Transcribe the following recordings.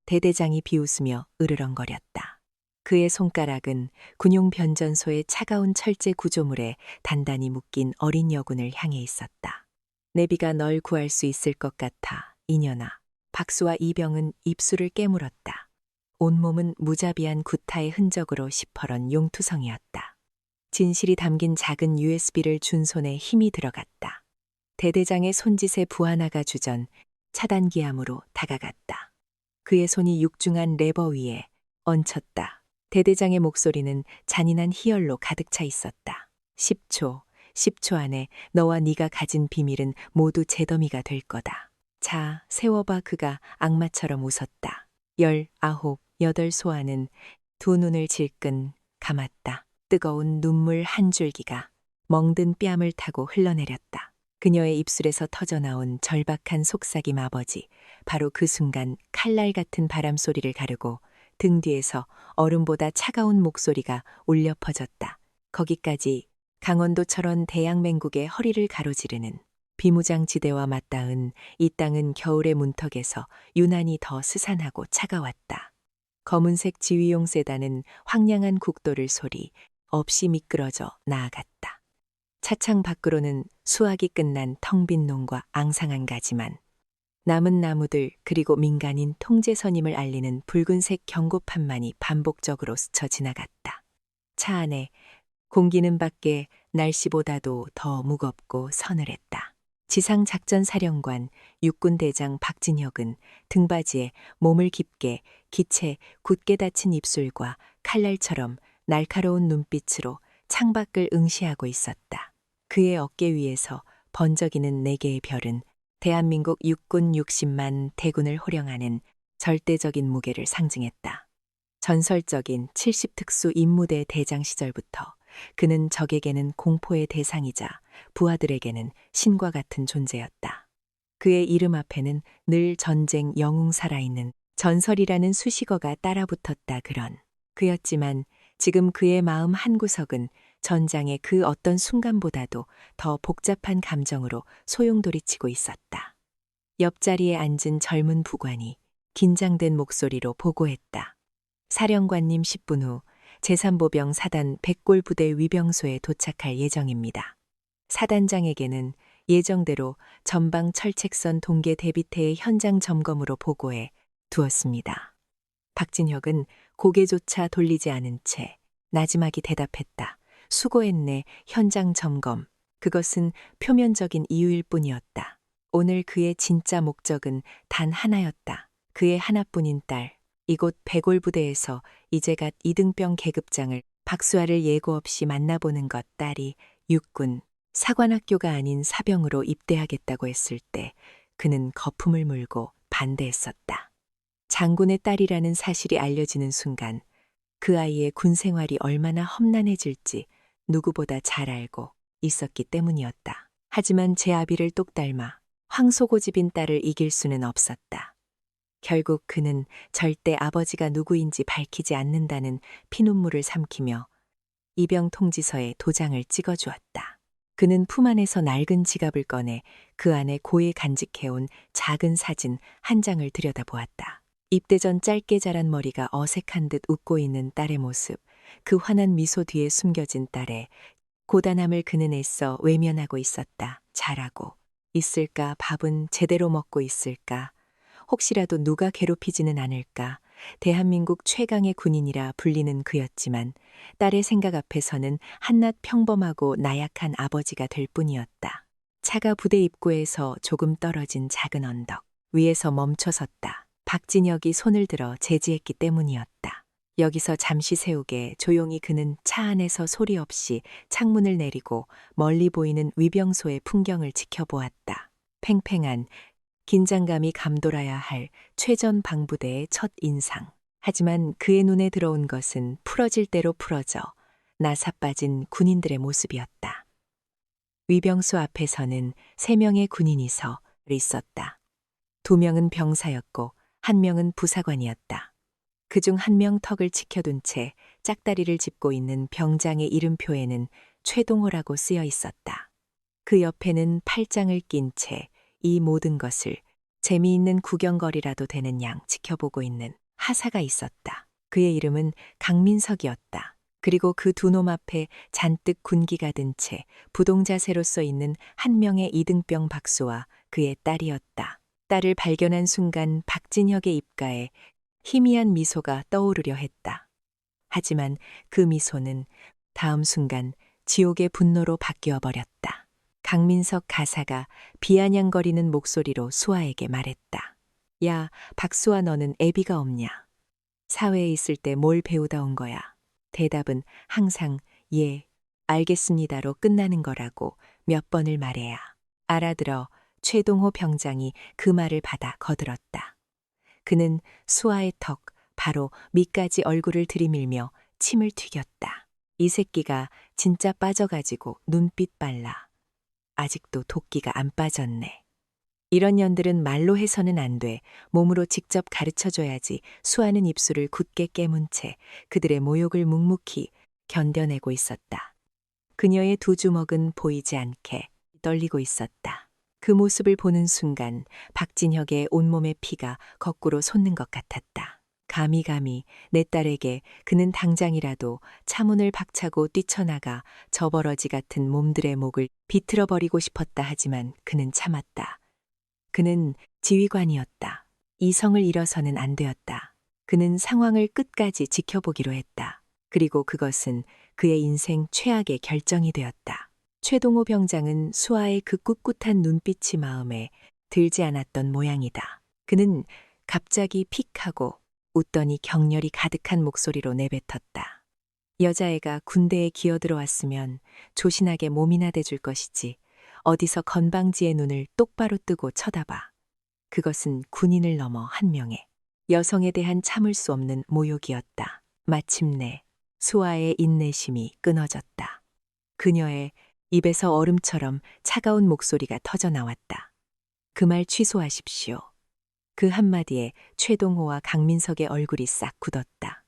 대대장이 비웃으며 으르렁거렸다. 그의 손가락은 군용 변전소의 차가운 철제 구조물에 단단히 묶인 어린 여군을 향해 있었다. 내비가 널 구할 수 있을 것 같아, 이년아. 박수와 이병은 입술을 깨물었다. 온몸은 무자비한 구타의 흔적으로 시퍼런 용투성이었다. 진실이 담긴 작은 USB를 준 손에 힘이 들어갔다. 대대장의 손짓에 부하나가 주전 차단기함으로 다가갔다. 그의 손이 육중한 레버 위에 얹혔다. 대대장의 목소리는 잔인한 희열로 가득 차 있었다. 10초 안에 너와 네가 가진 비밀은 모두 제 더미가 될 거다. 자, 세워봐. 그가 악마처럼 웃었다. 19, 8 소아는 두 눈을 질끈 감았다. 뜨거운 눈물 한 줄기가 멍든 뺨을 타고 흘러내렸다. 그녀의 입술에서 터져나온 절박한 속삭임 아버지. 바로 그 순간 칼날 같은 바람 소리를 가르고 등 뒤에서 얼음보다 차가운 목소리가 울려 퍼졌다. 거기까지 강원도철원 대양맹국의 허리를 가로지르는 비무장지대와 맞닿은 이 땅은 겨울의 문턱에서 유난히 더 스산하고 차가웠다. 검은색 지휘용 세단은 황량한 국도를 소리 없이 미끄러져 나아갔다. 차창 밖으로는 수확이 끝난 텅 빈 농과 앙상한 가지만 남은 나무들 그리고 민간인 통제선임을 알리는 붉은색 경고판만이 반복적으로 스쳐 지나갔다. 차 안에 공기는 밖에 날씨보다도 더 무겁고 서늘했다. 지상작전사령관 육군대장 박진혁은 등받이에 몸을 깊게 기체 굳게 닫힌 입술과 칼날처럼 날카로운 눈빛으로 창밖을 응시하고 있었다. 그의 어깨 위에서 번쩍이는 네 개의 별은 대한민국 육군 60만 대군을 호령하는 절대적인 무게를 상징했다. 전설적인 70특수 임무대 대장 시절부터 그는 적에게는 공포의 대상이자 부하들에게는 신과 같은 존재였다. 그의 이름 앞에는 늘 전쟁 영웅 살아있는 전설이라는 수식어가 따라붙었다. 그런 그였지만 지금 그의 마음 한구석은 전장의 그 어떤 순간보다도 더 복잡한 감정으로 소용돌이치고 있었다. 옆자리에 앉은 젊은 부관이 긴장된 목소리로 보고했다. 사령관님 10분 후 제3보병 사단 백골 부대 위병소에 도착할 예정입니다. 사단장에게는 예정대로 전방 철책선 동계 대비태의 현장 점검으로 보고해 두었습니다. 박진혁은 고개조차 돌리지 않은 채 나지막이 대답했다. 수고했네. 현장 점검. 그것은 표면적인 이유일 뿐이었다. 오늘 그의 진짜 목적은 단 하나였다. 그의 하나뿐인 딸. 이곳 백골부대에서 이제 갓 이등병 계급장을 박수아를 예고 없이 만나보는 것. 딸이 육군 사관학교가 아닌 사병으로 입대하겠다고 했을 때 그는 거품을 물고 반대했었다. 장군의 딸이라는 사실이 알려지는 순간 그 아이의 군 생활이 얼마나 험난해질지 누구보다 잘 알고 있었기 때문이었다. 하지만 제 아비를 똑 닮아 황소고집인 딸을 이길 수는 없었다. 결국 그는 절대 아버지가 누구인지 밝히지 않는다는 피눈물을 삼키며 입영 통지서에 도장을 찍어주었다. 그는 품 안에서 낡은 지갑을 꺼내 그 안에 고이 간직해온 작은 사진 한 장을 들여다보았다. 입대 전 짧게 자란 머리가 어색한 듯 웃고 있는 딸의 모습, 그 환한 미소 뒤에 숨겨진 딸의 고단함을 그는 애써 외면하고 있었다. 잘하고 있을까? 밥은 제대로 먹고 있을까? 혹시라도 누가 괴롭히지는 않을까? 대한민국 최강의 군인이라 불리는 그였지만 딸의 생각 앞에서는 한낱 평범하고 나약한 아버지가 될 뿐이었다. 차가 부대 입구에서 조금 떨어진 작은 언덕 위에서 멈춰섰다. 박진혁이 손을 들어 제지했기 때문이었다. 여기서 잠시 세우게. 조용히. 그는 차 안에서 소리 없이 창문을 내리고 멀리 보이는 위병소의 풍경을 지켜보았다. 팽팽한 긴장감이 감돌아야 할 최전 방부대의 첫 인상. 하지만 그의 눈에 들어온 것은 풀어질 대로 풀어져 나사 빠진 군인들의 모습이었다. 위병소 앞에서는 3명의 군인이 서 있었다. 2명은 병사였고 1명은 부사관이었다. 그중 1명 턱을 치켜둔 채 짝다리를 짚고 있는 병장의 이름표에는 최동호라고 쓰여 있었다. 그 옆에는 팔짱을 낀 채 이 모든 것을 재미있는 구경거리라도 되는 양 지켜보고 있는 하사가 있었다. 그의 이름은 강민석이었다. 그리고 그 두 놈 앞에 잔뜩 군기가 든 채 부동자세로 써 있는 한 명의 이등병 박수와 그의 딸이었다. 딸을 발견한 순간 박진혁의 입가에 희미한 미소가 떠오르려 했다. 하지만 그 미소는 다음 순간 지옥의 분노로 바뀌어 버렸다. 강민석 가사가 비아냥거리는 목소리로 수아에게 말했다. 야, 박수아, 너는 애비가 없냐? 사회에 있을 때 뭘 배우다 온 거야? 대답은 항상 예, 알겠습니다로 끝나는 거라고 몇 번을 말해야. 알아들어. 최동호 병장이 그 말을 받아 거들었다. 그는 수아의 턱, 바로 밑까지 얼굴을 들이밀며 침을 튀겼다. 이 새끼가 진짜 빠져가지고 눈빛 빨라. 아직도 도끼가 안 빠졌네. 이런 년들은 말로 해서는 안 돼. 몸으로 직접 가르쳐줘야지. 수아는 입술을 굳게 깨문 채 그들의 모욕을 묵묵히 견뎌내고 있었다. 그녀의 두 주먹은 보이지 않게 떨리고 있었다. 그 모습을 보는 순간 박진혁의 온몸의 피가 거꾸로 솟는 것 같았다. 감히 내 딸에게 그는 당장이라도 차문을 박차고 뛰쳐나가 저버러지 같은 몸들의 목을 비틀어버리고 싶었다. 하지만 그는 참았다. 그는 지휘관이었다. 이성을 잃어서는 안 되었다. 그는 상황을 끝까지 지켜보기로 했다. 그리고 그것은 그의 인생 최악의 결정이 되었다. 최동호 병장은 수아의 그 꿋꿋한 눈빛이 마음에 들지 않았던 모양이다. 그는 갑자기 픽하고 웃더니 격렬이 가득한 목소리로 내뱉었다. 여자애가 군대에 기어들어왔으면 조신하게 몸이나 대줄 것이지. 어디서 건방지의 눈을 똑바로 뜨고 쳐다봐. 그것은 군인을 넘어 한 명의 여성에 대한 참을 수 없는 모욕이었다. 마침내 수아의 인내심이 끊어졌다. 그녀의 입에서 얼음처럼 차가운 목소리가 터져 나왔다. 그 말 취소하십시오. 그 한마디에 최동호와 강민석의 얼굴이 싹 굳었다.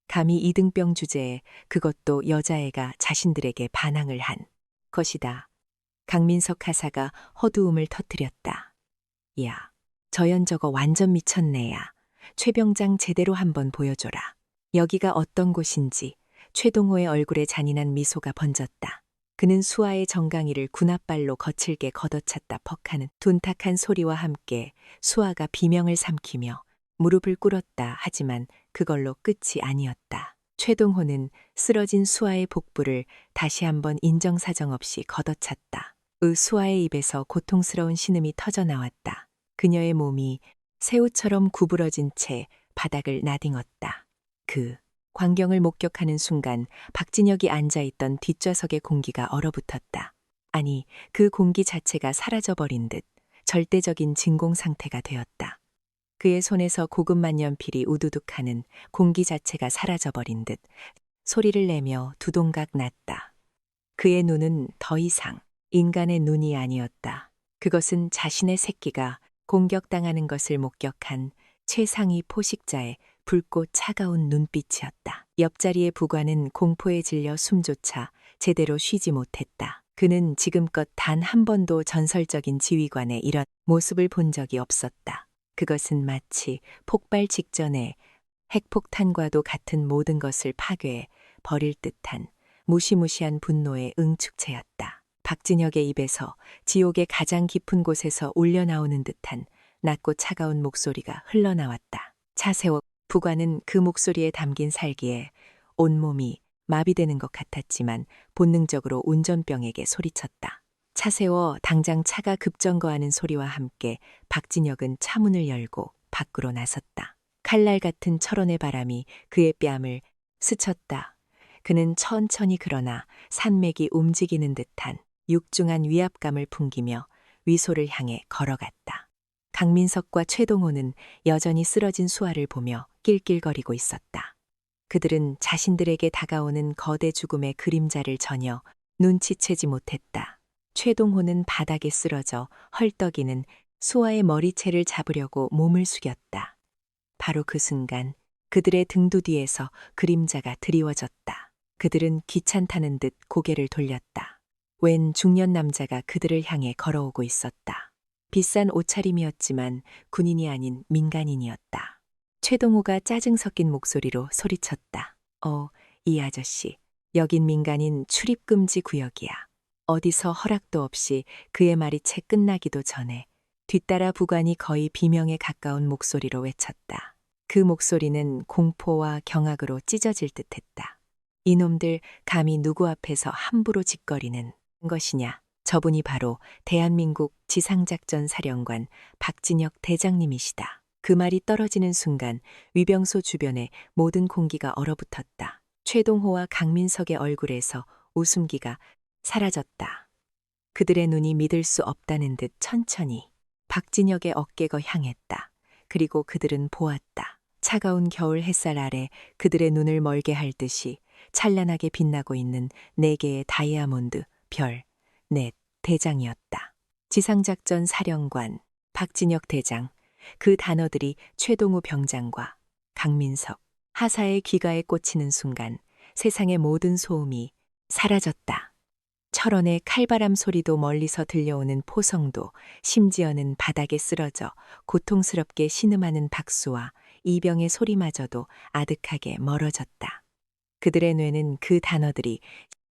감히 이등병 주제에 그것도 여자애가 자신들에게 반항을 한 것이다. 강민석 하사가 허두음을 터뜨렸다. 야, 저 연 저거 완전 미쳤네야. 최 병장 제대로 한번 보여줘라. 여기가 어떤 곳인지. 최동호의 얼굴에 잔인한 미소가 번졌다. 그는 수아의 정강이를 군홧발로 거칠게 걷어찼다. 퍽하는 둔탁한 소리와 함께 수아가 비명을 삼키며 무릎을 꿇었다. 하지만 그걸로 끝이 아니었다. 최동호는 쓰러진 수아의 복부를 다시 한번 인정사정 없이 걷어찼다. 수아의 입에서 고통스러운 신음이 터져 나왔다. 그녀의 몸이 새우처럼 구부러진 채 바닥을 나뒹었다. 그 광경을 목격하는 순간 박진혁이 앉아있던 뒷좌석의 공기가 얼어붙었다. 아니, 그 공기 자체가 사라져버린 듯 절대적인 진공 상태가 되었다. 그의 손에서 고급 만년필이 우두둑하는 공기 자체가 사라져버린 듯 소리를 내며 두동각 났다. 그의 눈은 더 이상 인간의 눈이 아니었다. 그것은 자신의 새끼가 공격당하는 것을 목격한 최상위 포식자의 붉고 차가운 눈빛이었다. 옆자리의 부관은 공포에 질려 숨조차 제대로 쉬지 못했다. 그는 지금껏 단 한 번도 전설적인 지휘관의 이런 모습을 본 적이 없었다. 그것은 마치 폭발 직전에 핵폭탄과도 같은 모든 것을 파괴해 버릴 듯한 무시무시한 분노의 응축체였다. 박진혁의 입에서 지옥의 가장 깊은 곳에서 울려나오는 듯한 낮고 차가운 목소리가 흘러나왔다. 차세워. 부관은 그 목소리에 담긴 살기에 온몸이 마비되는 것 같았지만 본능적으로 운전병에게 소리쳤다. 차세워. 당장 차가 급정거하는 소리와 함께 박진혁은 차문을 열고 밖으로 나섰다. 칼날 같은 철원의 바람이 그의 뺨을 스쳤다. 그는 천천히 그러나 산맥이 움직이는 듯한 육중한 위압감을 풍기며 위소를 향해 걸어갔다. 강민석과 최동호는 여전히 쓰러진 수아를 보며 낄낄거리고 있었다. 그들은 자신들에게 다가오는 거대 죽음의 그림자를 전혀 눈치채지 못했다. 최동호는 바닥에 쓰러져 헐떡이는 수아의 머리채를 잡으려고 몸을 숙였다. 바로 그 순간 그들의 등두 뒤에서 그림자가 드리워졌다. 그들은 귀찮다는 듯 고개를 돌렸다. 웬 중년 남자가 그들을 향해 걸어오고 있었다. 비싼 옷차림이었지만 군인이 아닌 민간인이었다. 최동호가 짜증 섞인 목소리로 소리쳤다. 이 아저씨, 여긴 민간인 출입금지 구역이야. 어디서 허락도 없이 그의 말이 채 끝나기도 전에 뒤따라 부관이 거의 비명에 가까운 목소리로 외쳤다. 그 목소리는 공포와 경악으로 찢어질 듯했다. 이놈들 감히 누구 앞에서 함부로 짓거리는 것이냐. 저분이 바로 대한민국 지상작전 사령관 박진혁 대장님이시다. 그 말이 떨어지는 순간 위병소 주변에 모든 공기가 얼어붙었다. 최동호와 강민석의 얼굴에서 웃음기가 사라졌다. 그들의 눈이 믿을 수 없다는 듯 천천히 박진혁의 어깨가 향했다. 그리고 그들은 보았다. 차가운 겨울 햇살 아래 그들의 눈을 멀게 할 듯이 찬란하게 빛나고 있는 4개의 다이아몬드 별, 넷 대장이었다. 지상작전 사령관, 박진혁 대장, 그 단어들이 최동우 병장과 강민석, 하사의 귀가에 꽂히는 순간 세상의 모든 소음이 사라졌다. 철원의 칼바람 소리도 멀리서 들려오는 포성도, 심지어는 바닥에 쓰러져 고통스럽게 신음하는 박수와 이병의 소리마저도 아득하게 멀어졌다. 그들의 뇌는 그 단어들이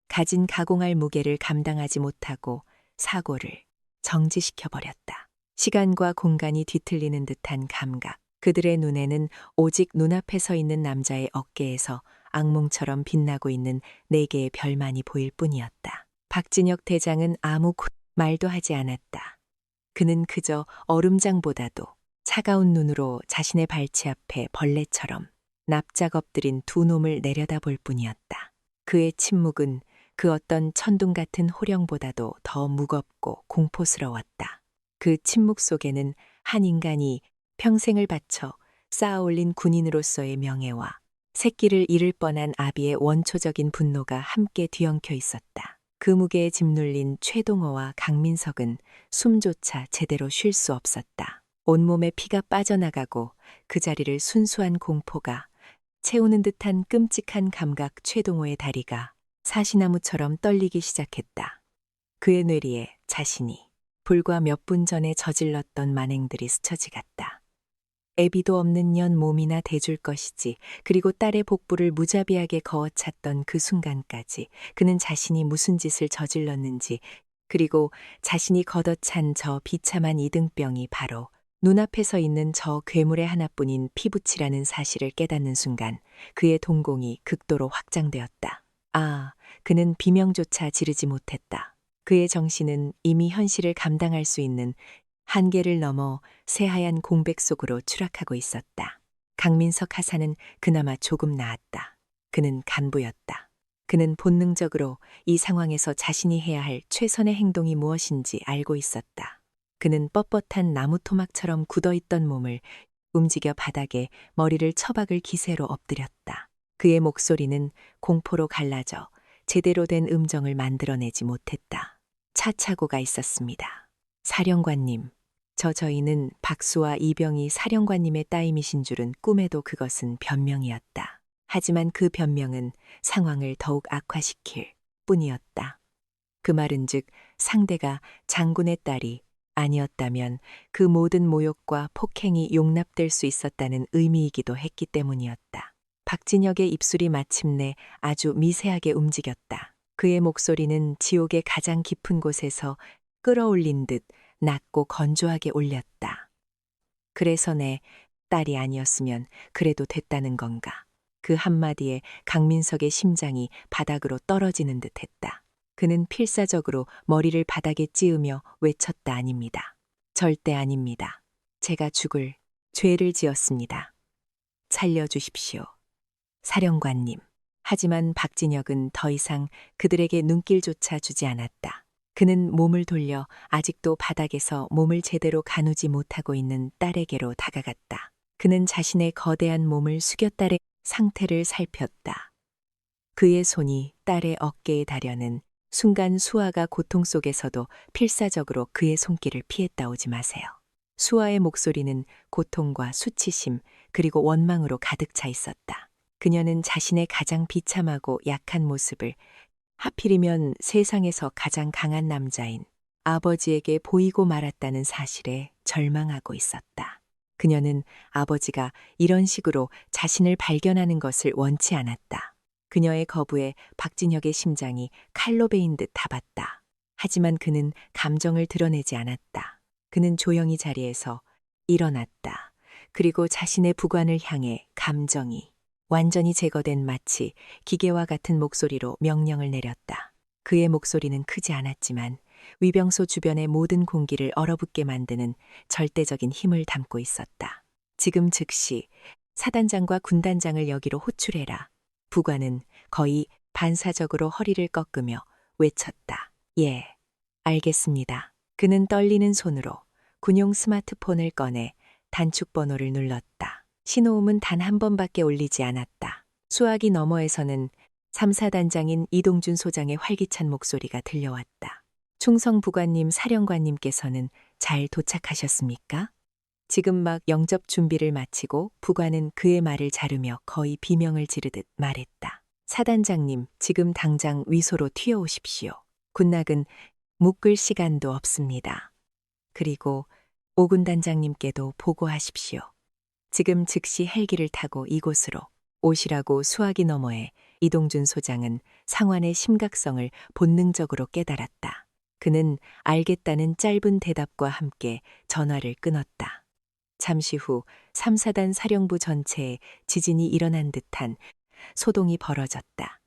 가진 가공할 무게를 감당하지 못하고 사고를 정지시켜버렸다. 시간과 공간이 뒤틀리는 듯한 감각. 그들의 눈에는 오직 눈앞에 서 있는 남자의 어깨에서 악몽처럼 빛나고 있는 4개의 별만이 보일 뿐이었다. 박진혁 대장은 아무 말도 하지 않았다. 그는 그저 얼음장보다도 차가운 눈으로 자신의 발치 앞에 벌레처럼 납작 엎드린 2 놈을 내려다볼 뿐이었다. 그의 침묵은 그 어떤 천둥 같은 호령보다도 더 무겁고 공포스러웠다. 그 침묵 속에는 한 인간이 평생을 바쳐 쌓아올린 군인으로서의 명예와 새끼를 잃을 뻔한 아비의 원초적인 분노가 함께 뒤엉켜 있었다. 그 무게에 짓눌린 최동호와 강민석은 숨조차 제대로 쉴 수 없었다. 온몸에 피가 빠져나가고 그 자리를 순수한 공포가 채우는 듯한 끔찍한 감각. 최동호의 다리가 사시나무처럼 떨리기 시작했다. 그의 뇌리에 자신이 불과 몇 분 전에 저질렀던 만행들이 스쳐지 갔다. 애비도 없는 년 몸이나 대줄 것이지. 그리고 딸의 복부를 무자비하게 거어찼던 그 순간까지 그는 자신이 무슨 짓을 저질렀는지, 그리고 자신이 걷어찬 저 비참한 이등병이 바로 눈앞에 서 있는 저 괴물의 하나뿐인 피부치라는 사실을 깨닫는 순간 그의 동공이 극도로 확장되었다. 그는 비명조차 지르지 못했다. 그의 정신은 이미 현실을 감당할 수 있는 한계를 넘어 새하얀 공백 속으로 추락하고 있었다. 강민석 하사는 그나마 조금 나았다. 그는 간부였다. 그는 본능적으로 이 상황에서 자신이 해야 할 최선의 행동이 무엇인지 알고 있었다. 그는 뻣뻣한 나무 토막처럼 굳어있던 몸을 움직여 바닥에 머리를 처박을 기세로 엎드렸다. 그의 목소리는 공포로 갈라져 제대로 된 음정을 만들어내지 못했다. 차차고가 있었습니다. 사령관님, 저희는 박수와 이병이 사령관님의 따임이신 줄은 꿈에도 그것은 변명이었다. 하지만 그 변명은 상황을 더욱 악화시킬 뿐이었다. 그 말은즉 상대가 장군의 딸이 아니었다면 그 모든 모욕과 폭행이 용납될 수 있었다는 의미이기도 했기 때문이었다. 박진혁의 입술이 마침내 아주 미세하게 움직였다. 그의 목소리는 지옥의 가장 깊은 곳에서 끌어올린 듯 낮고 건조하게 울렸다. 그래서 내 딸이 아니었으면 그래도 됐다는 건가. 그 한마디에 강민석의 심장이 바닥으로 떨어지는 듯 했다. 그는 필사적으로 머리를 바닥에 찌으며 외쳤다. 아닙니다. 절대 아닙니다. 제가 죽을 죄를 지었습니다. 살려주십시오. 사령관님. 하지만 박진혁은 더 이상 그들에게 눈길조차 주지 않았다. 그는 몸을 돌려 아직도 바닥에서 몸을 제대로 가누지 못하고 있는 딸에게로 다가갔다. 그는 자신의 거대한 몸을 숙여 딸의 상태를 살폈다. 그의 손이 딸의 어깨에 닿려는 순간 수아가 고통 속에서도 필사적으로 그의 손길을 피했다. 오지 마세요. 수아의 목소리는 고통과 수치심 그리고 원망으로 가득 차 있었다. 그녀는 자신의 가장 비참하고 약한 모습을, 하필이면 세상에서 가장 강한 남자인 아버지에게 보이고 말았다는 사실에 절망하고 있었다. 그녀는 아버지가 이런 식으로 자신을 발견하는 것을 원치 않았다. 그녀의 거부에 박진혁의 심장이 칼로 베인 듯 타봤다. 하지만 그는 감정을 드러내지 않았다. 그는 조용히 자리에서 일어났다. 그리고 자신의 부관을 향해 감정이 완전히 제거된 마치 기계와 같은 목소리로 명령을 내렸다. 그의 목소리는 크지 않았지만 위병소 주변의 모든 공기를 얼어붙게 만드는 절대적인 힘을 담고 있었다. 지금 즉시 사단장과 군단장을 여기로 호출해라. 부관은 거의 반사적으로 허리를 꺾으며 외쳤다. 예, 알겠습니다. 그는 떨리는 손으로 군용 스마트폰을 꺼내 단축 번호를 눌렀다. 신호음은 단 한 번밖에 울리지 않았다. 수화기 너머에서는 3사단장인 이동준 소장의 활기찬 목소리가 들려왔다. 충성부관님 사령관님께서는 잘 도착하셨습니까? 지금 막 영접 준비를 마치고 부관은 그의 말을 자르며 거의 비명을 지르듯 말했다. 사단장님, 지금 당장 위소로 튀어오십시오. 군낙은 묶을 시간도 없습니다. 그리고 오군단장님께도 보고하십시오. 지금 즉시 헬기를 타고 이곳으로 오시라고. 수화기 너머에 이동준 소장은 상황의 심각성을 본능적으로 깨달았다. 그는 알겠다는 짧은 대답과 함께 전화를 끊었다. 잠시 후 3사단 사령부 전체에 지진이 일어난 듯한 소동이 벌어졌다.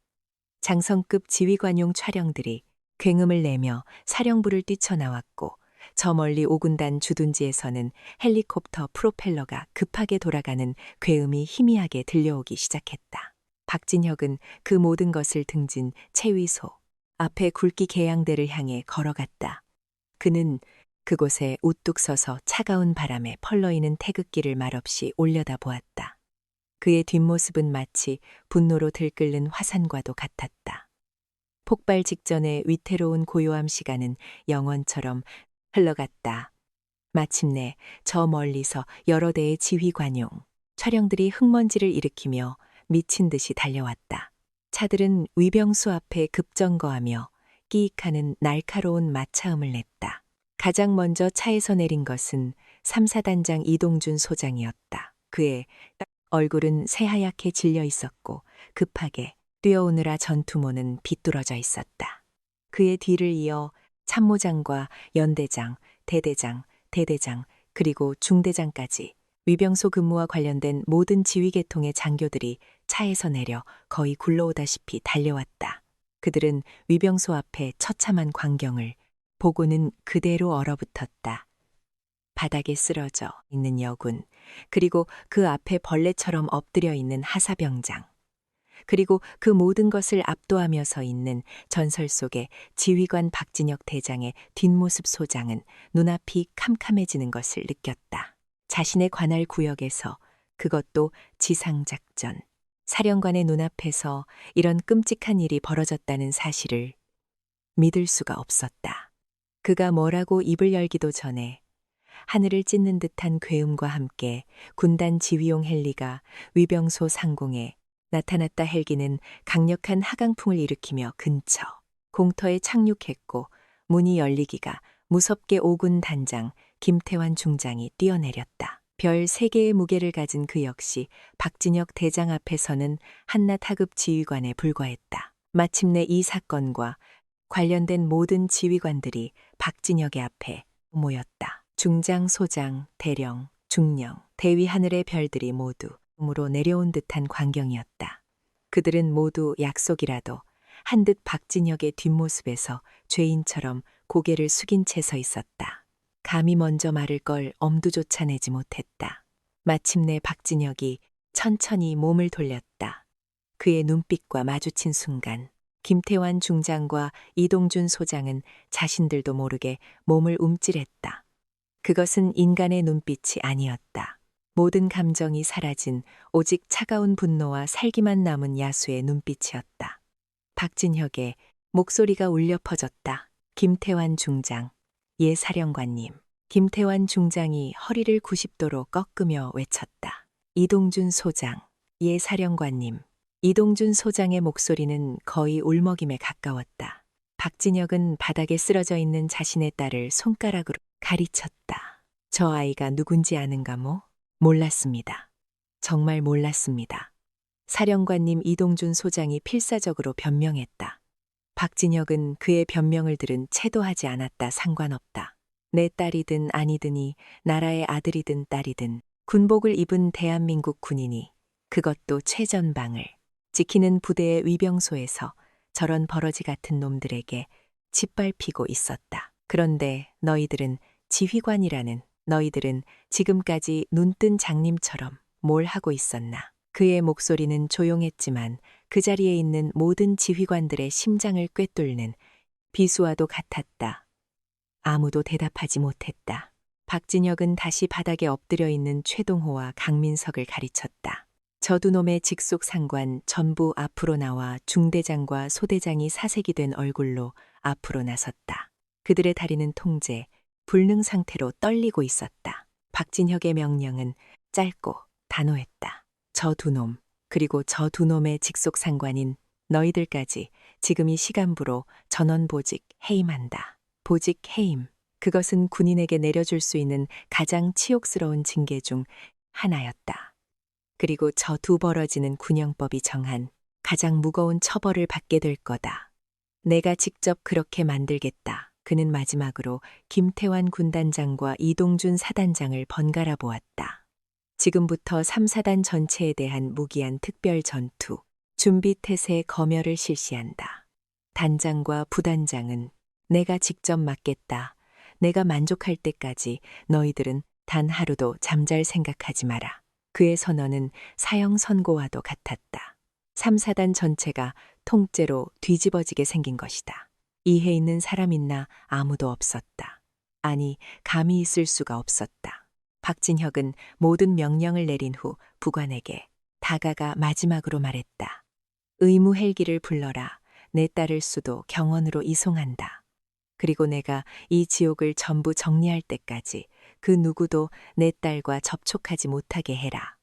장성급 지휘관용 차량들이 굉음을 내며 사령부를 뛰쳐나왔고 저 멀리 5군단 주둔지에서는 헬리콥터 프로펠러가 급하게 돌아가는 괴음이 희미하게 들려오기 시작했다. 박진혁은 그 모든 것을 등진 최위소 앞에 굵기 계양대를 향해 걸어갔다. 그는 그곳에 우뚝 서서 차가운 바람에 펄러이는 태극기를 말없이 올려다 보았다. 그의 뒷모습은 마치 분노로 들끓는 화산과도 같았다. 폭발 직전의 위태로운 고요함 시간은 영원처럼 흘러갔다. 마침내 저 멀리서 여러 대의 지휘관용 차량들이 흙먼지를 일으키며 미친 듯이 달려왔다. 차들은 위병수 앞에 급정거하며 끼익하는 날카로운 마차음을 냈다. 가장 먼저 차에서 내린 것은 3사단장 이동준 소장이었다. 그의 얼굴은 새하얗게 질려 있었고 급하게 뛰어오느라 전투모는 비뚤어져 있었다. 그의 뒤를 이어 참모장과 연대장, 대대장, 대대장, 그리고 중대장까지 위병소 근무와 관련된 모든 지휘 계통의 장교들이 차에서 내려 거의 굴러오다시피 달려왔다. 그들은 위병소 앞에 처참한 광경을 보고는 그대로 얼어붙었다. 바닥에 쓰러져 있는 여군, 그리고 그 앞에 벌레처럼 엎드려 있는 하사병장, 그리고 그 모든 것을 압도하며 서 있는 전설 속의 지휘관 박진혁 대장의 뒷모습. 소장은 눈앞이 캄캄해지는 것을 느꼈다. 자신의 관할 구역에서, 그것도 지상작전, 사령관의 눈앞에서 이런 끔찍한 일이 벌어졌다는 사실을 믿을 수가 없었다. 그가 뭐라고 입을 열기도 전에 하늘을 찢는 듯한 괴음과 함께 군단 지휘용 헬리가 위병소 상공에 나타났다. 헬기는 강력한 하강풍을 일으키며 근처 공터에 착륙했고 문이 열리기가 무섭게 5군 단장 김태환 중장이 뛰어내렸다. 별 3개의 무게를 가진 그 역시 박진혁 대장 앞에서는 한낱 하급 지휘관에 불과했다. 마침내 이 사건과 관련된 모든 지휘관들이 박진혁의 앞에 모였다. 중장, 소장, 대령, 중령, 대위 하늘의 별들이 모두 으로 내려온 듯한 광경이었다. 그들은 모두 약속이라도 한 듯 박진혁의 뒷모습에서 죄인처럼 고개를 숙인 채 서 있었다. 감히 먼저 말을 걸 엄두조차 내지 못했다. 마침내 박진혁이 천천히 몸을 돌렸다. 그의 눈빛과 마주친 순간 김태환 중장과 이동준 소장은 자신들도 모르게 몸을 움찔했다. 그것은 인간의 눈빛이 아니었다. 모든 감정이 사라진 오직 차가운 분노와 살기만 남은 야수의 눈빛이었다. 박진혁의 목소리가 울려 퍼졌다. 김태환 중장, 예 사령관님. 김태환 중장이 허리를 90도로 꺾으며 외쳤다. 이동준 소장, 예 사령관님. 이동준 소장의 목소리는 거의 울먹임에 가까웠다. 박진혁은 바닥에 쓰러져 있는 자신의 딸을 손가락으로 가리쳤다. 저 아이가 누군지 아는가 뭐? 몰랐습니다. 정말 몰랐습니다. 사령관님 이동준 소장이 필사적으로 변명했다. 박진혁은 그의 변명을 들은 채도하지 않았다. 상관없다. 내 딸이든 아니든이 나라의 아들이든 딸이든 군복을 입은 대한민국 군인이 그것도 최전방을 지키는 부대의 위병소에서 저런 버러지 같은 놈들에게 짓밟히고 있었다. 그런데 너희들은 지휘관이라는 너희들은 지금까지 눈뜬 장님처럼 뭘 하고 있었나? 그의 목소리는 조용했지만 그 자리에 있는 모든 지휘관들의 심장을 꿰뚫는 비수와도 같았다. 아무도 대답하지 못했다. 박진혁은 다시 바닥에 엎드려 있는 최동호와 강민석을 가리쳤다. 저 두 놈의 직속 상관 전부 앞으로 나와 중대장과 소대장이 사색이 된 얼굴로 앞으로 나섰다. 그들의 다리는 통제, 불능 상태로 떨리고 있었다. 박진혁의 명령은 짧고 단호했다. 저 두 놈, 그리고 저 두 놈의 직속 상관인 너희들까지 지금 이 시간부로 전원보직 해임한다. 보직 해임, 그것은 군인에게 내려줄 수 있는 가장 치욕스러운 징계 중 하나였다. 그리고 저 두 벌어지는 군형법이 정한 가장 무거운 처벌을 받게 될 거다. 내가 직접 그렇게 만들겠다. 그는 마지막으로 김태환 군단장과 이동준 사단장을 번갈아 보았다. 지금부터 3사단 전체에 대한 무기한 특별 전투, 준비 태세 검열을 실시한다. 단장과 부단장은 내가 직접 맡겠다. 내가 만족할 때까지 너희들은 단 하루도 잠잘 생각하지 마라. 그의 선언은 사형 선고와도 같았다. 3사단 전체가 통째로 뒤집어지게 생긴 것이다. 이해 있는 사람 있나? 아무도 없었다. 아니, 감히 있을 수가 없었다. 박진혁은 모든 명령을 내린 후 부관에게 다가가 마지막으로 말했다. 의무 헬기를 불러라. 내 딸을 수도 경원으로 이송한다. 그리고 내가 이 지옥을 전부 정리할 때까지 그 누구도 내 딸과 접촉하지 못하게 해라.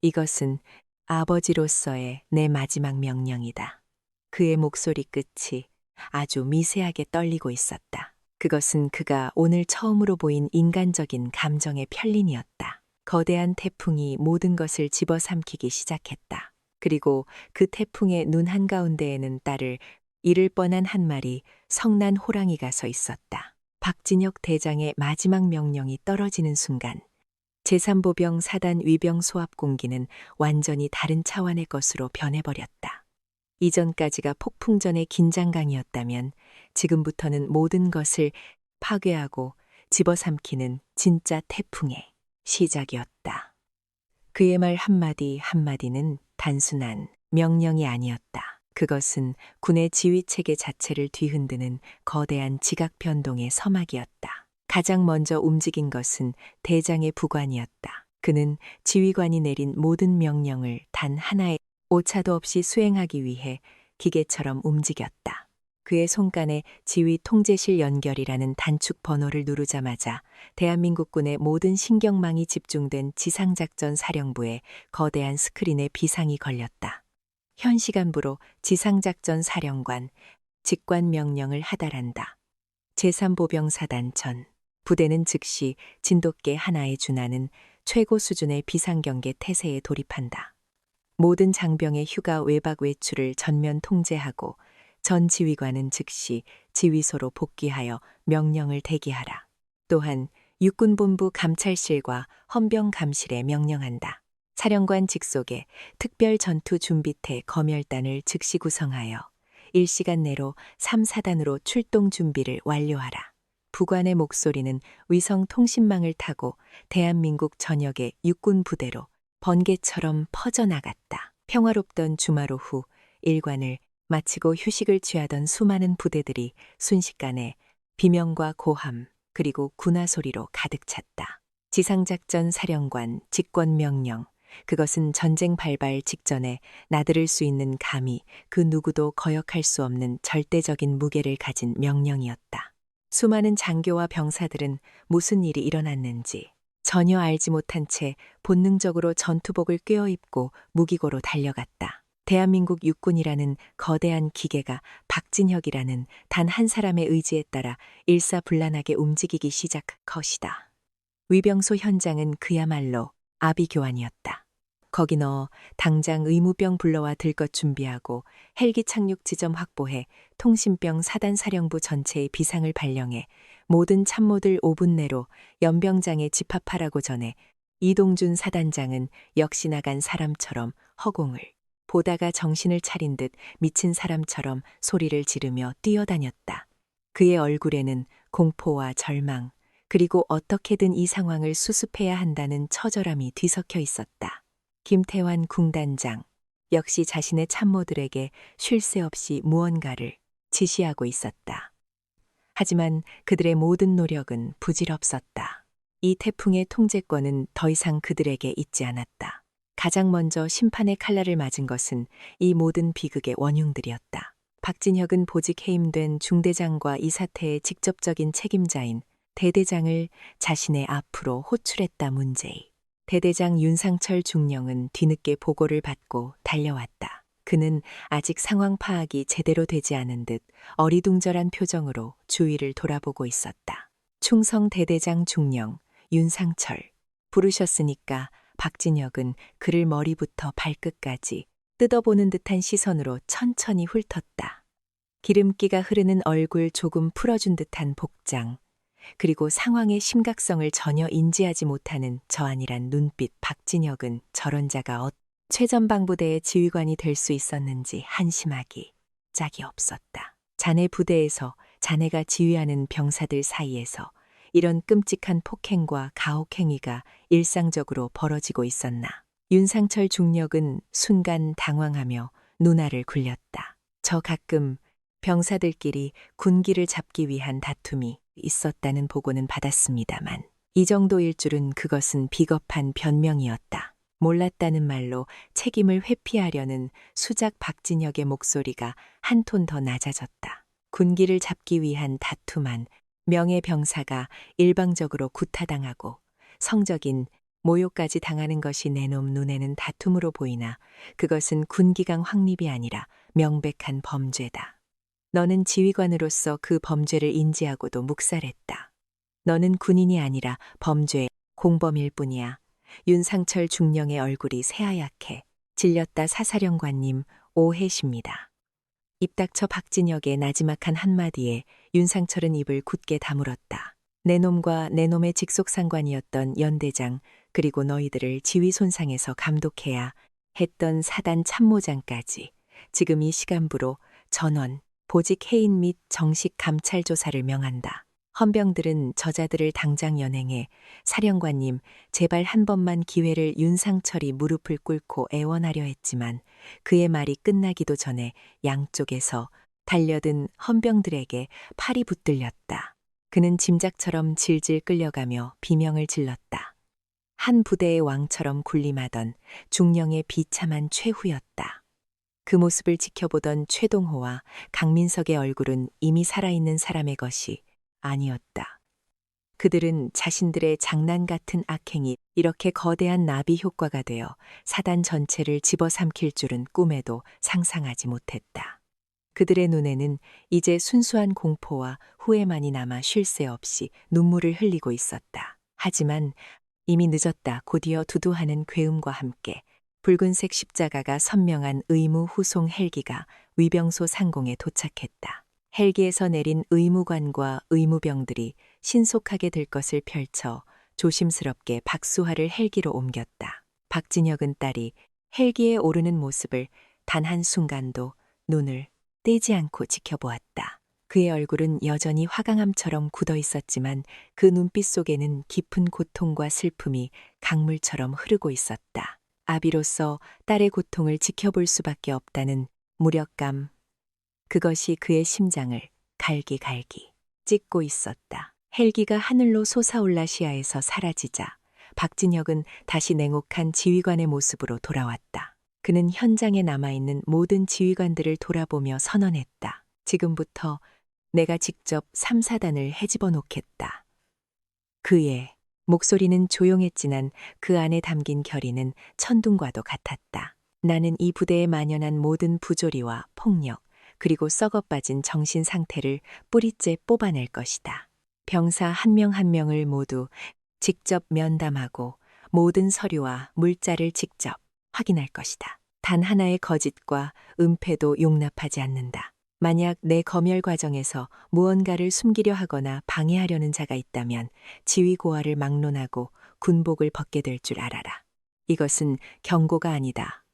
이것은 아버지로서의 내 마지막 명령이다. 그의 목소리 끝이 아주 미세하게 떨리고 있었다. 그것은 그가 오늘 처음으로 보인 인간적인 감정의 편린이었다. 거대한 태풍이 모든 것을 집어삼키기 시작했다. 그리고 그 태풍의 눈 한가운데에는 딸을 잃을 뻔한 한 마리 성난 호랑이가 서 있었다. 박진혁 대장의 마지막 명령이 떨어지는 순간 제3보병 사단 위병 소합 공기는 완전히 다른 차원의 것으로 변해버렸다. 이전까지가 폭풍전의 긴장강이었다면 지금부터는 모든 것을 파괴하고 집어삼키는 진짜 태풍의 시작이었다. 그의 말 한마디 한마디는 단순한 명령이 아니었다. 그것은 군의 지휘체계 자체를 뒤흔드는 거대한 지각변동의 서막이었다. 가장 먼저 움직인 것은 대장의 부관이었다. 그는 지휘관이 내린 모든 명령을 단 하나의 오차도 없이 수행하기 위해 기계처럼 움직였다. 그의 손간에 지휘 통제실 연결이라는 단축 번호를 누르자마자 대한민국군의 모든 신경망이 집중된 지상작전 사령부에 거대한 스크린에 비상이 걸렸다. 현 시간부로 지상작전 사령관, 직관 명령을 하달한다. 제3보병사단 전 부대는 즉시 진돗개 하나에 준하는 최고 수준의 비상경계 태세에 돌입한다. 모든 장병의 휴가 외박 외출을 전면 통제하고 전 지휘관은 즉시 지휘소로 복귀하여 명령을 대기하라. 또한 육군본부 감찰실과 헌병감실에 명령한다. 사령관 직속의 특별전투준비태 검열단을 즉시 구성하여 일시간 내로 3사단으로 출동 준비를 완료하라. 부관의 목소리는 위성통신망을 타고 대한민국 전역의 육군 부대로 번개처럼 퍼져나갔다. 평화롭던 주말 오후 일관을 마치고 휴식을 취하던 수많은 부대들이 순식간에 비명과 고함 그리고 군화 소리로 가득 찼다. 지상작전 사령관 직권 명령, 그것은 전쟁 발발 직전에 나들을 수 있는 감히 그 누구도 거역할 수 없는 절대적인 무게를 가진 명령이었다. 수많은 장교와 병사들은 무슨 일이 일어났는지 전혀 알지 못한 채 본능적으로 전투복을 꿰어입고 무기고로 달려갔다. 대한민국 육군이라는 거대한 기계가 박진혁이라는 단 한 사람의 의지에 따라 일사불란하게 움직이기 시작한 것이다. 위병소 현장은 그야말로 아비교환이었다. 거기 넣어 당장 의무병 불러와 들 것 준비하고 헬기 착륙 지점 확보해 통신병 사단사령부 전체의 비상을 발령해 모든 참모들 5분 내로 연병장에 집합하라고 전해 이동준 사단장은 역시 나간 사람처럼 허공을 보다가 정신을 차린 듯 미친 사람처럼 소리를 지르며 뛰어다녔다. 그의 얼굴에는 공포와 절망, 그리고 어떻게든 이 상황을 수습해야 한다는 처절함이 뒤섞여 있었다. 김태환 궁단장 역시 자신의 참모들에게 쉴 새 없이 무언가를 지시하고 있었다. 하지만 그들의 모든 노력은 부질없었다. 이 태풍의 통제권은 더 이상 그들에게 있지 않았다. 가장 먼저 심판의 칼날을 맞은 것은 이 모든 비극의 원흉들이었다. 박진혁은 보직 해임된 중대장과 이 사태의 직접적인 책임자인 대대장을 자신의 앞으로 호출했다. 문제의 대대장 윤상철 중령은 뒤늦게 보고를 받고 달려왔다. 그는 아직 상황 파악이 제대로 되지 않은 듯 어리둥절한 표정으로 주위를 돌아보고 있었다. 충성 대대장 중령 윤상철 부르셨으니까 박진혁은 그를 머리부터 발끝까지 뜯어보는 듯한 시선으로 천천히 훑었다. 기름기가 흐르는 얼굴 조금 풀어준 듯한 복장, 그리고 상황의 심각성을 전혀 인지하지 못하는 저안이란 눈빛. 박진혁은 저런 자가 최전방부대의 지휘관이 될 수 있었는지 한심하기 짝이 없었다. 자네 부대에서 자네가 지휘하는 병사들 사이에서 이런 끔찍한 폭행과 가혹행위가 일상적으로 벌어지고 있었나. 윤상철 중력은 순간 당황하며 눈알을 굴렸다. 저 가끔 병사들끼리 군기를 잡기 위한 다툼이 있었다는 보고는 받았습니다만 이 정도일 줄은 그것은 비겁한 변명이었다. 몰랐다는 말로 책임을 회피하려는 수작 박진혁의 목소리가 한 톤 더 낮아졌다. 군기를 잡기 위한 다툼한 명예병사가 일방적으로 구타당하고 성적인 모욕까지 당하는 것이 내놈 눈에는 다툼으로 보이나 그것은 군기강 확립이 아니라 명백한 범죄다. 너는 지휘관으로서 그 범죄를 인지하고도 묵살했다. 너는 군인이 아니라 범죄의 공범일 뿐이야. 윤상철 중령의 얼굴이 새하얗게 질렸다. 사사령관님, 오해십니다. 입 닥쳐. 박진혁의 나지막한 한마디에 윤상철은 입을 굳게 다물었다. 내 놈과 내 놈의 직속상관이었던 연대장, 그리고 너희들을 지휘 손상에서 감독해야 했던 사단 참모장까지 지금 이 시간부로 전원 보직 해인 및 정식 감찰 조사를 명한다. 헌병들은 저자들을 당장 연행해 사령관님 제발 한 번만 기회를. 윤상철이 무릎을 꿇고 애원하려 했지만 그의 말이 끝나기도 전에 양쪽에서 달려든 헌병들에게 팔이 붙들렸다. 그는 짐작처럼 질질 끌려가며 비명을 질렀다. 한 부대의 왕처럼 군림하던 중령의 비참한 최후였다. 그 모습을 지켜보던 최동호와 강민석의 얼굴은 이미 살아있는 사람의 것이 아니었다. 그들은 자신들의 장난 같은 악행이 이렇게 거대한 나비 효과가 되어 사단 전체를 집어삼킬 줄은 꿈에도 상상하지 못했다. 그들의 눈에는 이제 순수한 공포와 후회만이 남아 쉴 새 없이 눈물을 흘리고 있었다. 하지만 이미 늦었다. 곧이어 두두하는 괴음과 함께 붉은색 십자가가 선명한 의무 후송 헬기가 위병소 상공에 도착했다. 헬기에서 내린 의무관과 의무병들이 신속하게 들 것을 펼쳐 조심스럽게 박수화를 헬기로 옮겼다. 박진혁은 딸이 헬기에 오르는 모습을 단 한순간도 눈을 떼지 않고 지켜보았다. 그의 얼굴은 여전히 화강암처럼 굳어 있었지만 그 눈빛 속에는 깊은 고통과 슬픔이 강물처럼 흐르고 있었다. 아비로서 딸의 고통을 지켜볼 수밖에 없다는 무력감, 그것이 그의 심장을 갈기갈기 찢고 있었다. 헬기가 하늘로 솟아올라 시야에서 사라지자 박진혁은 다시 냉혹한 지휘관의 모습으로 돌아왔다. 그는 현장에 남아있는 모든 지휘관들을 돌아보며 선언했다. 지금부터 내가 직접 3사단을 해집어 놓겠다. 그의 목소리는 조용했지만 그 안에 담긴 결의는 천둥과도 같았다. 나는 이 부대에 만연한 모든 부조리와 폭력, 그리고 썩어빠진 정신 상태를 뿌리째 뽑아낼 것이다. 병사 한 명 한 명을 모두 직접 면담하고 모든 서류와 물자를 직접 확인할 것이다. 단 하나의 거짓과 은폐도 용납하지 않는다. 만약 내 검열 과정에서 무언가를 숨기려 하거나 방해하려는 자가 있다면 지휘 고하를 막론하고 군복을 벗게 될 줄 알아라. 이것은 경고가 아니다.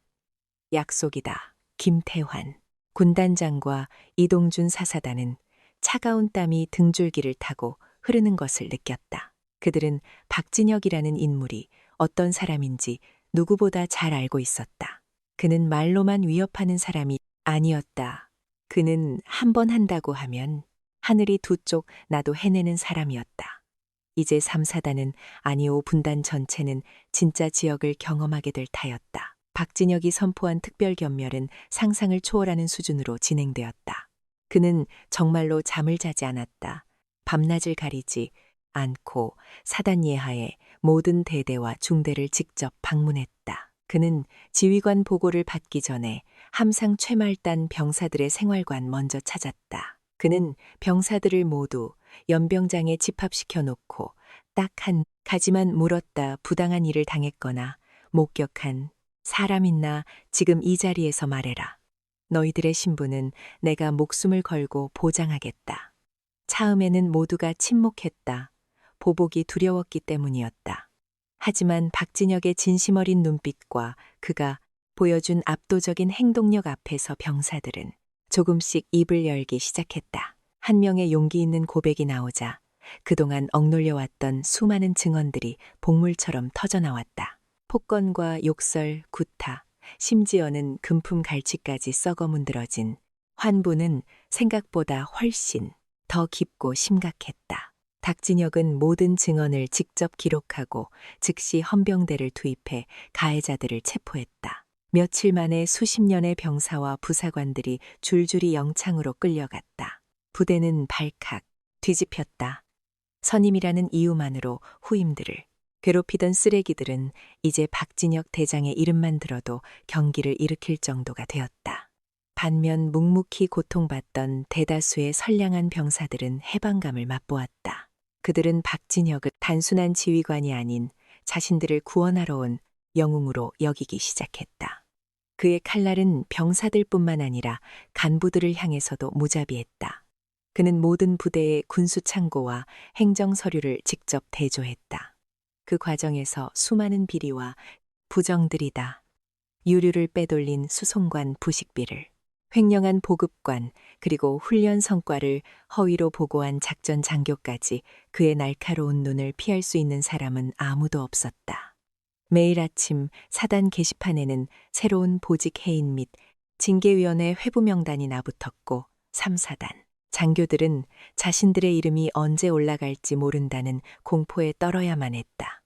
약속이다. 김태환. 군단장과 이동준 사사단은 차가운 땀이 등줄기를 타고 흐르는 것을 느꼈다. 그들은 박진혁이라는 인물이 어떤 사람인지 누구보다 잘 알고 있었다. 그는 말로만 위협하는 사람이 아니었다. 그는 한 번 한다고 하면 하늘이 두 쪽 나도 해내는 사람이었다. 이제 3사단은 아니오 분단 전체는 진짜 지역을 경험하게 될 타였다. 박진혁이 선포한 특별 겸멸은 상상을 초월하는 수준으로 진행되었다. 그는 정말로 잠을 자지 않았다. 밤낮을 가리지 않고 사단 예하의 모든 대대와 중대를 직접 방문했다. 그는 지휘관 보고를 받기 전에 함상 최말단 병사들의 생활관 먼저 찾았다. 그는 병사들을 모두 연병장에 집합시켜 놓고 딱 한 가지만 물었다. 부당한 일을 당했거나 목격한 사람 있나 지금 이 자리에서 말해라. 너희들의 신분은 내가 목숨을 걸고 보장하겠다. 처음에는 모두가 침묵했다. 보복이 두려웠기 때문이었다. 하지만 박진혁의 진심 어린 눈빛과 그가 보여준 압도적인 행동력 앞에서 병사들은 조금씩 입을 열기 시작했다. 한 명의 용기 있는 고백이 나오자 그동안 억눌려왔던 수많은 증언들이 복물처럼 터져나왔다. 폭언과 욕설, 구타, 심지어는 금품 갈취까지 썩어 문드러진 환부는 생각보다 훨씬 더 깊고 심각했다. 박진혁은 모든 증언을 직접 기록하고 즉시 헌병대를 투입해 가해자들을 체포했다. 며칠 만에 수십 년의 병사와 부사관들이 줄줄이 영창으로 끌려갔다. 부대는 발칵 뒤집혔다. 선임이라는 이유만으로 후임들을 괴롭히던 쓰레기들은 이제 박진혁 대장의 이름만 들어도 경기를 일으킬 정도가 되었다. 반면 묵묵히 고통받던 대다수의 선량한 병사들은 해방감을 맛보았다. 그들은 박진혁을 단순한 지휘관이 아닌 자신들을 구원하러 온 영웅으로 여기기 시작했다. 그의 칼날은 병사들뿐만 아니라 간부들을 향해서도 무자비했다. 그는 모든 부대의 군수 창고와 행정 서류를 직접 대조했다. 그 과정에서 수많은 비리와 부정들이다. 유류를 빼돌린 수송관 부식비를, 횡령한 보급관, 그리고 훈련 성과를 허위로 보고한 작전 장교까지 그의 날카로운 눈을 피할 수 있는 사람은 아무도 없었다. 매일 아침 사단 게시판에는 새로운 보직 해인 및 징계위원회 회부 명단이 나붙었고 3사단 장교들은 자신들의 이름이 언제 올라갈지 모른다는 공포에 떨어야만 했다.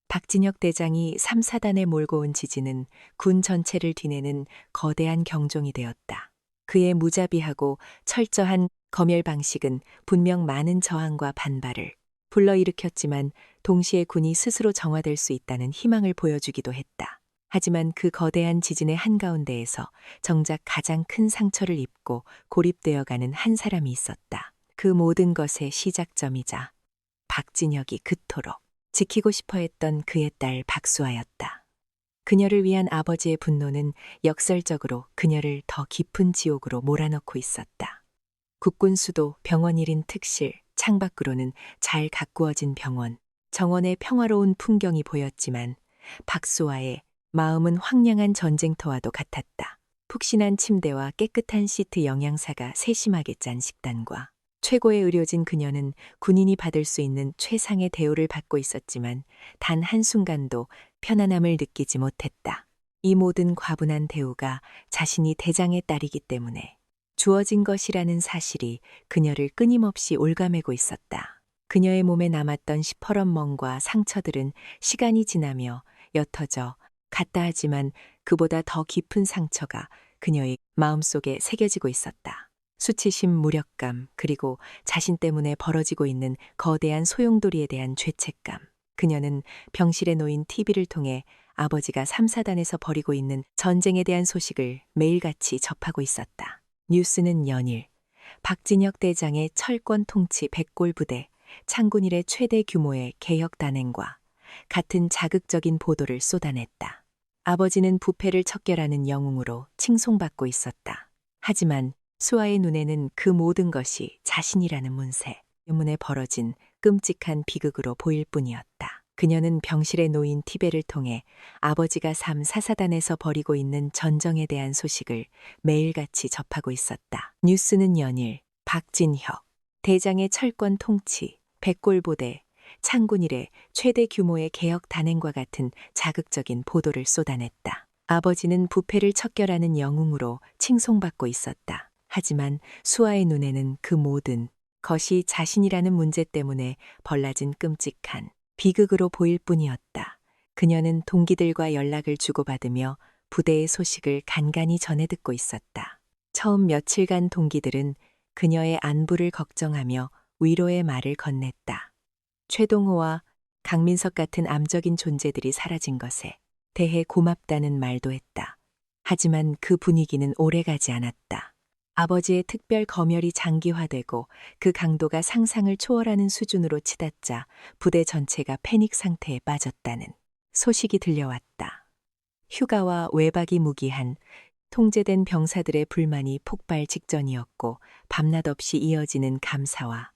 박진혁 대장이 3사단에 몰고 온 지진은 군 전체를 뒤내는 거대한 경종이 되었다. 그의 무자비하고 철저한 검열 방식은 분명 많은 저항과 반발을 불러일으켰지만 동시에 군이 스스로 정화될 수 있다는 희망을 보여주기도 했다. 하지만 그 거대한 지진의 한가운데에서 정작 가장 큰 상처를 입고 고립되어가는 한 사람이 있었다. 그 모든 것의 시작점이자 박진혁이 그토록 지키고 싶어 했던 그의 딸 박수아였다. 그녀를 위한 아버지의 분노는 역설적으로 그녀를 더 깊은 지옥으로 몰아넣고 있었다. 국군 수도, 병원 1인 특실, 창밖으로는 잘 가꾸어진 병원, 정원의 평화로운 풍경이 보였지만 박수아의 마음은 황량한 전쟁터와도 같았다. 푹신한 침대와 깨끗한 시트 영양사가 세심하게 짠 식단과 최고의 의료진 그녀는 군인이 받을 수 있는 최상의 대우를 받고 있었지만 단 한순간도 편안함을 느끼지 못했다. 이 모든 과분한 대우가 자신이 대장의 딸이기 때문에 주어진 것이라는 사실이 그녀를 끊임없이 올가매고 있었다. 그녀의 몸에 남았던 시퍼런 멍과 상처들은 시간이 지나며 옅어져 갔다 하지만 그보다 더 깊은 상처가 그녀의 마음속에 새겨지고 있었다. 수치심, 무력감, 그리고 자신 때문에 벌어지고 있는 거대한 소용돌이에 대한 죄책감. 그녀는 병실에 놓인 TV를 통해 아버지가 삼사단에서 벌이고 있는 전쟁에 대한 소식을 매일같이 접하고 있었다. 뉴스는 연일 박진혁 대장의 철권 통치 백골 부대, 창군일의 최대 규모의 개혁 단행과 같은 자극적인 보도를 쏟아냈다. 아버지는 부패를 척결하는 영웅으로 칭송받고 있었다. 하지만 수아의 눈에는 그 모든 것이 자신이라는 문세 때문에 벌어진 끔찍한 비극으로 보일 뿐이었다. 그녀는 병실에 놓인 티베를 통해 아버지가 삼사사단에서 벌이고 있는 전정에 대한 소식을 매일같이 접하고 있었다. 뉴스는 연일 박진혁 대장의 철권 통치, 백골부대, 창군일의 최대 규모의 개혁 단행과 같은 자극적인 보도를 쏟아냈다. 아버지는 부패를 척결하는 영웅으로 칭송받고 있었다. 하지만 수아의 눈에는 그 모든 것이 자신이라는 문제 때문에 벌라진 끔찍한 비극으로 보일 뿐이었다. 그녀는 동기들과 연락을 주고받으며 부대의 소식을 간간히 전해 듣고 있었다. 처음 며칠간 동기들은 그녀의 안부를 걱정하며 위로의 말을 건넸다. 최동호와 강민석 같은 암적인 존재들이 사라진 것에 대해 고맙다는 말도 했다. 하지만 그 분위기는 오래가지 않았다. 아버지의 특별 검열이 장기화되고 그 강도가 상상을 초월하는 수준으로 치닫자 부대 전체가 패닉 상태에 빠졌다는 소식이 들려왔다. 휴가와 외박이 무기한 통제된 병사들의 불만이 폭발 직전이었고 밤낮 없이 이어지는 감사와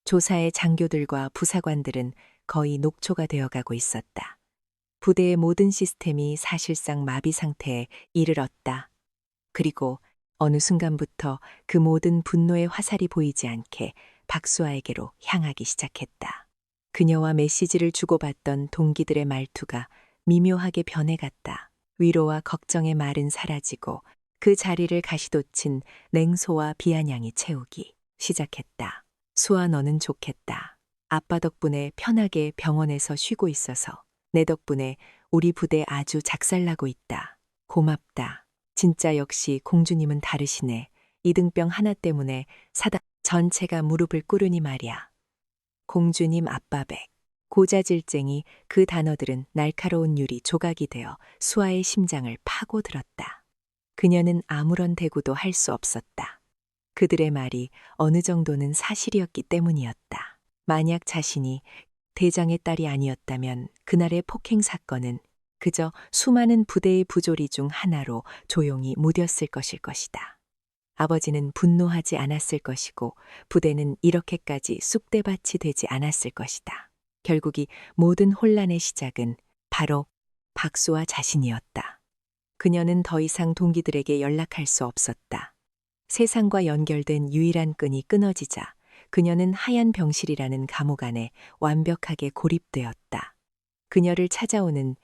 조사의 장교들과 부사관들은 거의 녹초가 되어가고 있었다. 부대의 모든 시스템이 사실상 마비 상태에 이르렀다. 그리고 어느 순간부터 그 모든 분노의 화살이 보이지 않게 박수아에게로 향하기 시작했다. 그녀와 메시지를 주고받던 동기들의 말투가 미묘하게 변해갔다. 위로와 걱정의 말은 사라지고 그 자리를 가시돋친 냉소와 비아냥이 채우기 시작했다. 수아, 너는 좋겠다. 아빠 덕분에 편하게 병원에서 쉬고 있어서 내 덕분에 우리 부대 아주 작살나고 있다. 고맙다. 진짜 역시 공주님은 다르시네. 이등병 하나 때문에 사단 전체가 무릎을 꿇으니 말이야. 공주님 아빠백. 고자질쟁이 그 단어들은 날카로운 유리 조각이 되어 수아의 심장을 파고들었다. 그녀는 아무런 대꾸도 할 수 없었다. 그들의 말이 어느 정도는 사실이었기 때문이었다. 만약 자신이 대장의 딸이 아니었다면 그날의 폭행 사건은 그저 수많은 부대의 부조리 중 하나로 조용히 무뎠을 것일 것이다. 아버지는 분노하지 않았을 것이고 부대는 이렇게까지 쑥대밭이 되지 않았을 것이다. 결국 이 모든 혼란의 시작은 바로 박수아 자신이었다. 그녀는 더 이상 동기들에게 연락할 수 없었다. 세상과 연결된 유일한 끈이 끊어지자 그녀는 하얀 병실이라는 감옥 안에 완벽하게 고립되었다. 그녀를 찾아오는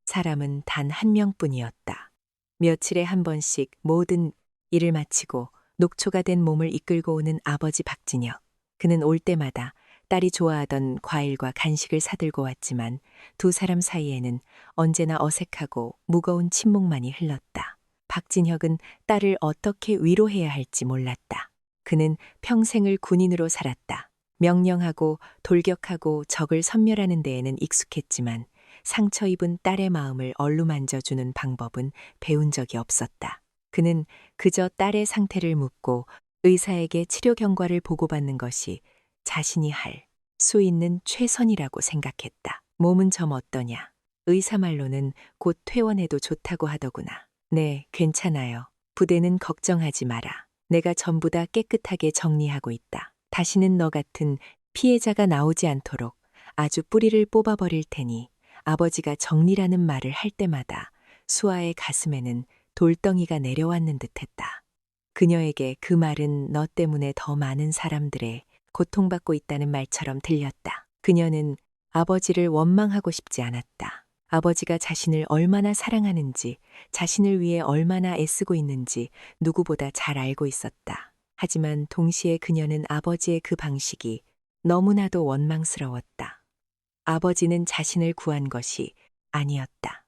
사람은 단 한 명뿐이었다. 며칠에 한 번씩 모든 일을 마치고 녹초가 된 몸을 이끌고 오는 아버지 박진혁. 그는 올 때마다 딸이 좋아하던 과일과 간식을 사들고 왔지만 두 사람 사이에는 언제나 어색하고 무거운 침묵만이 흘렀다. 박진혁은 딸을 어떻게 위로해야 할지 몰랐다. 그는 평생을 군인으로 살았다. 명령하고 돌격하고 적을 섬멸하는 데에는 익숙했지만 상처 입은 딸의 마음을 얼루만져주는 방법은 배운 적이 없었다. 그는 그저 딸의 상태를 묻고 의사에게 치료 경과를 보고받는 것이 자신이 할 수 있는 최선이라고 생각했다. 몸은 좀 어떠냐? 의사 말로는 곧 퇴원해도 좋다고 하더구나. 네, 괜찮아요. 부대는 걱정하지 마라. 내가 전부 다 깨끗하게 정리하고 있다. 다시는 너 같은 피해자가 나오지 않도록 아주 뿌리를 뽑아버릴 테니 아버지가 정리라는 말을 할 때마다 수아의 가슴에는 돌덩이가 내려왔는 듯했다. 그녀에게 그 말은 너 때문에 더 많은 사람들의 고통받고 있다는 말처럼 들렸다. 그녀는 아버지를 원망하고 싶지 않았다. 아버지가 자신을 얼마나 사랑하는지, 자신을 위해 얼마나 애쓰고 있는지 누구보다 잘 알고 있었다. 하지만 동시에 그녀는 아버지의 그 방식이 너무나도 원망스러웠다. 아버지는 자신을 구한 것이 아니었다.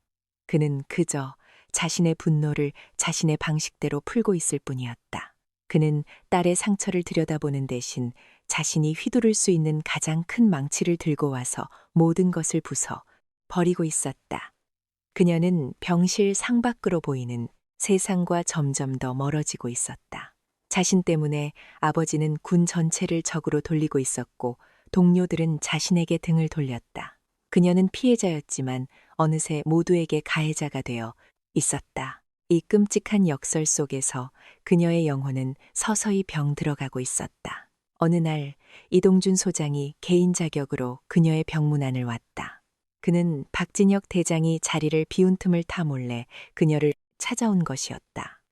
그는 그저 자신의 분노를 자신의 방식대로 풀고 있을 뿐이었다. 그는 딸의 상처를 들여다보는 대신 자신이 휘두를 수 있는 가장 큰 망치를 들고 와서 모든 것을 부숴 버리고 있었다. 그녀는 병실 상밖으로 보이는 세상과 점점 더 멀어지고 있었다. 자신 때문에 아버지는 군 전체를 적으로 돌리고 있었고 동료들은 자신에게 등을 돌렸다. 그녀는 피해자였지만 어느새 모두에게 가해자가 되어 있었다. 이 끔찍한 역설 속에서 그녀의 영혼은 서서히 병들어가고 있었다. 어느 날 이동준 소장이 개인 자격으로 그녀의 병문안을 왔다. 그는 박진혁 대장이 자리를 비운 틈을 타 몰래 그녀를 찾아온 것이었다.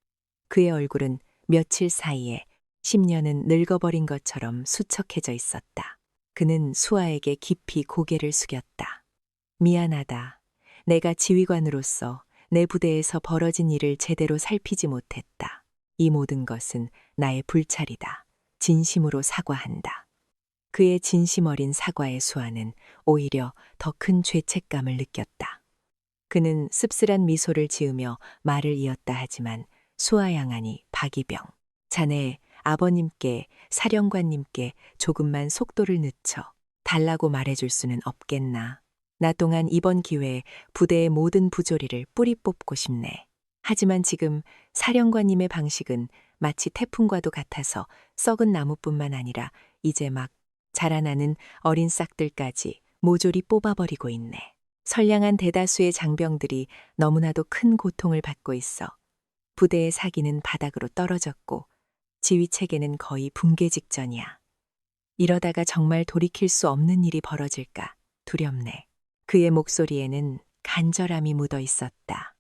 그의 얼굴은 며칠 사이에 10년은 늙어버린 것처럼 수척해져 있었다. 그는 수아에게 깊이 고개를 숙였다. 미안하다. 내가 지휘관으로서 내 부대에서 벌어진 일을 제대로 살피지 못했다. 이 모든 것은 나의 불찰이다. 진심으로 사과한다. 그의 진심 어린 사과의 수아는 오히려 더 큰 죄책감을 느꼈다. 그는 씁쓸한 미소를 지으며 말을 이었다 하지만 수아 양아니 박이병, 자네 아버님께 사령관님께 조금만 속도를 늦춰 달라고 말해줄 수는 없겠나. 나 또한 이번 기회에 부대의 모든 부조리를 뿌리 뽑고 싶네. 하지만 지금 사령관님의 방식은 마치 태풍과도 같아서 썩은 나무뿐만 아니라 이제 막 자라나는 어린 싹들까지 모조리 뽑아버리고 있네. 선량한 대다수의 장병들이 너무나도 큰 고통을 받고 있어 부대의 사기는 바닥으로 떨어졌고 지휘 체계는 거의 붕괴 직전이야. 이러다가 정말 돌이킬 수 없는 일이 벌어질까 두렵네. 그의 목소리에는 간절함이 묻어 있었다.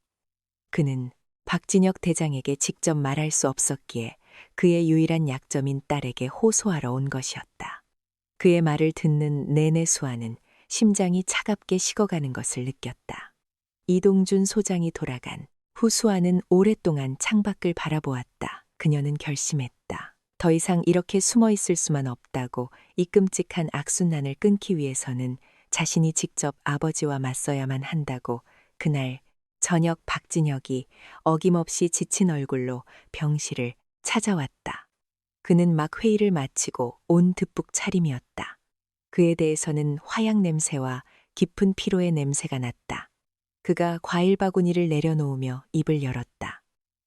그는 박진혁 대장에게 직접 말할 수 없었기에 그의 유일한 약점인 딸에게 호소하러 온 것이었다. 그의 말을 듣는 내내 수아는 심장이 차갑게 식어가는 것을 느꼈다. 이동준 소장이 돌아간 후 수아는 오랫동안 창밖을 바라보았다. 그녀는 결심했다. 더 이상 이렇게 숨어 있을 수만 없다고. 이 끔찍한 악순환을 끊기 위해서는 자신이 직접 아버지와 맞서야만 한다고. 그날 저녁 박진혁이 어김없이 지친 얼굴로 병실을 찾아왔다. 그는 막 회의를 마치고 온 득북 차림이었다. 그에 대해서는 화약 냄새와 깊은 피로의 냄새가 났다. 그가 과일 바구니를 내려놓으며 입을 열었다.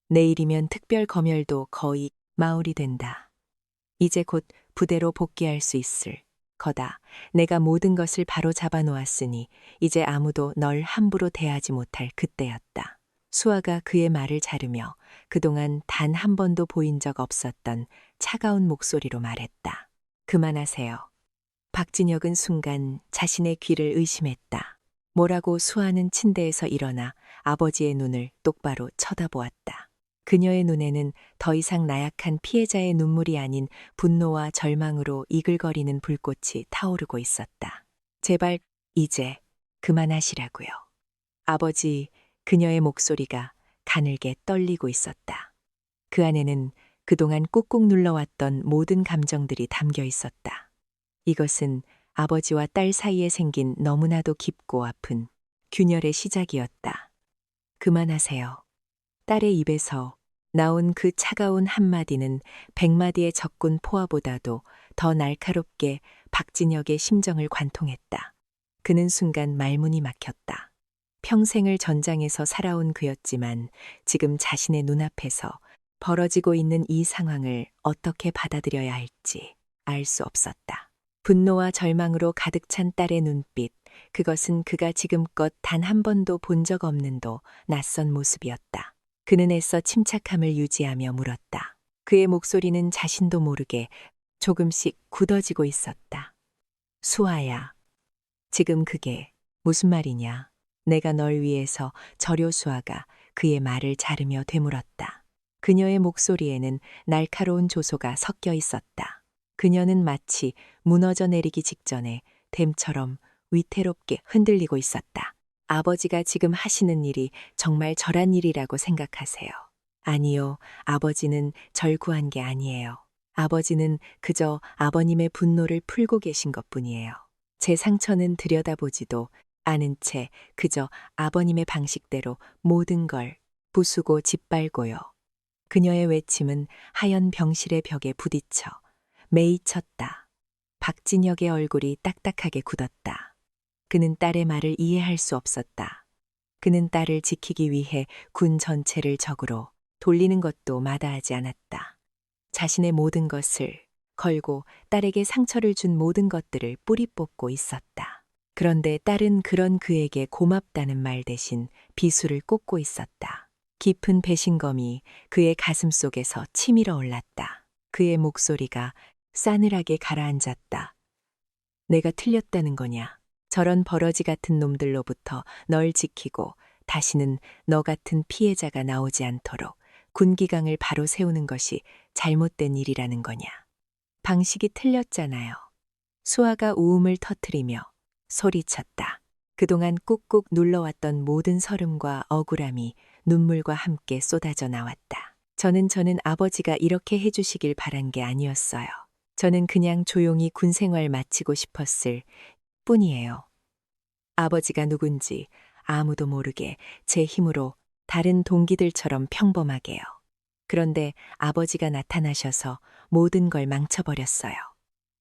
내일이면 특별 검열도 거의 마무리 된다. 이제 곧 부대로 복귀할 수 있을 거다. 내가 모든 것을 바로 잡아 놓았으니 이제 아무도 널 함부로 대하지 못할 그때였다. 수아가 그의 말을 자르며 그동안 단 한 번도 보인 적 없었던 차가운 목소리로 말했다. 그만하세요. 박진혁은 순간 자신의 귀를 의심했다. 뭐라고 수아는 침대에서 일어나 아버지의 눈을 똑바로 쳐다보았다. 그녀의 눈에는 더 이상 나약한 피해자의 눈물이 아닌 분노와 절망으로 이글거리는 불꽃이 타오르고 있었다. 제발 이제 그만하시라고요. 아버지, 그녀의 목소리가 가늘게 떨리고 있었다. 그 안에는 그동안 꾹꾹 눌러왔던 모든 감정들이 담겨 있었다. 이것은 아버지와 딸 사이에 생긴 너무나도 깊고 아픈 균열의 시작이었다. 그만하세요. 딸의 입에서 나온 그 차가운 한마디는 100마디의 적군 포화보다도 더 날카롭게 박진혁의 심정을 관통했다. 그는 순간 말문이 막혔다. 평생을 전장에서 살아온 그였지만 지금 자신의 눈앞에서 벌어지고 있는 이 상황을 어떻게 받아들여야 할지 알 수 없었다. 분노와 절망으로 가득 찬 딸의 눈빛, 그것은 그가 지금껏 단 한 번도 본 적 없는 낯선 모습이었다. 그는 애써 침착함을 유지하며 물었다. 그의 목소리는 자신도 모르게 조금씩 굳어지고 있었다. 수아야, 지금 그게 무슨 말이냐? 내가 널 위해서 저료 수아가 그의 말을 자르며 되물었다. 그녀의 목소리에는 날카로운 조소가 섞여 있었다. 그녀는 마치 무너져 내리기 직전에 댐처럼 위태롭게 흔들리고 있었다. 아버지가 지금 하시는 일이 정말 절한 일이라고 생각하세요? 아니요, 아버지는 절 구한 게 아니에요. 아버지는 그저 아버님의 분노를 풀고 계신 것뿐이에요. 제 상처는 들여다보지도 않은 채 그저 아버님의 방식대로 모든 걸 부수고 짓밟고요. 그녀의 외침은 하얀 병실의 벽에 부딪혀 매이쳤다. 박진혁의 얼굴이 딱딱하게 굳었다. 그는 딸의 말을 이해할 수 없었다. 그는 딸을 지키기 위해 군 전체를 적으로 돌리는 것도 마다하지 않았다. 자신의 모든 것을 걸고 딸에게 상처를 준 모든 것들을 뿌리 뽑고 있었다. 그런데 딸은 그런 그에게 고맙다는 말 대신 비수를 꽂고 있었다. 깊은 배신감이 그의 가슴 속에서 치밀어 올랐다. 그의 목소리가 싸늘하게 가라앉았다. 내가 틀렸다는 거냐? 저런 버러지 같은 놈들로부터 널 지키고 다시는 너 같은 피해자가 나오지 않도록 군기강을 바로 세우는 것이 잘못된 일이라는 거냐? 방식이 틀렸잖아요. 수아가 우음을 터뜨리며 소리쳤다. 그동안 꾹꾹 눌러왔던 모든 서름과 억울함이 눈물과 함께 쏟아져 나왔다. 저는 아버지가 이렇게 해주시길 바란 게 아니었어요. 저는 그냥 조용히 군 생활 마치고 싶었을 뿐이에요. 아버지가 누군지 아무도 모르게 제 힘으로 다른 동기들처럼 평범하게요. 그런데 아버지가 나타나셔서 모든 걸 망쳐버렸어요.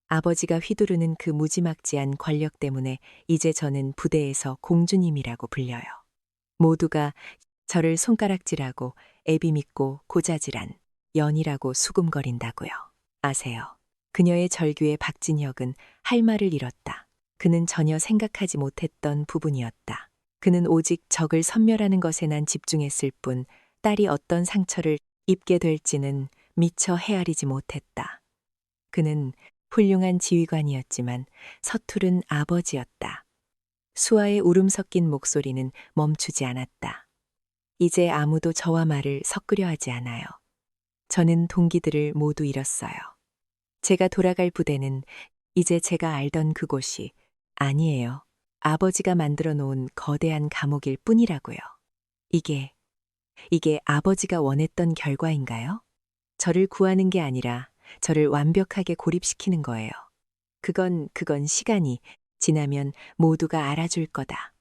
아버지가 휘두르는 그 무지막지한 권력 때문에 이제 저는 부대에서 공주님이라고 불려요. 모두가 저를 손가락질하고 애비 믿고 고자질한 연이라고 수군거린다고요. 아세요? 그녀의 절규에 박진혁은 할 말을 잃었다. 그는 전혀 생각하지 못했던 부분이었다. 그는 오직 적을 섬멸하는 것에만 집중했을 뿐 딸이 어떤 상처를 입게 될지는 미처 헤아리지 못했다. 그는 훌륭한 지휘관이었지만 서투른 아버지였다. 수아의 울음 섞인 목소리는 멈추지 않았다. 이제 아무도 저와 말을 섞으려 하지 않아요. 저는 동기들을 모두 잃었어요. 제가 돌아갈 부대는 이제 제가 알던 그곳이 아니에요. 아버지가 만들어 놓은 거대한 감옥일 뿐이라고요. 이게 아버지가 원했던 결과인가요? 저를 구하는 게 아니라 저를 완벽하게 고립시키는 거예요. 그건 시간이 지나면 모두가 알아줄 거다.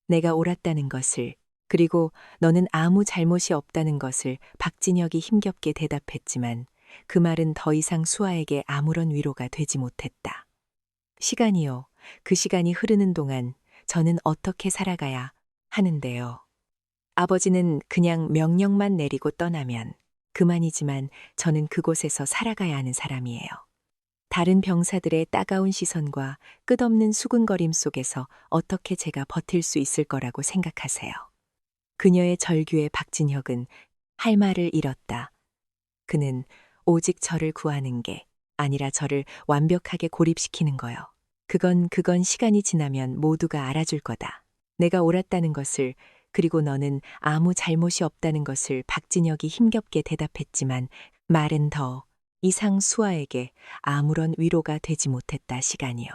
내가 옳았다는 것을, 그리고 너는 아무 잘못이 없다는 것을 박진혁이 힘겹게 대답했지만 그 말은 더 이상 수아에게 아무런 위로가 되지 못했다. 시간이요. 그 시간이 흐르는 동안 저는 어떻게 살아가야 하는데요. 아버지는 그냥 명령만 내리고 떠나면 그만이지만 저는 그곳에서 살아가야 하는 사람이에요. 다른 병사들의 따가운 시선과 끝없는 수군거림 속에서 어떻게 제가 버틸 수 있을 거라고 생각하세요. 그녀의 절규에 박진혁은 할 말을 잃었다. 그는 오직 저를 구하는 게 아니라 저를 완벽하게 고립시키는 거요. 그건 시간이 지나면 모두가 알아줄 거다. 내가 옳았다는 것을, 그리고 너는 아무 잘못이 없다는 것을 박진혁이 힘겹게 대답했지만 말은 더 이상 수아에게 아무런 위로가 되지 못했다. 시간이요.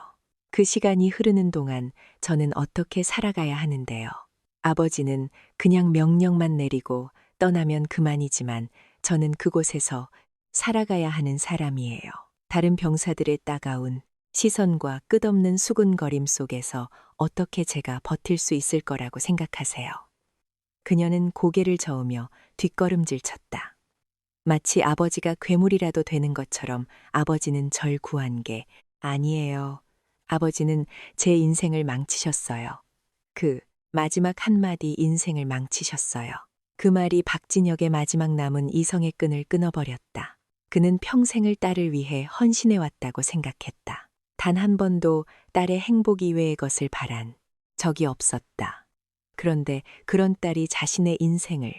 그 시간이 흐르는 동안 저는 어떻게 살아가야 하는데요. 아버지는 그냥 명령만 내리고 떠나면 그만이지만 저는 그곳에서 살아가야 하는 사람이에요. 다른 병사들의 따가운 시선과 끝없는 수군거림 속에서 어떻게 제가 버틸 수 있을 거라고 생각하세요. 그녀는 고개를 저으며 뒷걸음질 쳤다. 마치 아버지가 괴물이라도 되는 것처럼 아버지는 절 구한 게 아니에요. 아버지는 제 인생을 망치셨어요. 그 마지막 한마디 인생을 망치셨어요. 그 말이 박진혁의 마지막 남은 이성의 끈을 끊어버렸다. 그는 평생을 딸을 위해 헌신해왔다고 생각했다. 단 한 번도 딸의 행복 이외의 것을 바란 적이 없었다. 그런데 그런 딸이 자신의 인생을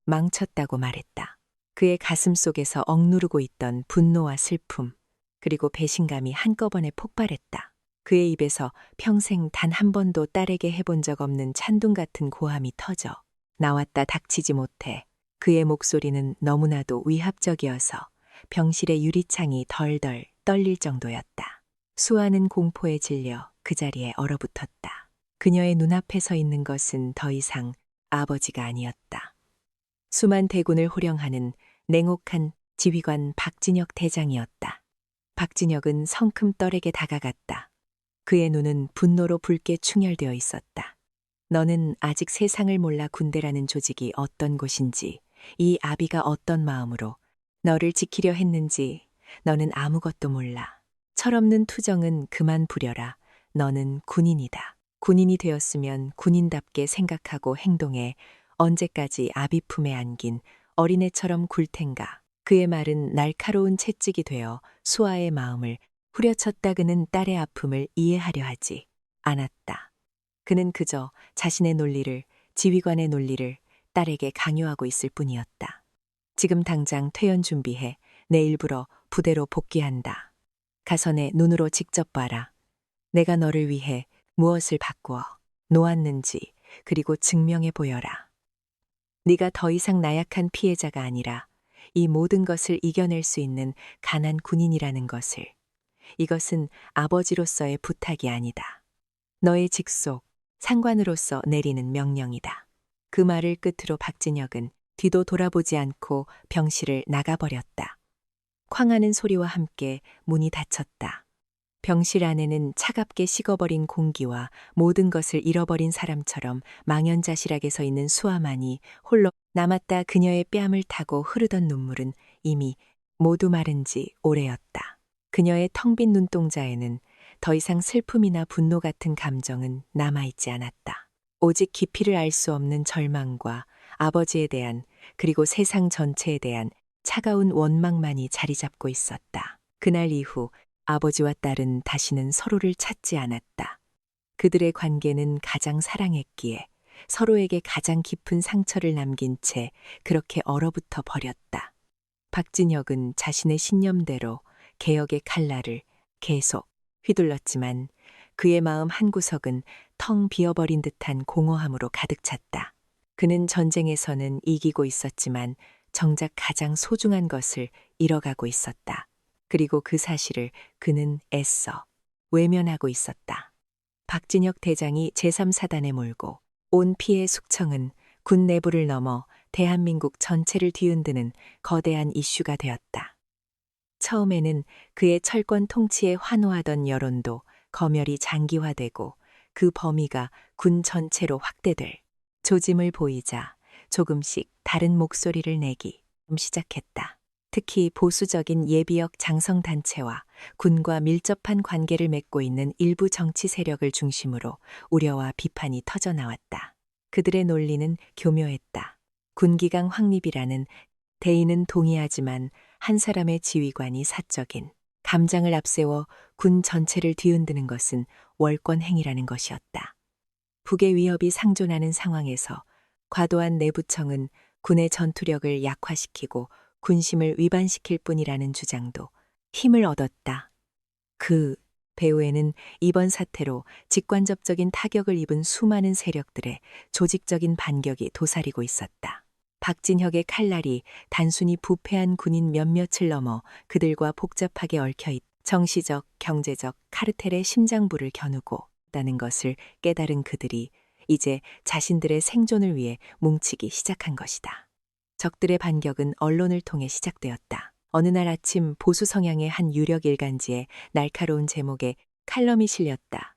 망쳤다고 말했다. 그의 가슴 속에서 억누르고 있던 분노와 슬픔, 그리고 배신감이 한꺼번에 폭발했다. 그의 입에서 평생 단 한 번도 딸에게 해본 적 없는 찬둥 같은 고함이 터져 나왔다. 닥치지 못해 그의 목소리는 너무나도 위압적이어서 병실의 유리창이 덜덜 떨릴 정도였다. 수아는 공포에 질려 그 자리에 얼어붙었다. 그녀의 눈앞에 서 있는 것은 더 이상 아버지가 아니었다. 수만 대군을 호령하는 냉혹한 지휘관 박진혁 대장이었다. 박진혁은 성큼 떨에게 다가갔다. 그의 눈은 분노로 붉게 충혈되어 있었다. 너는 아직 세상을 몰라. 군대라는 조직이 어떤 곳인지, 이 아비가 어떤 마음으로 너를 지키려 했는지 너는 아무것도 몰라. 철없는 투정은 그만 부려라. 너는 군인이다. 군인이 되었으면 군인답게 생각하고 행동해 언제까지 아비 품에 안긴 어린애처럼 굴 텐가. 그의 말은 날카로운 채찍이 되어 수아의 마음을 후려쳤다. 그는 딸의 아픔을 이해하려 하지 않았다. 그는 그저 자신의 논리를, 지휘관의 논리를 딸에게 강요하고 있을 뿐이었다. 지금 당장 퇴원 준비해. 내일부러 부대로 복귀한다. 가서 내 눈으로 직접 봐라. 내가 너를 위해 무엇을 바꾸어 놓았는지, 그리고 증명해 보여라. 네가 더 이상 나약한 피해자가 아니라 이 모든 것을 이겨낼 수 있는 강한 군인이라는 것을. 이것은 아버지로서의 부탁이 아니다. 너의 직속, 상관으로서 내리는 명령이다. 그 말을 끝으로 박진혁은 뒤도 돌아보지 않고 병실을 나가버렸다. 쾅하는 소리와 함께 문이 닫혔다. 병실 안에는 차갑게 식어버린 공기와 모든 것을 잃어버린 사람처럼 망연자실하게 서 있는 수아만이 홀로 남았다. 그녀의 뺨을 타고 흐르던 눈물은 이미 모두 마른 지 오래였다. 그녀의 텅 빈 눈동자에는 더 이상 슬픔이나 분노 같은 감정은 남아있지 않았다. 오직 깊이를 알 수 없는 절망과 아버지에 대한, 그리고 세상 전체에 대한 차가운 원망만이 자리 잡고 있었다. 그날 이후 아버지와 딸은 다시는 서로를 찾지 않았다. 그들의 관계는 가장 사랑했기에 서로에게 가장 깊은 상처를 남긴 채 그렇게 얼어붙어 버렸다. 박진혁은 자신의 신념대로 개혁의 칼날을 계속 휘둘렀지만 그의 마음 한구석은 텅 비어버린 듯한 공허함으로 가득 찼다. 그는 전쟁에서는 이기고 있었지만 정작 가장 소중한 것을 잃어가고 있었다. 그리고 그 사실을 그는 애써 외면하고 있었다. 박진혁 대장이 제3사단에 몰고 온 피해 숙청은 군 내부를 넘어 대한민국 전체를 뒤흔드는 거대한 이슈가 되었다. 처음에는 그의 철권 통치에 환호하던 여론도 검열이 장기화되고 그 범위가 군 전체로 확대될 조짐을 보이자 조금씩 다른 목소리를 내기 시작했다. 특히 보수적인 예비역 장성단체와 군과 밀접한 관계를 맺고 있는 일부 정치 세력을 중심으로 우려와 비판이 터져나왔다. 그들의 논리는 교묘했다. 군기강 확립이라는 대의는 동의하지만 한 사람의 지휘관이 사적인 감장을 앞세워 군 전체를 뒤흔드는 것은 월권 행위라는 것이었다. 북의 위협이 상존하는 상황에서 과도한 내부청은 군의 전투력을 약화시키고 군심을 위반시킬 뿐이라는 주장도 힘을 얻었다. 그 배후에는 이번 사태로 직간접적인 타격을 입은 수많은 세력들의 조직적인 반격이 도사리고 있었다. 박진혁의 칼날이 단순히 부패한 군인 몇몇을 넘어 그들과 복잡하게 얽혀있 정치적, 경제적 카르텔의 심장부를 겨누고 있다는 것을 깨달은 그들이 이제 자신들의 생존을 위해 뭉치기 시작한 것이다. 적들의 반격은 언론을 통해 시작되었다. 어느 날 아침 보수 성향의 한 유력 일간지에 날카로운 제목의 칼럼이 실렸다.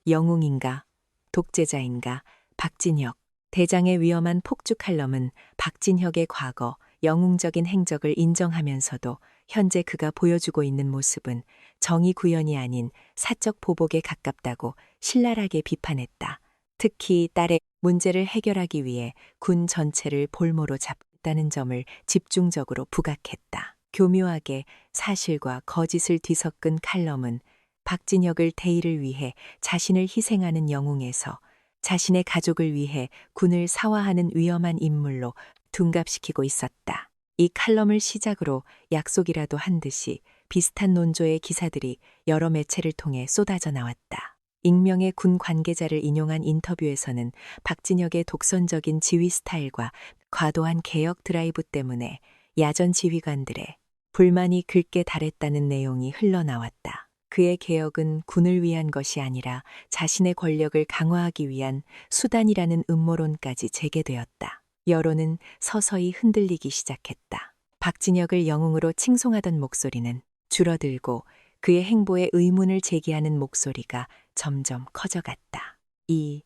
영웅인가? 독재자인가? 박진혁. 대장의 위험한 폭주 칼럼은 박진혁의 과거, 영웅적인 행적을 인정하면서도 현재 그가 보여주고 있는 모습은 정의 구현이 아닌 사적 보복에 가깝다고 신랄하게 비판했다. 특히 딸의 문제를 해결하기 위해 군 전체를 볼모로 잡았다는 점을 집중적으로 부각했다. 교묘하게 사실과 거짓을 뒤섞은 칼럼은 박진혁을 대의를 위해 자신을 희생하는 영웅에서 자신의 가족을 위해 군을 사화하는 위험한 인물로 둔갑시키고 있었다. 이 칼럼을 시작으로 약속이라도 한 듯이 비슷한 논조의 기사들이 여러 매체를 통해 쏟아져 나왔다. 익명의 군 관계자를 인용한 인터뷰에서는 박진혁의 독선적인 지휘 스타일과 과도한 개혁 드라이브 때문에 야전 지휘관들의 불만이 긁게 달했다는 내용이 흘러나왔다. 그의 개혁은 군을 위한 것이 아니라 자신의 권력을 강화하기 위한 수단이라는 음모론까지 제기되었다. 여론은 서서히 흔들리기 시작했다. 박진혁을 영웅으로 칭송하던 목소리는 줄어들고 그의 행보에 의문을 제기하는 목소리가 점점 커져갔다. 이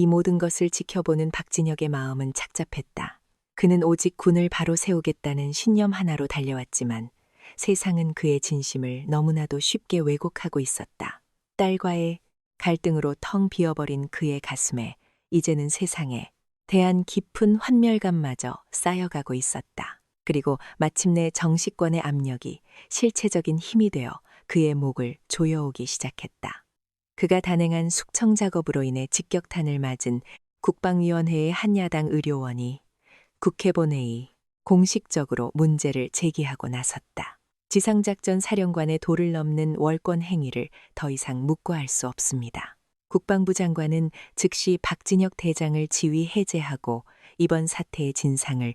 모든 것을 지켜보는 박진혁의 마음은 착잡했다. 그는 오직 군을 바로 세우겠다는 신념 하나로 달려왔지만 세상은 그의 진심을 너무나도 쉽게 왜곡하고 있었다. 딸과의 갈등으로 텅 비어버린 그의 가슴에 이제는 세상에 대한 깊은 환멸감마저 쌓여가고 있었다. 그리고 마침내 정치권의 압력이 실체적인 힘이 되어 그의 목을 조여오기 시작했다. 그가 단행한 숙청 작업으로 인해 직격탄을 맞은 국방위원회의 한 야당 의료원이 국회 본회의 공식적으로 문제를 제기하고 나섰다. 지상작전 사령관의 도를 넘는 월권 행위를 더 이상 묵과할 수 없습니다. 국방부 장관은 즉시 박진혁 대장을 지위 해제하고 이번 사태의 진상을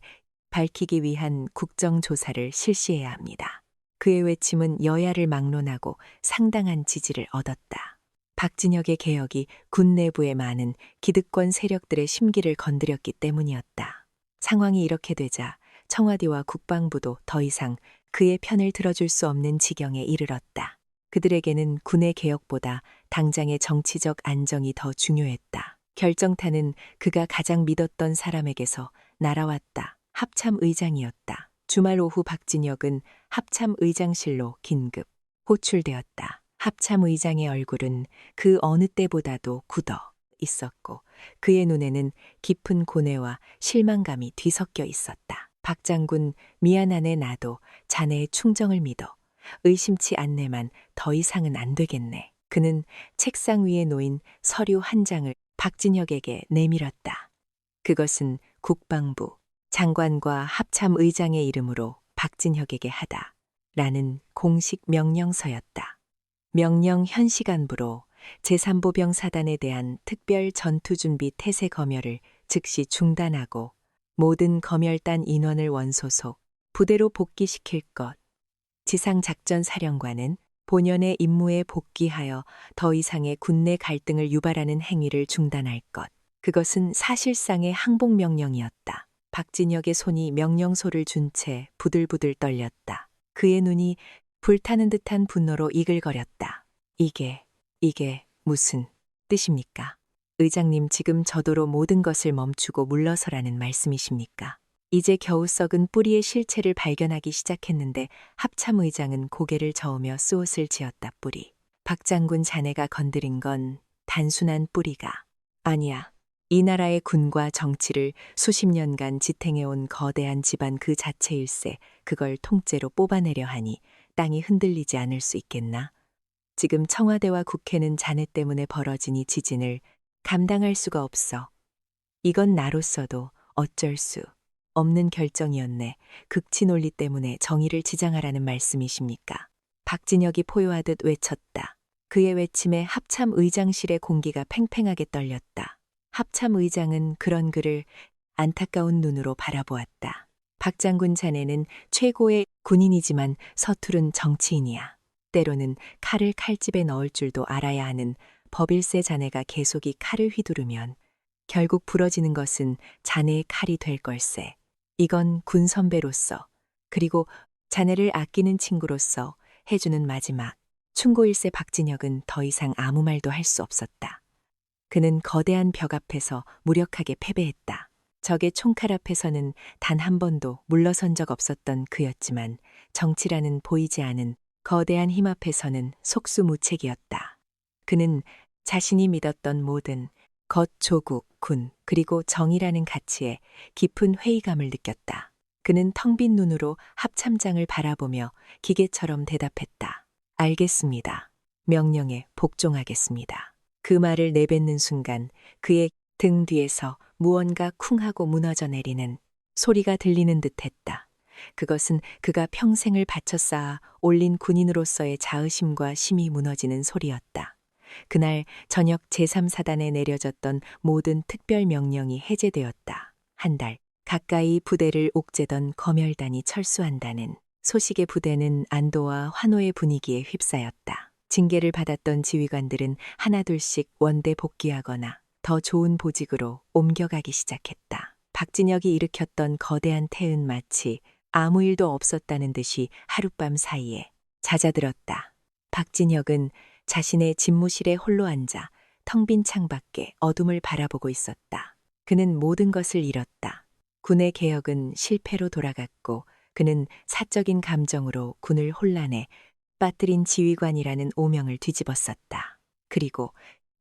밝히기 위한 국정조사를 실시해야 합니다. 그의 외침은 여야를 막론하고 상당한 지지를 얻었다. 박진혁의 개혁이 군 내부의 많은 기득권 세력들의 심기를 건드렸기 때문이었다. 상황이 이렇게 되자 청와대와 국방부도 더 이상 그의 편을 들어줄 수 없는 지경에 이르렀다. 그들에게는 군의 개혁보다 당장의 정치적 안정이 더 중요했다. 결정타는 그가 가장 믿었던 사람에게서 날아왔다. 합참의장이었다. 주말 오후 박진혁은 합참의장실로 긴급 호출되었다. 합참의장의 얼굴은 그 어느 때보다도 굳어 있었고 그의 눈에는 깊은 고뇌와 실망감이 뒤섞여 있었다. 박 장군, 미안하네. 나도 자네의 충정을 믿어. 의심치 않네만 더 이상은 안 되겠네. 그는 책상 위에 놓인 서류 한 장을 박진혁에게 내밀었다. 그것은 국방부 장관과 합참의장의 이름으로 박진혁에게 하다 라는 공식 명령서였다. 명령 현시간부로 제3보병 사단에 대한 특별 전투준비 태세 검열을 즉시 중단하고 모든 검열단 인원을 원소속 부대로 복귀시킬 것. 지상작전사령관은 본연의 임무에 복귀하여 더 이상의 군내 갈등을 유발하는 행위를 중단할 것. 그것은 사실상의 항복명령이었다. 박진혁의 손이 명령소를 준 채 부들부들 떨렸다. 그의 눈이 불타는 듯한 분노로 이글거렸다. 이게 무슨 뜻입니까? 의장님, 지금 저도로 모든 것을 멈추고 물러서라는 말씀이십니까? 이제 겨우 썩은 뿌리의 실체를 발견하기 시작했는데 합참의장은 고개를 저으며 쓰옷을 지었다. 뿌리. 박 장군, 자네가 건드린 건 단순한 뿌리가 아니야. 이 나라의 군과 정치를 수십 년간 지탱해온 거대한 집안 그 자체일세. 그걸 통째로 뽑아내려 하니 땅이 흔들리지 않을 수 있겠나? 지금 청와대와 국회는 자네 때문에 벌어진 이 지진을 감당할 수가 없어. 이건 나로서도 어쩔 수 없는 결정이었네. 극치 논리 때문에 정의를 지장하라는 말씀이십니까? 박진혁이 포효하듯 외쳤다. 그의 외침에 합참의장실의 공기가 팽팽하게 떨렸다. 합참의장은 그런 그를 안타까운 눈으로 바라보았다. 박 장군, 자네는 최고의 군인이지만 서투른 정치인이야. 때로는 칼을 칼집에 넣을 줄도 알아야 하는 법일세. 자네가 계속 이 칼을 휘두르면 결국 부러지는 것은 자네의 칼이 될 걸세. 이건 군 선배로서 그리고 자네를 아끼는 친구로서 해주는 마지막 충고일세. 박진혁은 더 이상 아무 말도 할 수 없었다. 그는 거대한 벽 앞에서 무력하게 패배했다. 적의 총칼 앞에서는 단 한 번도 물러선 적 없었던 그였지만 정치라는 보이지 않은 거대한 힘 앞에서는 속수무책이었다. 그는 자신이 믿었던 모든 것, 조국, 군, 그리고 정의라는 가치에 깊은 회의감을 느꼈다. 그는 텅 빈 눈으로 합참장을 바라보며 기계처럼 대답했다. 알겠습니다. 명령에 복종하겠습니다. 그 말을 내뱉는 순간 그의 등 뒤에서 무언가 쿵 하고 무너져 내리는 소리가 들리는 듯했다. 그것은 그가 평생을 바쳐 쌓아 올린 군인으로서의 자의심과 심이 무너지는 소리였다. 그날 저녁 제3사단에 내려졌던 모든 특별 명령이 해제되었다. 한 달 가까이 부대를 옥죄던 검열단이 철수한다는 소식의 부대는 안도와 환호의 분위기에 휩싸였다. 징계를 받았던 지휘관들은 하나둘씩 원대 복귀하거나 더 좋은 보직으로 옮겨가기 시작했다. 박진혁이 일으켰던 거대한 태은 마치 아무 일도 없었다는 듯이 하룻밤 사이에 잦아들었다. 박진혁은 자신의 집무실에 홀로 앉아 텅 빈 창밖에 어둠을 바라보고 있었다. 그는 모든 것을 잃었다. 군의 개혁은 실패로 돌아갔고 그는 사적인 감정으로 군을 혼란에 빠뜨린 지휘관이라는 오명을 뒤집었었다. 그리고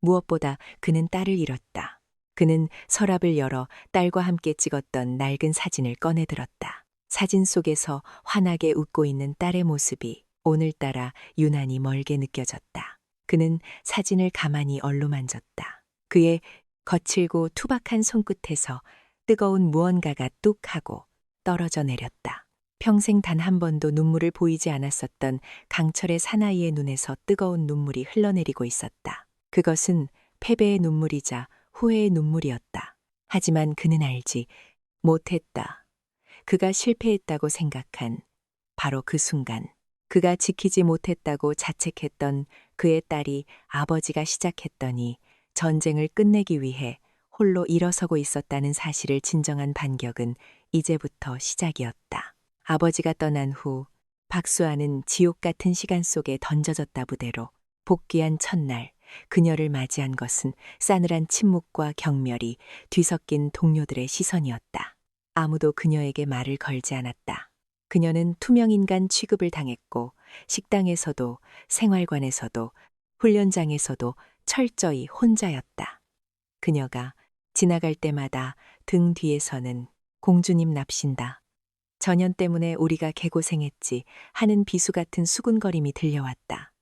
무엇보다 그는 딸을 잃었다. 그는 서랍을 열어 딸과 함께 찍었던 낡은 사진을 꺼내 들었다. 사진 속에서 환하게 웃고 있는 딸의 모습이 오늘따라 유난히 멀게 느껴졌다. 그는 사진을 가만히 얼루만졌다. 그의 거칠고 투박한 손끝에서 뜨거운 무언가가 뚝 하고 떨어져 내렸다. 평생 단 한 번도 눈물을 보이지 않았었던 강철의 사나이의 눈에서 뜨거운 눈물이 흘러내리고 있었다. 그것은 패배의 눈물이자 후회의 눈물이었다. 하지만 그는 알지 못했다. 그가 실패했다고 생각한 바로 그 순간, 그가 지키지 못했다고 자책했던 그의 딸이 아버지가 시작했더니 전쟁을 끝내기 위해 홀로 일어서고 있었다는 사실을 진정한 반격은 이제부터 시작이었다. 아버지가 떠난 후 박수아는 지옥 같은 시간 속에 던져졌다 부대로 복귀한 첫날 그녀를 맞이한 것은 싸늘한 침묵과 경멸이 뒤섞인 동료들의 시선이었다. 아무도 그녀에게 말을 걸지 않았다. 그녀는 투명인간 취급을 당했고 식당에서도 생활관에서도 훈련장에서도 철저히 혼자였다. 그녀가 지나갈 때마다 등 뒤에서는 공주님 납신다. 전연 때문에 우리가 개고생했지 하는 비수 같은 수군거림이 들려왔다.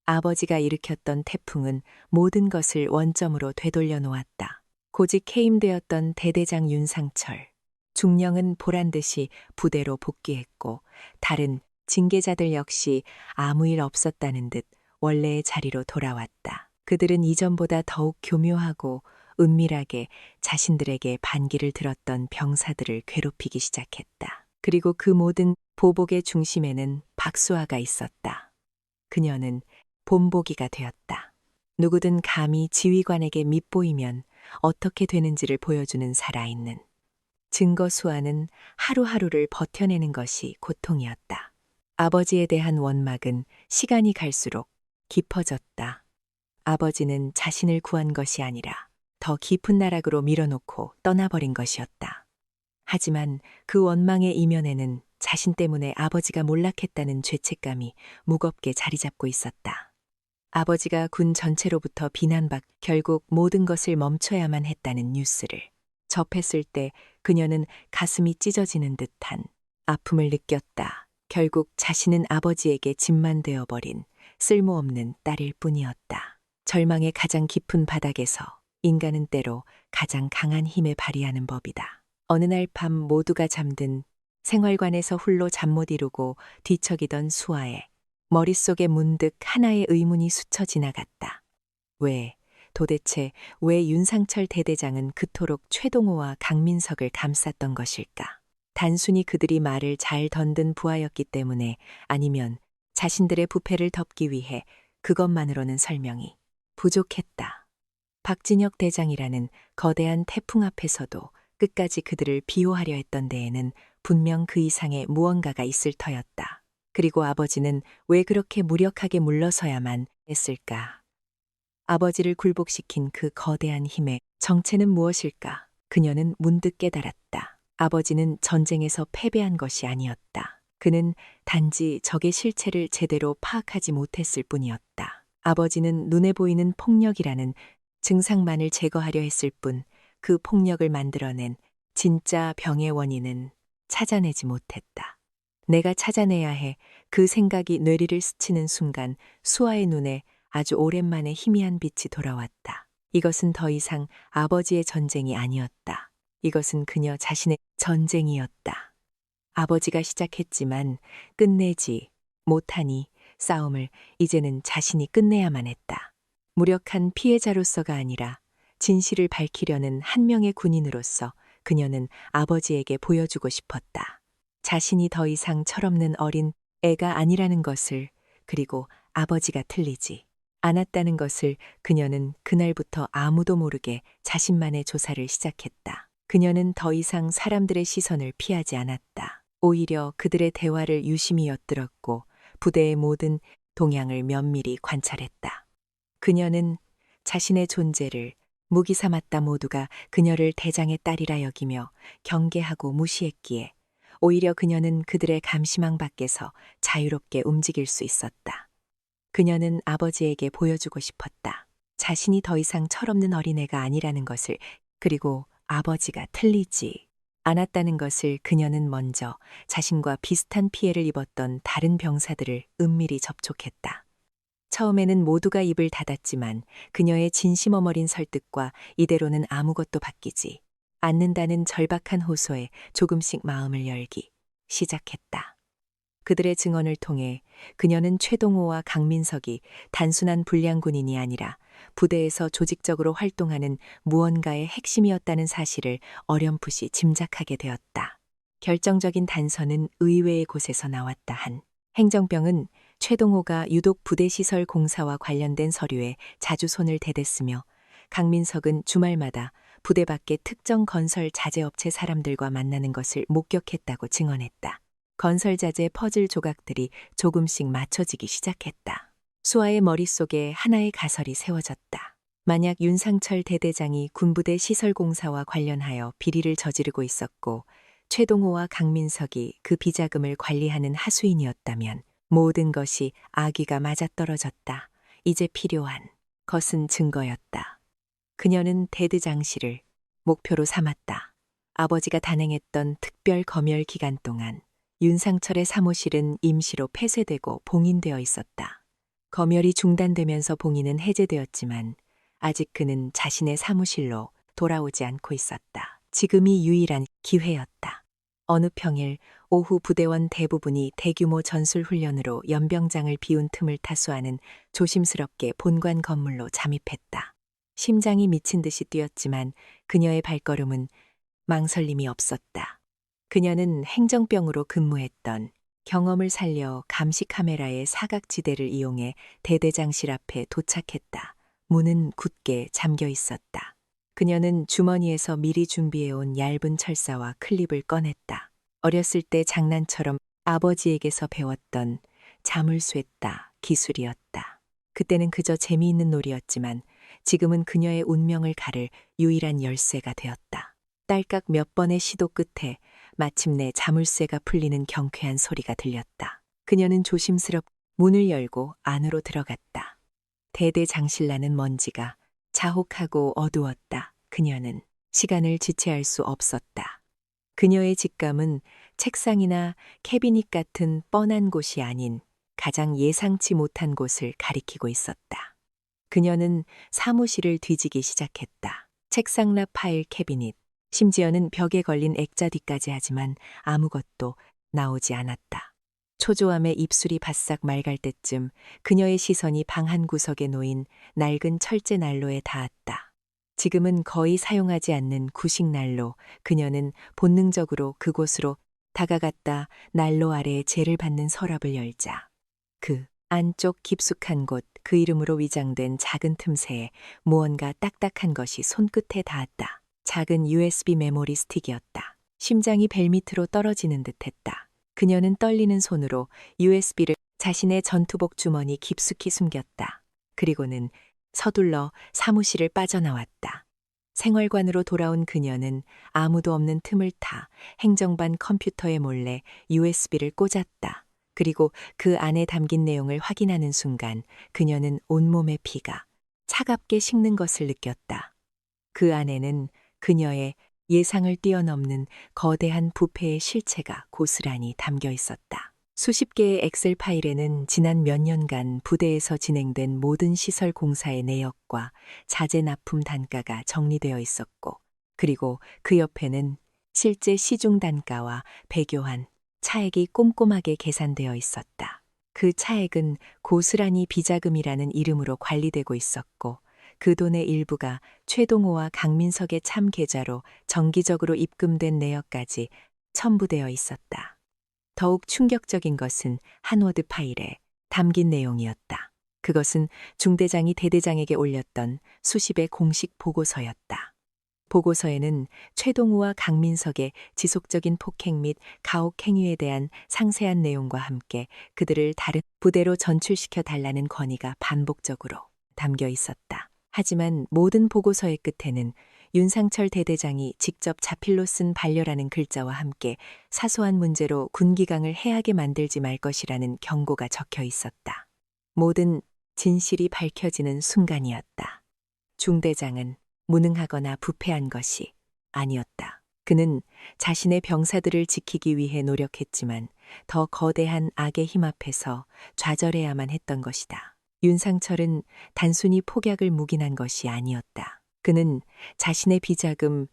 아버지가 일으켰던 태풍은 모든 것을 원점으로 되돌려 놓았다. 고직 해임되었던 대대장 윤상철. 중령은 보란듯이 부대로 복귀했고 다른 징계자들 역시 아무 일 없었다는 듯 원래의 자리로 돌아왔다. 그들은 이전보다 더욱 교묘하고 은밀하게 자신들에게 반기를 들었던 병사들을 괴롭히기 시작했다. 그리고 그 모든 보복의 중심에는 박수아가 있었다. 그녀는 본보기가 되었다. 누구든 감히 지휘관에게 밉보이면 어떻게 되는지를 보여주는 살아있는 증거 수화는 하루하루를 버텨내는 것이 고통이었다. 아버지에 대한 원막은 시간이 갈수록 깊어졌다. 아버지는 자신을 구한 것이 아니라 더 깊은 나락으로 밀어놓고 떠나버린 것이었다. 하지만 그 원망의 이면에는 자신 때문에 아버지가 몰락했다는 죄책감이 무겁게 자리 잡고 있었다. 아버지가 군 전체로부터 비난받 결국 모든 것을 멈춰야만 했다는 뉴스를 접했을 때 그녀는 가슴이 찢어지는 듯한 아픔을 느꼈다. 결국 자신은 아버지에게 짐만 되어버린 쓸모없는 딸일 뿐이었다. 절망의 가장 깊은 바닥에서 인간은 때로 가장 강한 힘에 발휘하는 법이다. 어느 날 밤 모두가 잠든 생활관에서 홀로 잠 못 이루고 뒤척이던 수아의 머릿속에 문득 하나의 의문이 스쳐 지나갔다. 도대체 왜 윤상철 대대장은 그토록 최동호와 강민석을 감쌌던 것일까? 단순히 그들이 말을 잘 던든 부하였기 때문에 아니면 자신들의 부패를 덮기 위해 그것만으로는 설명이 부족했다. 박진혁 대장이라는 거대한 태풍 앞에서도 끝까지 그들을 비호하려 했던 데에는 분명 그 이상의 무언가가 있을 터였다. 그리고 아버지는 왜 그렇게 무력하게 물러서야만 했을까? 아버지를 굴복시킨 그 거대한 힘의 정체는 무엇일까? 그녀는 문득 깨달았다. 아버지는 전쟁에서 패배한 것이 아니었다. 그는 단지 적의 실체를 제대로 파악하지 못했을 뿐이었다. 아버지는 눈에 보이는 폭력이라는 증상만을 제거하려 했을 뿐 그 폭력을 만들어낸 진짜 병의 원인은 찾아내지 못했다. 내가 찾아내야 해. 그 생각이 뇌리를 스치는 순간 수아의 눈에 아주 오랜만에 희미한 빛이 돌아왔다. 이것은 더 이상 아버지의 전쟁이 아니었다. 이것은 그녀 자신의 전쟁이었다. 아버지가 시작했지만 끝내지 못하니 싸움을 이제는 자신이 끝내야만 했다. 무력한 피해자로서가 아니라 진실을 밝히려는 한 명의 군인으로서 그녀는 아버지에게 보여주고 싶었다. 자신이 더 이상 철없는 어린 애가 아니라는 것을, 그리고 아버지가 틀리지 않았다는 것을. 그녀는 그날부터 아무도 모르게 자신만의 조사를 시작했다. 그녀는 더 이상 사람들의 시선을 피하지 않았다. 오히려 그들의 대화를 유심히 엿들었고 부대의 모든 동향을 면밀히 관찰했다. 그녀는 자신의 존재를 무기 삼았다. 모두가 그녀를 대장의 딸이라 여기며 경계하고 무시했기에 오히려 그녀는 그들의 감시망 밖에서 자유롭게 움직일 수 있었다. 그녀는 아버지에게 보여주고 싶었다. 자신이 더 이상 철없는 어린애가 아니라는 것을, 그리고 아버지가 틀리지 않았다는 것을 그녀는 먼저 자신과 비슷한 피해를 입었던 다른 병사들을 은밀히 접촉했다. 처음에는 모두가 입을 닫았지만 그녀의 진심 어머린 설득과 이대로는 아무것도 바뀌지 않는다는 절박한 호소에 조금씩 마음을 열기 시작했다. 그들의 증언을 통해 그녀는 최동호와 강민석이 단순한 불량 군인이 아니라 부대에서 조직적으로 활동하는 무언가의 핵심이었다는 사실을 어렴풋이 짐작하게 되었다. 결정적인 단서는 의외의 곳에서 나왔다 한. 행정병은 최동호가 유독 부대시설 공사와 관련된 서류에 자주 손을 대댔으며, 강민석은 주말마다 부대 밖의 특정 건설 자재업체 사람들과 만나는 것을 목격했다고 증언했다. 건설 자재 퍼즐 조각들이 조금씩 맞춰지기 시작했다. 수아의 머릿속에 하나의 가설이 세워졌다. 만약 윤상철 대대장이 군부대 시설 공사와 관련하여 비리를 저지르고 있었고 최동호와 강민석이 그 비자금을 관리하는 하수인이었다면 모든 것이 아기가 맞아떨어졌다. 이제 필요한 것은 증거였다. 그녀는 대대장실을 목표로 삼았다. 아버지가 단행했던 특별 검열 기간 동안 윤상철의 사무실은 임시로 폐쇄되고 봉인되어 있었다. 검열이 중단되면서 봉인은 해제되었지만 아직 그는 자신의 사무실로 돌아오지 않고 있었다. 지금이 유일한 기회였다. 어느 평일 오후 부대원 대부분이 대규모 전술훈련으로 연병장을 비운 틈을 타수하는 조심스럽게 본관 건물로 잠입했다. 심장이 미친 듯이 뛰었지만 그녀의 발걸음은 망설임이 없었다. 그녀는 행정병으로 근무했던 경험을 살려 감시 카메라의 사각지대를 이용해 대대장실 앞에 도착했다. 문은 굳게 잠겨 있었다. 그녀는 주머니에서 미리 준비해온 얇은 철사와 클립을 꺼냈다. 어렸을 때 장난처럼 아버지에게서 배웠던 잠을 쇠다 기술이었다. 그때는 그저 재미있는 놀이였지만 지금은 그녀의 운명을 가를 유일한 열쇠가 되었다. 딸깍 몇 번의 시도 끝에 마침내 자물쇠가 풀리는 경쾌한 소리가 들렸다. 그녀는 조심스럽게 문을 열고 안으로 들어갔다. 대대장실라는 먼지가 자욱하고 어두웠다. 그녀는 시간을 지체할 수 없었다. 그녀의 직감은 책상이나 캐비닛 같은 뻔한 곳이 아닌 가장 예상치 못한 곳을 가리키고 있었다. 그녀는 사무실을 뒤지기 시작했다. 책상납 파일 캐비닛, 심지어는 벽에 걸린 액자뒤까지 하지만 아무것도 나오지 않았다. 초조함에 입술이 바싹 맑을 때쯤 그녀의 시선이 방 한 구석에 놓인 낡은 철제 난로에 닿았다. 지금은 거의 사용하지 않는 구식 난로, 그녀는 본능적으로 그곳으로 다가갔다. 난로 아래에 재를 받는 서랍을 열자 그 안쪽 깊숙한 곳, 그 이름으로 위장된 작은 틈새에 무언가 딱딱한 것이 손끝에 닿았다. 작은 USB 메모리 스틱이었다. 심장이 벨밑으로 떨어지는 듯했다. 그녀는 떨리는 손으로 USB를 자신의 전투복 주머니 깊숙이 숨겼다. 그리고는 서둘러 사무실을 빠져나왔다. 생활관으로 돌아온 그녀는 아무도 없는 틈을 타 행정반 컴퓨터에 몰래 USB를 꽂았다. 그리고 그 안에 담긴 내용을 확인하는 순간 그녀는 온몸의 피가 차갑게 식는 것을 느꼈다. 그 안에는 그녀의 예상을 뛰어넘는 거대한 부패의 실체가 고스란히 담겨 있었다. 수십 개의 엑셀 파일에는 지난 몇 년간 부대에서 진행된 모든 시설 공사의 내역과 자재 납품 단가가 정리되어 있었고, 그리고 그 옆에는 실제 시중 단가와 배교한 차액이 꼼꼼하게 계산되어 있었다. 그 차액은 고스란히 비자금이라는 이름으로 관리되고 있었고, 그 돈의 일부가 최동호와 강민석의 참 계좌로 정기적으로 입금된 내역까지 첨부되어 있었다. 더욱 충격적인 것은 한 워드 파일에 담긴 내용이었다. 그것은 중대장이 대대장에게 올렸던 수십의 공식 보고서였다. 보고서에는 최동우와 강민석의 지속적인 폭행 및 가혹 행위에 대한 상세한 내용과 함께 그들을 다른 부대로 전출시켜 달라는 건의가 반복적으로 담겨 있었다. 하지만 모든 보고서의 끝에는 윤상철 대대장이 직접 자필로 쓴 반려라는 글자와 함께 사소한 문제로 군기강을 해하게 만들지 말 것이라는 경고가 적혀 있었다. 모든 진실이 밝혀지는 순간이었다. 중대장은 무능하거나 부패한 것이 아니었다. 그는 자신의 병사들을 지키기 위해 노력했지만 더 거대한 악의 힘 앞에서 좌절해야만 했던 것이다. 윤상철은 단순히 폭약을 묵인한 것이 아니었다. 그는 자신의 비자금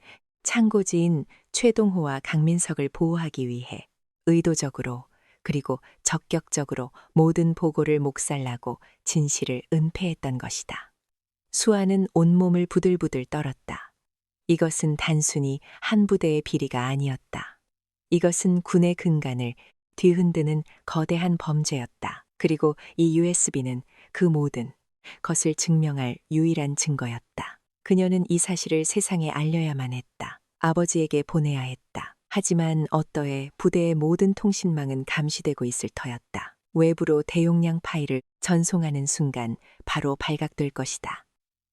창고지인 최동호와 강민석을 보호하기 위해 의도적으로 그리고 적격적으로 모든 보고를 목살라고 진실을 은폐했던 것이다. 수아는 온몸을 부들부들 떨었다. 이것은 단순히 한 부대의 비리가 아니었다. 이것은 군의 근간을 뒤흔드는 거대한 범죄였다. 그리고 이 USB는 그 모든 것을 증명할 유일한 증거였다. 그녀는 이 사실을 세상에 알려야만 했다. 아버지에게 보내야 했다. 하지만 어떠해 부대의 모든 통신망은 감시되고 있을 터였다. 외부로 대용량 파일을 전송하는 순간 바로 발각될 것이다.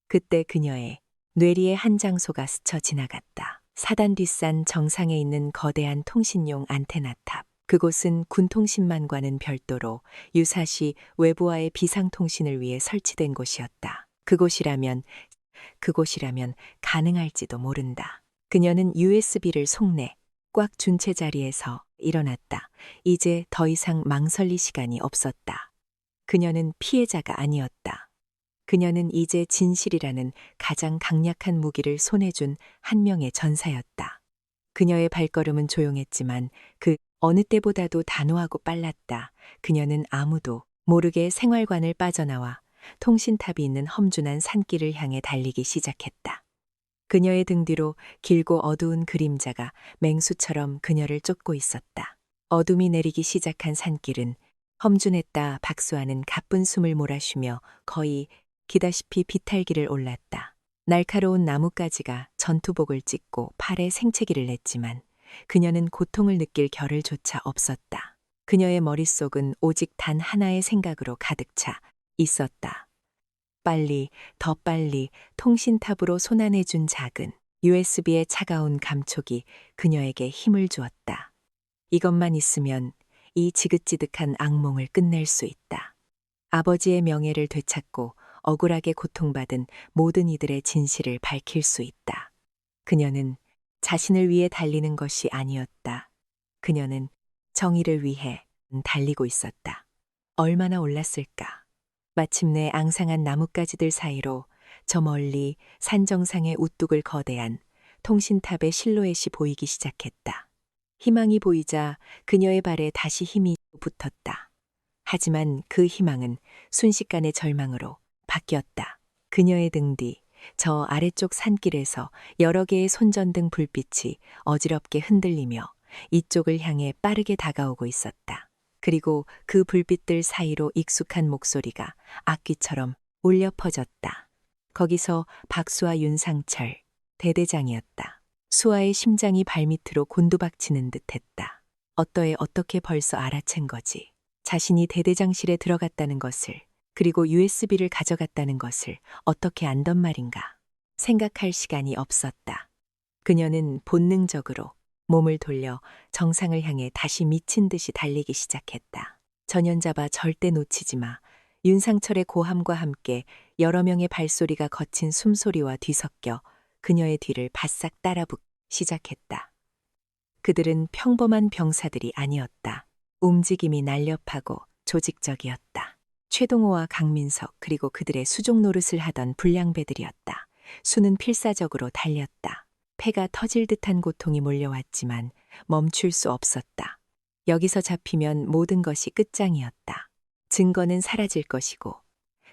그때 그녀의 뇌리의 한 장소가 스쳐 지나갔다. 사단 뒷산 정상에 있는 거대한 통신용 안테나탑. 그곳은 군통신만과는 별도로 유사시 외부와의 비상통신을 위해 설치된 곳이었다. 그곳이라면 가능할지도 모른다. 그녀는 USB를 속내 꽉 준 채 자리에서 일어났다. 이제 더 이상 망설일 시간이 없었다. 그녀는 피해자가 아니었다. 그녀는 이제 진실이라는 가장 강력한 무기를 손에 준 한 명의 전사였다. 그녀의 발걸음은 조용했지만 그 어느 때보다도 단호하고 빨랐다. 그녀는 아무도 모르게 생활관을 빠져나와 통신탑이 있는 험준한 산길을 향해 달리기 시작했다. 그녀의 등 뒤로 길고 어두운 그림자가 맹수처럼 그녀를 쫓고 있었다. 어둠이 내리기 시작한 산길은 험준했다. 박수아는 가쁜 숨을 몰아쉬며 거의 기다시피 비탈길을 올랐다. 날카로운 나뭇가지가 전투복을 찢고 팔에 생채기를 냈지만 그녀는 고통을 느낄 겨를조차 없었다. 그녀의 머릿속은 오직 단 하나의 생각으로 가득 차 있었다. 빨리, 더 빨리 통신탑으로 손안해준 작은 USB의 차가운 감촉이 그녀에게 힘을 주었다. 이것만 있으면 이 지긋지긋한 악몽을 끝낼 수 있다. 아버지의 명예를 되찾고 억울하게 고통받은 모든 이들의 진실을 밝힐 수 있다. 그녀는 자신을 위해 달리는 것이 아니었다. 그녀는 정의를 위해 달리고 있었다. 얼마나 올랐을까? 마침내 앙상한 나뭇가지들 사이로 저 멀리 산 정상에 우뚝을 거대한 통신탑의 실루엣이 보이기 시작했다. 희망이 보이자 그녀의 발에 다시 힘이 붙었다. 하지만 그 희망은 순식간에 절망으로 바뀌었다. 그녀의 등 뒤 저 아래쪽 산길에서 여러 개의 손전등 불빛이 어지럽게 흔들리며 이쪽을 향해 빠르게 다가오고 있었다. 그리고 그 불빛들 사이로 익숙한 목소리가 악기처럼 울려 퍼졌다. 거기서 박수아 윤상철 대대장이었다. 수아의 심장이 발밑으로 곤두박치는 듯했다. 어떻게 벌써 알아챈 거지? 자신이 대대장실에 들어갔다는 것을, 그리고 USB를 가져갔다는 것을 어떻게 안단 말인가? 생각할 시간이 없었다. 그녀는 본능적으로 몸을 돌려 정상을 향해 다시 미친 듯이 달리기 시작했다. 전연잡아 절대 놓치지 마. 윤상철의 고함과 함께 여러 명의 발소리가 거친 숨소리와 뒤섞여 그녀의 뒤를 바싹 따라붙기 시작했다. 그들은 평범한 병사들이 아니었다. 움직임이 날렵하고 조직적이었다. 최동호와 강민석 그리고 그들의 수종 노릇을 하던 불량배들이었다. 수는 필사적으로 달렸다. 폐가 터질 듯한 고통이 몰려왔지만 멈출 수 없었다. 여기서 잡히면 모든 것이 끝장이었다. 증거는 사라질 것이고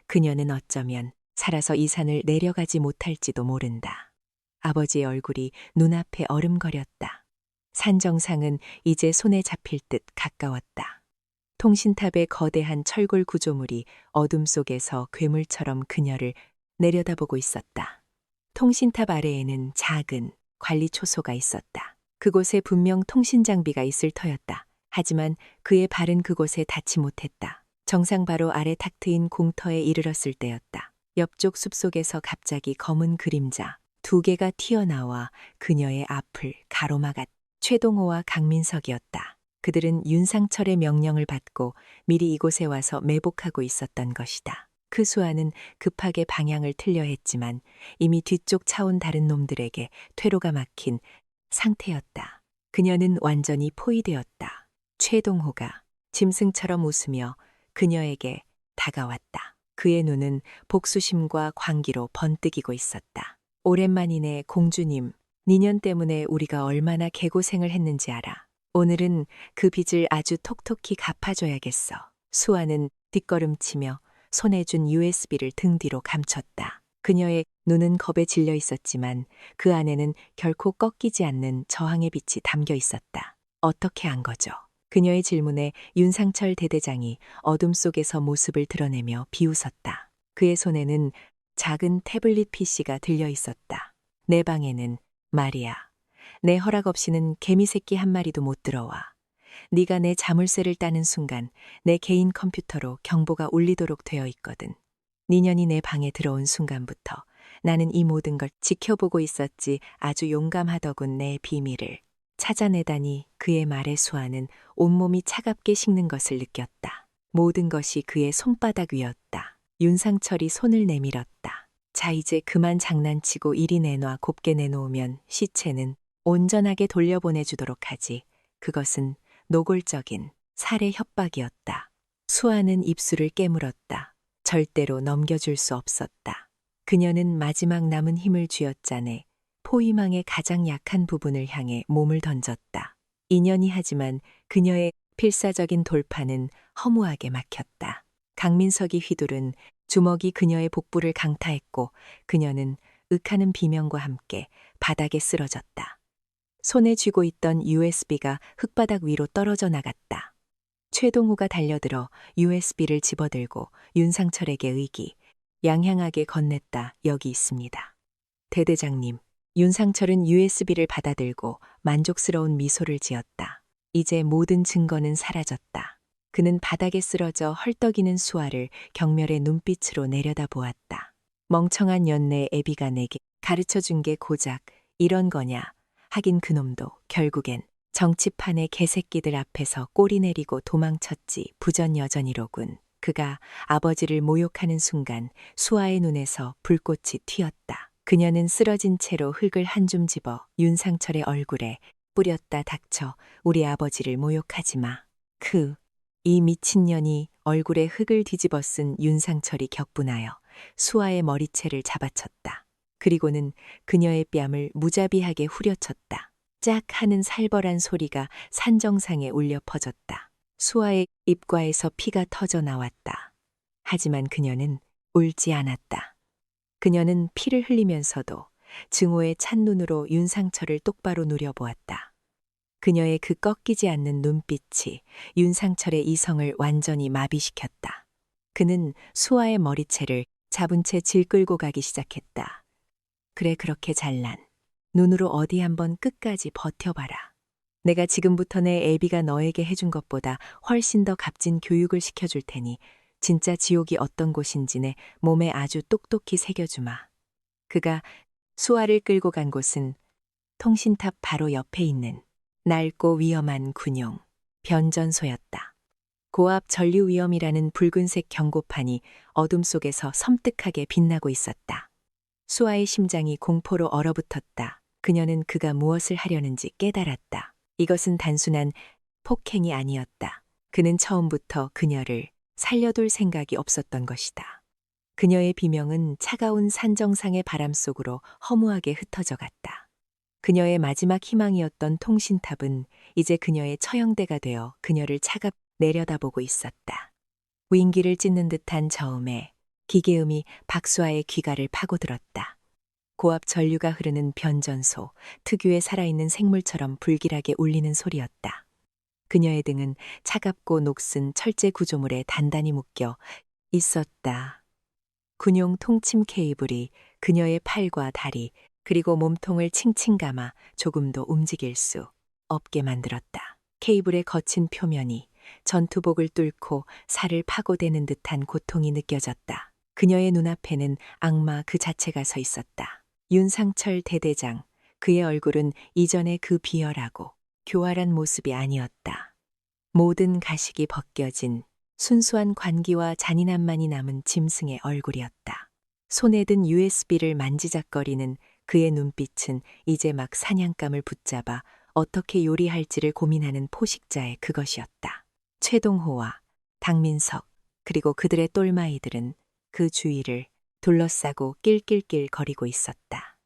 그녀는 어쩌면 살아서 이 산을 내려가지 못할지도 모른다. 아버지의 얼굴이 눈앞에 얼음거렸다. 산 정상은 이제 손에 잡힐 듯 가까웠다. 통신탑의 거대한 철골 구조물이 어둠 속에서 괴물처럼 그녀를 내려다보고 있었다. 통신탑 아래에는 작은 관리 초소가 있었다. 그곳에 분명 통신 장비가 있을 터였다. 하지만 그의 발은 그곳에 닿지 못했다. 정상 바로 아래 탁 트인 공터에 이르렀을 때였다. 옆쪽 숲속에서 갑자기 검은 그림자 2개가 튀어나와 그녀의 앞을 가로막았다. 최동호와 강민석이었다. 그들은 윤상철의 명령을 받고 미리 이곳에 와서 매복하고 있었던 것이다. 그 수아는 급하게 방향을 틀려 했지만 이미 뒤쪽 차온 다른 놈들에게 퇴로가 막힌 상태였다. 그녀는 완전히 포위되었다. 최동호가 짐승처럼 웃으며 그녀에게 다가왔다. 그의 눈은 복수심과 광기로 번뜩이고 있었다. 오랜만이네 공주님. 니년 때문에 우리가 얼마나 개고생을 했는지 알아. 오늘은 그 빚을 아주 톡톡히 갚아줘야겠어. 수아는 뒷걸음치며 손에 준 USB를 등 뒤로 감췄다. 그녀의 눈은 겁에 질려 있었지만 그 안에는 결코 꺾이지 않는 저항의 빛이 담겨 있었다. 어떻게 한 거죠? 그녀의 질문에 윤상철 대대장이 어둠 속에서 모습을 드러내며 비웃었다. 그의 손에는 작은 태블릿 PC가 들려 있었다. 내 방에는 말이야. 내 허락 없이는 개미 새끼 한 마리도 못 들어와. 네가 내 자물쇠를 따는 순간 내 개인 컴퓨터로 경보가 울리도록 되어 있거든. 니년이 내 방에 들어온 순간부터 나는 이 모든 걸 지켜보고 있었지. 아주 용감하더군. 내 비밀을 찾아내다니. 그의 말에 수아는 온몸이 차갑게 식는 것을 느꼈다. 모든 것이 그의 손바닥 위였다. 윤상철이 손을 내밀었다. 자, 이제 그만 장난치고 이리 내놔. 곱게 내놓으면 시체는 온전하게 돌려보내주도록 하지. 그것은 노골적인 살해 협박이었다. 수아는 입술을 깨물었다. 절대로 넘겨줄 수 없었다. 그녀는 마지막 남은 힘을 쥐어짜내 포위망의 가장 약한 부분을 향해 몸을 던졌다. 인연이 하지만 그녀의 필사적인 돌파는 허무하게 막혔다. 강민석이 휘두른 주먹이 그녀의 복부를 강타했고 그녀는 윽하는 비명과 함께 바닥에 쓰러졌다. 손에 쥐고 있던 USB가 흙바닥 위로 떨어져 나갔다. 최동호가 달려들어 USB를 집어들고 윤상철에게 양향하게 건넸다. 여기 있습니다. 대대장님. 윤상철은 USB를 받아들고 만족스러운 미소를 지었다. 이제 모든 증거는 사라졌다. 그는 바닥에 쓰러져 헐떡이는 수아를 경멸의 눈빛으로 내려다보았다. 멍청한 연내 애비가 내게 가르쳐준 게 고작 이런 거냐. 하긴 그놈도 결국엔 정치판의 개새끼들 앞에서 꼬리 내리고 도망쳤지. 부전여전이로군. 그가 아버지를 모욕하는 순간 수아의 눈에서 불꽃이 튀었다. 그녀는 쓰러진 채로 흙을 한 줌 집어 윤상철의 얼굴에 뿌렸다. 닥쳐. 우리 아버지를 모욕하지 마. 이 미친년이. 얼굴에 흙을 뒤집어 쓴 윤상철이 격분하여 수아의 머리채를 잡아쳤다. 그리고는 그녀의 뺨을 무자비하게 후려쳤다. 짝 하는 살벌한 소리가 산정상에 울려 퍼졌다. 수아의 입가에서 피가 터져 나왔다. 하지만 그녀는 울지 않았다. 그녀는 피를 흘리면서도 증오의 찬 눈으로 윤상철을 똑바로 노려보았다. 그녀의 그 꺾이지 않는 눈빛이 윤상철의 이성을 완전히 마비시켰다. 그는 수아의 머리채를 잡은 채 질 끌고 가기 시작했다. 그래, 그렇게 잘난 눈으로 어디 한번 끝까지 버텨봐라. 내가 지금부터 내 애비가 너에게 해준 것보다 훨씬 더 값진 교육을 시켜줄 테니 진짜 지옥이 어떤 곳인지 내 몸에 아주 똑똑히 새겨주마. 그가 수아를 끌고 간 곳은 통신탑 바로 옆에 있는 낡고 위험한 군용 변전소였다. 고압 전류 위험이라는 붉은색 경고판이 어둠 속에서 섬뜩하게 빛나고 있었다. 수아의 심장이 공포로 얼어붙었다. 그녀는 그가 무엇을 하려는지 깨달았다. 이것은 단순한 폭행이 아니었다. 그는 처음부터 그녀를 살려둘 생각이 없었던 것이다. 그녀의 비명은 차가운 산정상의 바람 속으로 허무하게 흩어져 갔다. 그녀의 마지막 희망이었던 통신탑은 이제 그녀의 처형대가 되어 그녀를 차갑게 내려다보고 있었다. 윙기를 찢는 듯한 저음에 기계음이 박수아의 귀가를 파고들었다. 고압 전류가 흐르는 변전소, 특유의 살아있는 생물처럼 불길하게 울리는 소리였다. 그녀의 등은 차갑고 녹슨 철제 구조물에 단단히 묶여 있었다. 군용 통침 케이블이 그녀의 팔과 다리 그리고 몸통을 칭칭 감아 조금도 움직일 수 없게 만들었다. 케이블의 거친 표면이 전투복을 뚫고 살을 파고대는 듯한 고통이 느껴졌다. 그녀의 눈앞에는 악마 그 자체가 서 있었다. 윤상철 대대장. 그의 얼굴은 이전의 그 비열하고 교활한 모습이 아니었다. 모든 가식이 벗겨진 순수한 관기와 잔인함만이 남은 짐승의 얼굴이었다. 손에 든 USB를 만지작거리는 그의 눈빛은 이제 막 사냥감을 붙잡아 어떻게 요리할지를 고민하는 포식자의 그것이었다. 최동호와 박민석 그리고 그들의 똘마이들은 그 주위를 둘러싸고 낄낄낄 거리고 있었다.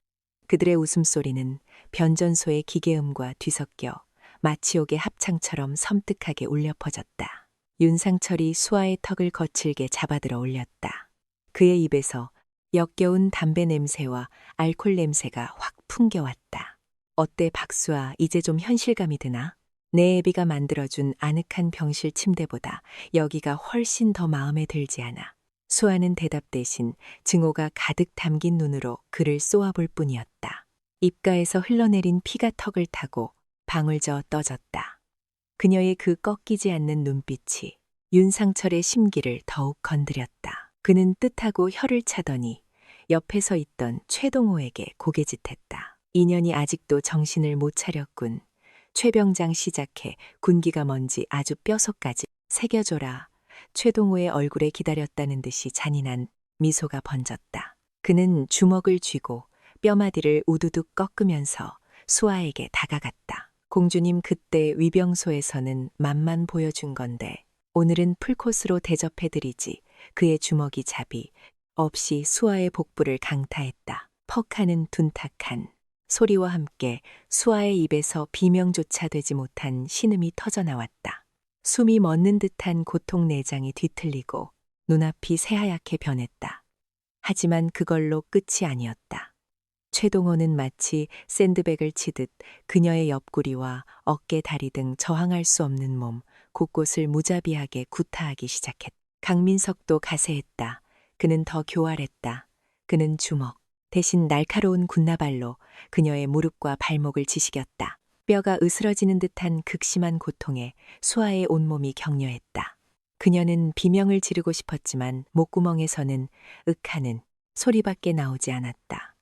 그들의 웃음소리는 변전소의 기계음과 뒤섞여 마치옥의 합창처럼 섬뜩하게 울려 퍼졌다. 윤상철이 수아의 턱을 거칠게 잡아들어 올렸다. 그의 입에서 역겨운 담배 냄새와 알코올 냄새가 확 풍겨왔다. 어때 박수아, 이제 좀 현실감이 드나? 내 애비가 만들어준 아늑한 병실 침대보다 여기가 훨씬 더 마음에 들지 않아. 수아는 대답 대신 증오가 가득 담긴 눈으로 그를 쏘아볼 뿐이었다. 입가에서 흘러내린 피가 턱을 타고 방울 저어 떠졌다. 그녀의 그 꺾이지 않는 눈빛이 윤상철의 심기를 더욱 건드렸다. 그는 뜻하고 혀를 차더니 옆에 서 있던 최동호에게 고개짓했다. 인연이 아직도 정신을 못 차렸군. 최병장 시작해 군기가 뭔지 아주 뼛속까지 새겨줘라. 최동호의 얼굴에 기다렸다는 듯이 잔인한 미소가 번졌다. 그는 주먹을 쥐고 뼈마디를 우두둑 꺾으면서 수아에게 다가갔다. 공주님, 그때 위병소에서는 맛만 보여준 건데 오늘은 풀코스로 대접해드리지. 그의 주먹이 잡이 없이 수아의 복부를 강타했다. 퍽하는 둔탁한 소리와 함께 수아의 입에서 비명조차 되지 못한 신음이 터져나왔다. 숨이 멎는 듯한 고통 내장이 뒤틀리고 눈앞이 새하얗게 변했다. 하지만 그걸로 끝이 아니었다. 최동호는 마치 샌드백을 치듯 그녀의 옆구리와 어깨, 다리 등 저항할 수 없는 몸 곳곳을 무자비하게 구타하기 시작했다. 강민석도 가세했다. 그는 더 교활했다. 그는 주먹 대신 날카로운 군나발로 그녀의 무릎과 발목을 지시겼다. 뼈가 으스러지는 듯한 극심한 고통에 수아의 온몸이 격려했다. 그녀는 비명을 지르고 싶었지만 목구멍에서는 윽하는 소리밖에 나오지 않았다.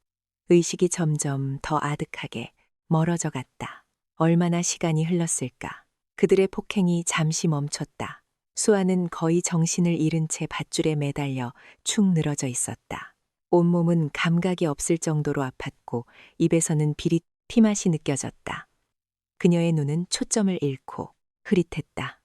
의식이 점점 더 아득하게 멀어져 갔다. 얼마나 시간이 흘렀을까. 그들의 폭행이 잠시 멈췄다. 수아는 거의 정신을 잃은 채 밧줄에 매달려 축 늘어져 있었다. 온몸은 감각이 없을 정도로 아팠고 입에서는 비릿 피맛이 느껴졌다. 그녀의 눈은 초점을 잃고 흐릿했다.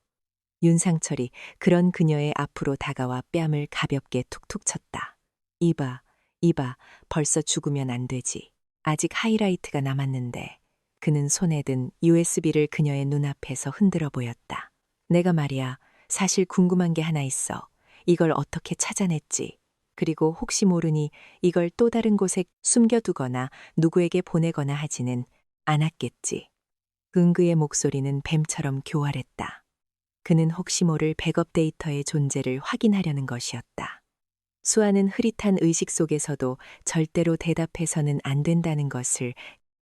윤상철이 그런 그녀의 앞으로 다가와 뺨을 가볍게 툭툭 쳤다. 이봐, 벌써 죽으면 안 되지. 아직 하이라이트가 남았는데. 그는 손에 든 USB를 그녀의 눈앞에서 흔들어 보였다. 내가 말이야, 사실 궁금한 게 하나 있어. 이걸 어떻게 찾아냈지? 그리고 혹시 모르니 이걸 또 다른 곳에 숨겨두거나 누구에게 보내거나 하지는 않았겠지. 은그의 목소리는 뱀처럼 교활했다. 그는 혹시 모를 백업 데이터의 존재를 확인하려는 것이었다. 수아는 흐릿한 의식 속에서도 절대로 대답해서는 안 된다는 것을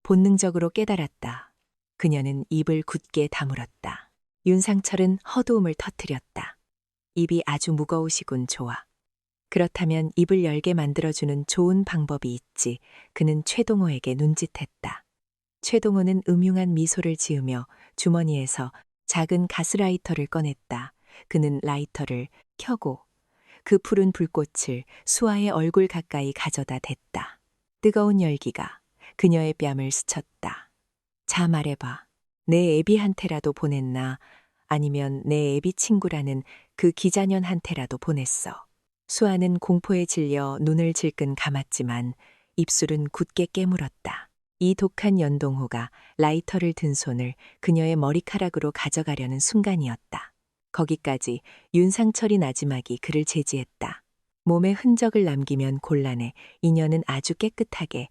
본능적으로 깨달았다. 그녀는 입을 굳게 다물었다. 윤상철은 허두음을 터뜨렸다. 입이 아주 무거우시군. 좋아. 그렇다면 입을 열게 만들어주는 좋은 방법이 있지. 그는 최동호에게 눈짓했다. 최동호는 음흉한 미소를 지으며 주머니에서 작은 가스라이터를 꺼냈다. 그는 라이터를 켜고 그 푸른 불꽃을 수아의 얼굴 가까이 가져다 댔다. 뜨거운 열기가 그녀의 뺨을 스쳤다. 자, 말해봐. 내 애비한테라도 보냈나? 아니면 내 애비 친구라는 그 기자년한테라도 보냈어. 수아는 공포에 질려 눈을 질끈 감았지만 입술은 굳게 깨물었다. 이 독한 연동호가 라이터를 든 손을 그녀의 머리카락으로 가져가려는 순간이었다. 거기까지 윤상철이 나지막이 그를 제지했다. 몸에 흔적을 남기면 곤란해. 이녀는 아주 깨끗하게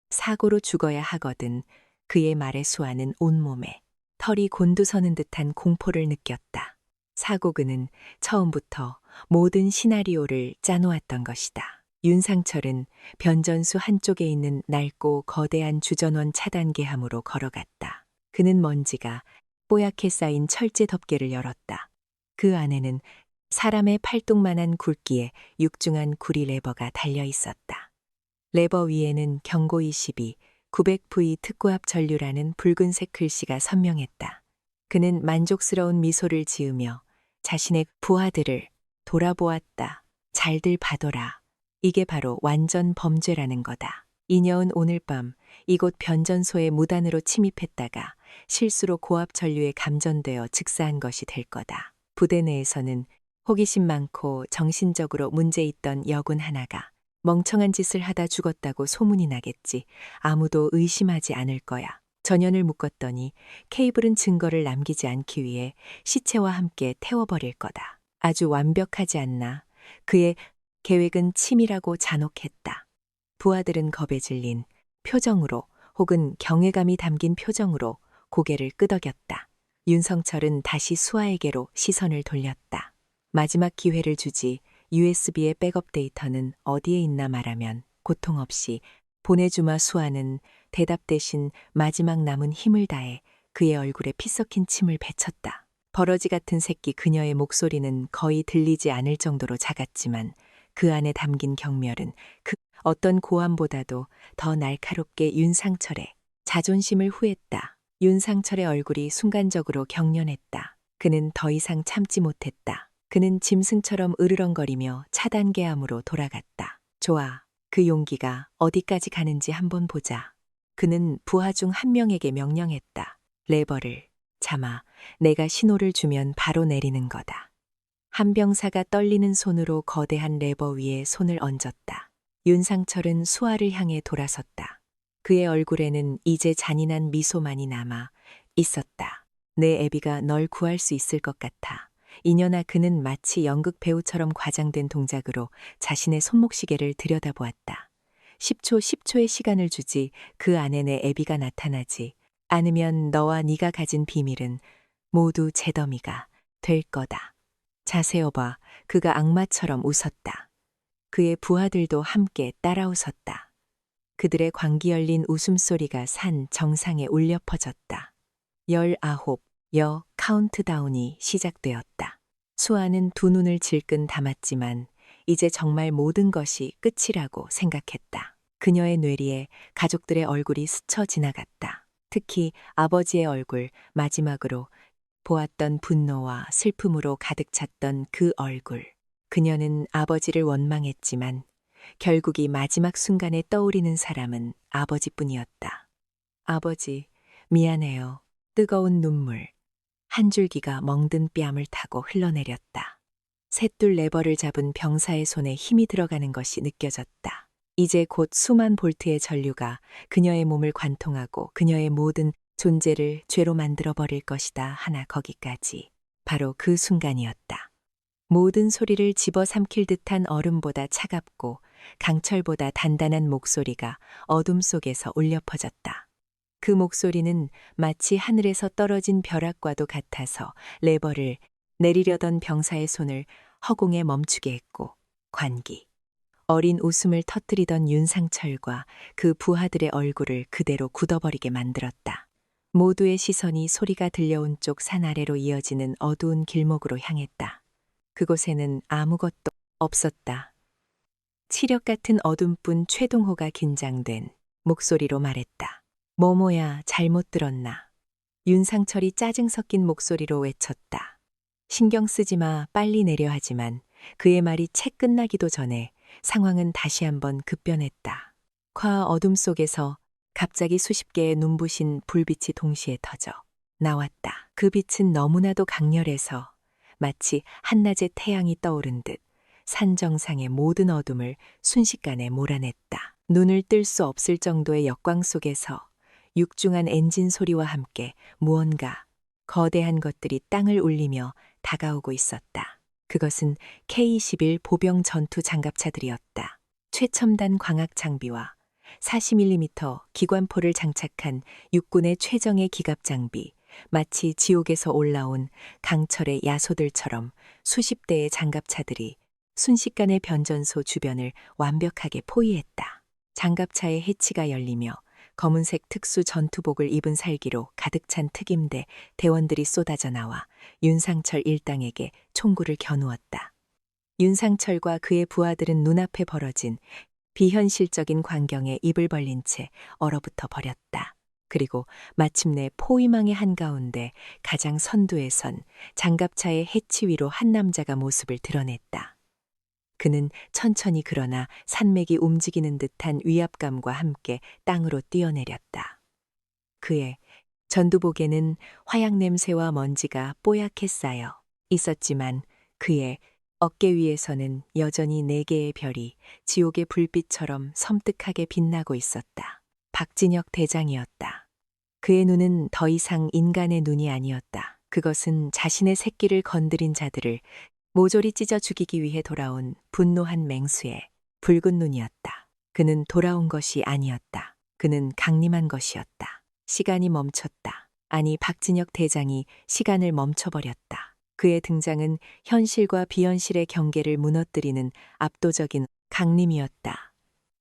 사고로 죽어야 하거든. 그의 말에 수아는 온몸에 털이 곤두서는 듯한 공포를 느꼈다. 사고그는 처음부터 모든 시나리오를 짜놓았던 것이다. 윤상철은 변전수 한쪽에 있는 낡고 거대한 주전원 차단계함으로 걸어갔다. 그는 먼지가 뽀얗게 쌓인 철제 덮개를 열었다. 그 안에는 사람의 팔뚝만한 굵기에 육중한 구리 레버가 달려 있었다. 레버 위에는 경고 22, 900V 특고압 전류라는 붉은색 글씨가 선명했다. 그는 만족스러운 미소를 지으며 자신의 부하들을 돌아보았다. 잘들 봐둬라. 이게 바로 완전 범죄라는 거다. 이녀은 오늘 밤 이곳 변전소에 무단으로 침입했다가 실수로 고압 전류에 감전되어 즉사한 것이 될 거다. 부대 내에서는 호기심 많고 정신적으로 문제 있던 여군 하나가 멍청한 짓을 하다 죽었다고 소문이 나겠지. 아무도 의심하지 않을 거야. 전연을 묶었더니 케이블은 증거를 남기지 않기 위해 시체와 함께 태워버릴 거다. 아주 완벽하지 않나? 그의 계획은 치밀하고 잔혹했다. 부하들은 겁에 질린 표정으로 혹은 경외감이 담긴 표정으로 고개를 끄덕였다. 윤성철은 다시 수아에게로 시선을 돌렸다. 마지막 기회를 주지. USB의 백업 데이터는 어디에 있나 말하면 고통 없이 보내주마. 수아는 대답 대신 마지막 남은 힘을 다해 그의 얼굴에 피 섞인 침을 뱉었다. 버러지 같은 새끼 그녀의 목소리는 거의 들리지 않을 정도로 작았지만 그 안에 담긴 경멸은 그 어떤 고함보다도 더 날카롭게 윤상철의 자존심을 후했다. 윤상철의 얼굴이 순간적으로 경련했다. 그는 더 이상 참지 못했다. 그는 짐승처럼 으르렁거리며 차단계함으로 돌아갔다. 좋아. 그 용기가 어디까지 가는지 한번 보자. 그는 부하 중 한 명에게 명령했다. 레버를 잡아. 내가 신호를 주면 바로 내리는 거다. 한 병사가 떨리는 손으로 거대한 레버 위에 손을 얹었다. 윤상철은 수아를 향해 돌아섰다. 그의 얼굴에는 이제 잔인한 미소만이 남아 있었다. 내 애비가 널 구할 수 있을 것 같아. 이년아. 그는 마치 연극 배우처럼 과장된 동작으로 자신의 손목시계를 들여다보았다. 10초의 시간을 주지. 그 안에 내 애비가 나타나지 않으면 너와 네가 가진 비밀은 모두 제 더미가 될 거다. 자세어봐. 그가 악마처럼 웃었다. 그의 부하들도 함께 따라 웃었다. 그들의 광기 열린 웃음소리가 산 정상에 울려 퍼졌다. 19여 카운트다운이 시작되었다. 수아는 두 눈을 질끈 감았지만 이제 정말 모든 것이 끝이라고 생각했다. 그녀의 뇌리에 가족들의 얼굴이 스쳐 지나갔다. 특히 아버지의 얼굴, 마지막으로 보았던 분노와 슬픔으로 가득 찼던 그 얼굴. 그녀는 아버지를 원망했지만 결국 이 마지막 순간에 떠오르는 사람은 아버지뿐이었다. 아버지, 미안해요. 뜨거운 눈물. 한 줄기가 멍든 뺨을 타고 흘러내렸다. 셋둘 레버를 잡은 병사의 손에 힘이 들어가는 것이 느껴졌다. 이제 곧 수만 볼트의 전류가 그녀의 몸을 관통하고 그녀의 모든 존재를 죄로 만들어버릴 것이다. 하나 거기까지. 바로 그 순간이었다. 모든 소리를 집어삼킬 듯한 얼음보다 차갑고 강철보다 단단한 목소리가 어둠 속에서 울려 퍼졌다. 그 목소리는 마치 하늘에서 떨어진 벼락과도 같아서 레버를 내리려던 병사의 손을 허공에 멈추게 했고 관기. 어린 웃음을 터뜨리던 윤상철과 그 부하들의 얼굴을 그대로 굳어버리게 만들었다. 모두의 시선이 소리가 들려온 쪽 산 아래로 이어지는 어두운 길목으로 향했다. 그곳에는 아무것도 없었다. 칠흑 같은 어둠뿐. 최동호가 긴장된 목소리로 말했다. 뭐뭐야, 잘못 들었나? 윤상철이 짜증 섞인 목소리로 외쳤다. 신경 쓰지 마, 빨리 내려. 하지만 그의 말이 채 끝나기도 전에 상황은 다시 한번 급변했다. 콰 어둠 속에서 갑자기 수십 개의 눈부신 불빛이 동시에 터져 나왔다. 그 빛은 너무나도 강렬해서 마치 한낮의 태양이 떠오른 듯 산 정상의 모든 어둠을 순식간에 몰아냈다. 눈을 뜰 수 없을 정도의 역광 속에서 육중한 엔진 소리와 함께 무언가 거대한 것들이 땅을 울리며 다가오고 있었다. 그것은 K-21 보병 전투 장갑차들이었다. 최첨단 광학 장비와 40mm 기관포를 장착한 육군의 최정예 기갑 장비, 마치 지옥에서 올라온 강철의 야소들처럼 수십 대의 장갑차들이 순식간에 변전소 주변을 완벽하게 포위했다. 장갑차의 해치가 열리며 검은색 특수 전투복을 입은 살기로 가득 찬 특임대 대원들이 쏟아져 나와 윤상철 일당에게 총구를 겨누었다. 윤상철과 그의 부하들은 눈앞에 벌어진 비현실적인 광경에 입을 벌린 채 얼어붙어 버렸다. 그리고 마침내 포위망의 한가운데 가장 선두에 선 장갑차의 해치 위로 한 남자가 모습을 드러냈다. 그는 천천히 그러나 산맥이 움직이는 듯한 위압감과 함께 땅으로 뛰어내렸다. 그의 전두복에는 화약 냄새와 먼지가 뽀얗게 쌓여 있었지만 그의 어깨 위에서는 여전히 네 개의 별이 지옥의 불빛처럼 섬뜩하게 빛나고 있었다. 박진혁 대장이었다. 그의 눈은 더 이상 인간의 눈이 아니었다. 그것은 자신의 새끼를 건드린 자들을 모조리 찢어 죽이기 위해 돌아온 분노한 맹수의 붉은 눈이었다. 그는 돌아온 것이 아니었다. 그는 강림한 것이었다. 시간이 멈췄다. 아니, 박진혁 대장이 시간을 멈춰버렸다. 그의 등장은 현실과 비현실의 경계를 무너뜨리는 압도적인 강림이었다.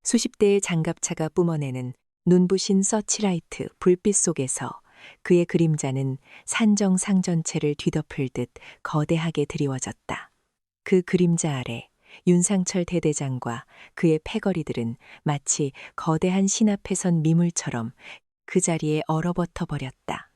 수십 대의 장갑차가 뿜어내는 눈부신 서치라이트 불빛 속에서 그의 그림자는 산정상 전체를 뒤덮을 듯 거대하게 드리워졌다. 그 그림자 아래 윤상철 대대장과 그의 패거리들은 마치 거대한 신 앞에 선 미물처럼 그 자리에 얼어붙어 버렸다.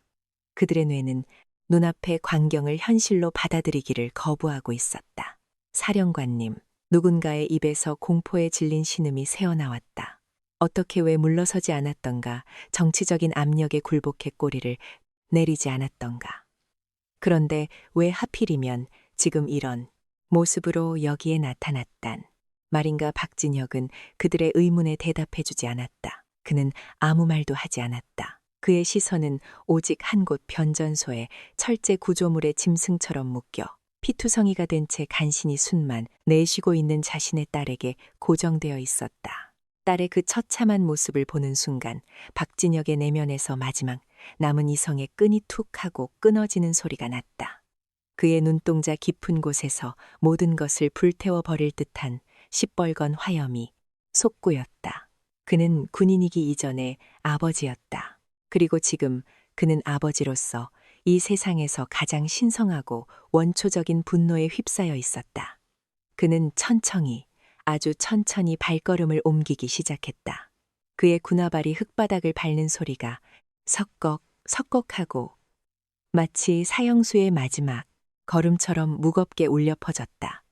그들의 뇌는 눈앞의 광경을 현실로 받아들이기를 거부하고 있었다. 사령관님, 누군가의 입에서 공포에 질린 신음이 새어나왔다. 어떻게 왜 물러서지 않았던가, 정치적인 압력에 굴복해 꼬리를 내리지 않았던가. 그런데 왜 하필이면 지금 이런 모습으로 여기에 나타났단 말인가. 박진혁은 그들의 의문에 대답해주지 않았다. 그는 아무 말도 하지 않았다. 그의 시선은 오직 한 곳 변전소의 철제 구조물의 짐승처럼 묶여 피투성이가 된 채 간신히 숨만 내쉬고 있는 자신의 딸에게 고정되어 있었다. 딸의 그 처참한 모습을 보는 순간 박진혁의 내면에서 마지막 남은 이성의 끈이 툭 하고 끊어지는 소리가 났다. 그의 눈동자 깊은 곳에서 모든 것을 불태워 버릴 듯한 시뻘건 화염이 솟구였다. 그는 군인이기 이전에 아버지였다. 그리고 지금 그는 아버지로서 이 세상에서 가장 신성하고 원초적인 분노에 휩싸여 있었다. 그는 천천히, 아주 천천히 발걸음을 옮기기 시작했다. 그의 군화발이 흙바닥을 밟는 소리가 석꺽, 석꺽하고 마치 사형수의 마지막 걸음처럼 무겁게 울려 퍼졌다.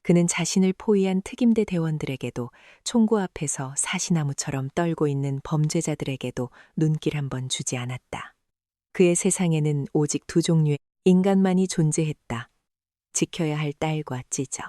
그는 자신을 포위한 특임대 대원들에게도, 총구 앞에서 사시나무처럼 떨고 있는 범죄자들에게도 눈길 한번 주지 않았다. 그의 세상에는 오직 두 종류의 인간만이 존재했다. 지켜야 할 딸과 찢어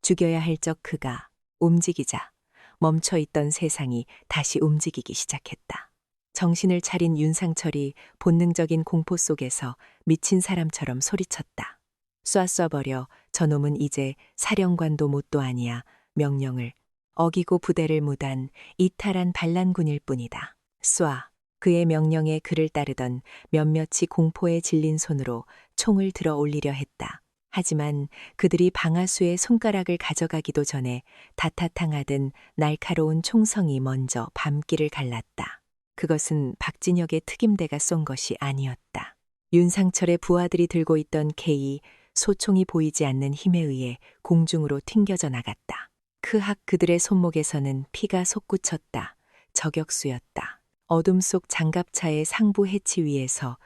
죽여야 할 적 그가 움직이자 멈춰있던 세상이 다시 움직이기 시작했다. 정신을 차린 윤상철이 본능적인 공포 속에서 미친 사람처럼 소리쳤다. 쏴버려. 저놈은 이제 사령관도 뭣도 아니야. 명령을 어기고 부대를 무단 이탈한 반란군일 뿐이다. 쏴. 그의 명령에 그를 따르던 몇몇이 공포에 질린 손으로 총을 들어 올리려 했다. 하지만 그들이 방아수의 손가락을 가져가기도 전에 다타탕하던 날카로운 총성이 먼저 밤길을 갈랐다. 그것은 박진혁의 특임대가 쏜 것이 아니었다. 윤상철의 부하들이 들고 있던 K 소총이 보이지 않는 힘에 의해 공중으로 튕겨져 나갔다. 크학 그들의 손목에서는 피가 솟구쳤다. 저격수였다. 어둠 속 장갑차의 상부 해치 위에서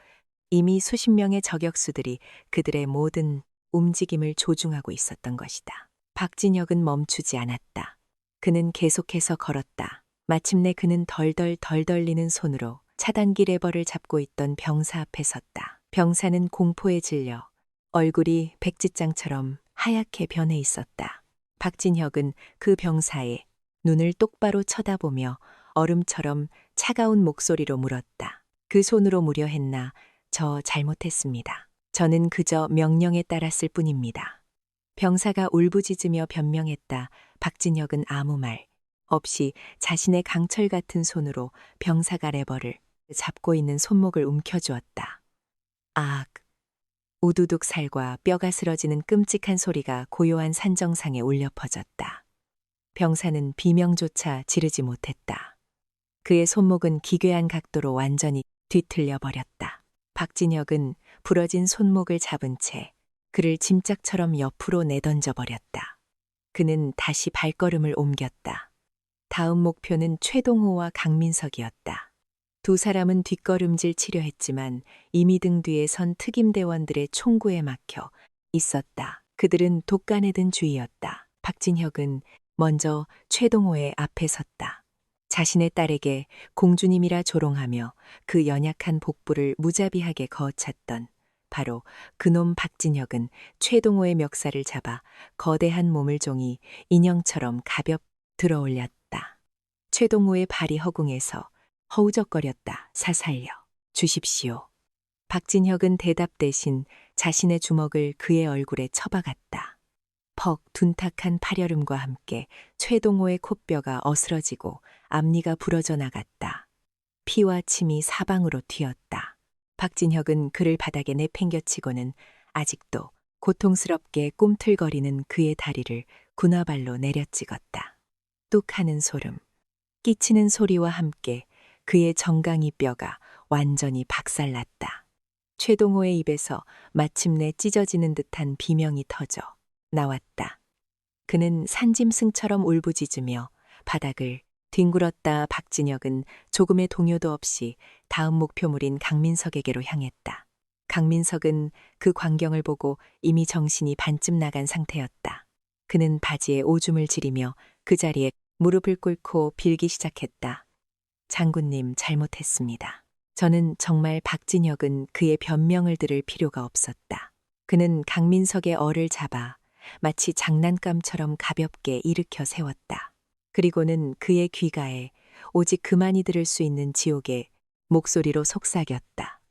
이미 수십 명의 저격수들이 그들의 모든 움직임을 조종하고 있었던 것이다. 박진혁은 멈추지 않았다. 그는 계속해서 걸었다. 마침내 그는 덜덜 떨리는 손으로 차단기 레버를 잡고 있던 병사 앞에 섰다. 병사는 공포에 질려 얼굴이 백지장처럼 하얗게 변해 있었다. 박진혁은 그 병사의 눈을 똑바로 쳐다보며 얼음처럼 차가운 목소리로 물었다. 그 손으로 무려 했나? 저 잘못했습니다. 저는 그저 명령에 따랐을 뿐입니다. 병사가 울부짖으며 변명했다. 박진혁은 아무 말 없이 자신의 강철 같은 손으로 병사가 레버를 잡고 있는 손목을 움켜주었다. 악! 우두둑 살과 뼈가 쓰러지는 끔찍한 소리가 고요한 산정상에 울려 퍼졌다. 병사는 비명조차 지르지 못했다. 그의 손목은 기괴한 각도로 완전히 뒤틀려 버렸다. 박진혁은 부러진 손목을 잡은 채 그를 짐짝처럼 옆으로 내던져 버렸다. 그는 다시 발걸음을 옮겼다. 다음 목표는 최동호와 강민석이었다. 두 사람은 뒷걸음질 치려 했지만 이미 등 뒤에 선 특임대원들의 총구에 막혀 있었다. 그들은 독간에 든 주의였다. 박진혁은 먼저 최동호의 앞에 섰다. 자신의 딸에게 공주님이라 조롱하며 그 연약한 복부를 무자비하게 거어찼던 바로 그놈 박진혁은 최동호의 멱살을 잡아 거대한 몸을 종이 인형처럼 가볍 들어올렸다. 최동호의 발이 허공에서 허우적거렸다. 사살려 주십시오. 박진혁은 대답 대신 자신의 주먹을 그의 얼굴에 쳐박았다. 퍽 둔탁한 팔여름과 함께 최동호의 콧뼈가 어스러지고 앞니가 부러져 나갔다. 피와 침이 사방으로 튀었다. 박진혁은 그를 바닥에 내팽겨치고는 아직도 고통스럽게 꿈틀거리는 그의 다리를 군화발로 내려찍었다. 뚝 하는 소름, 끼치는 소리와 함께 그의 정강이 뼈가 완전히 박살났다. 최동호의 입에서 마침내 찢어지는 듯한 비명이 터져 나왔다. 그는 산짐승처럼 울부짖으며 바닥을 뒹굴었다. 박진혁은 조금의 동요도 없이 다음 목표물인 강민석에게로 향했다. 강민석은 그 광경을 보고 이미 정신이 반쯤 나간 상태였다. 그는 바지에 오줌을 지리며 그 자리에 무릎을 꿇고 빌기 시작했다. 장군님, 잘못했습니다. 저는 정말 박진혁은 그의 변명을 들을 필요가 없었다. 그는 강민석의 어를 잡아 마치 장난감처럼 가볍게 일으켜 세웠다. 그리고는 그의 귀가에 오직 그만이 들을 수 있는 지옥의 목소리로 속삭였다.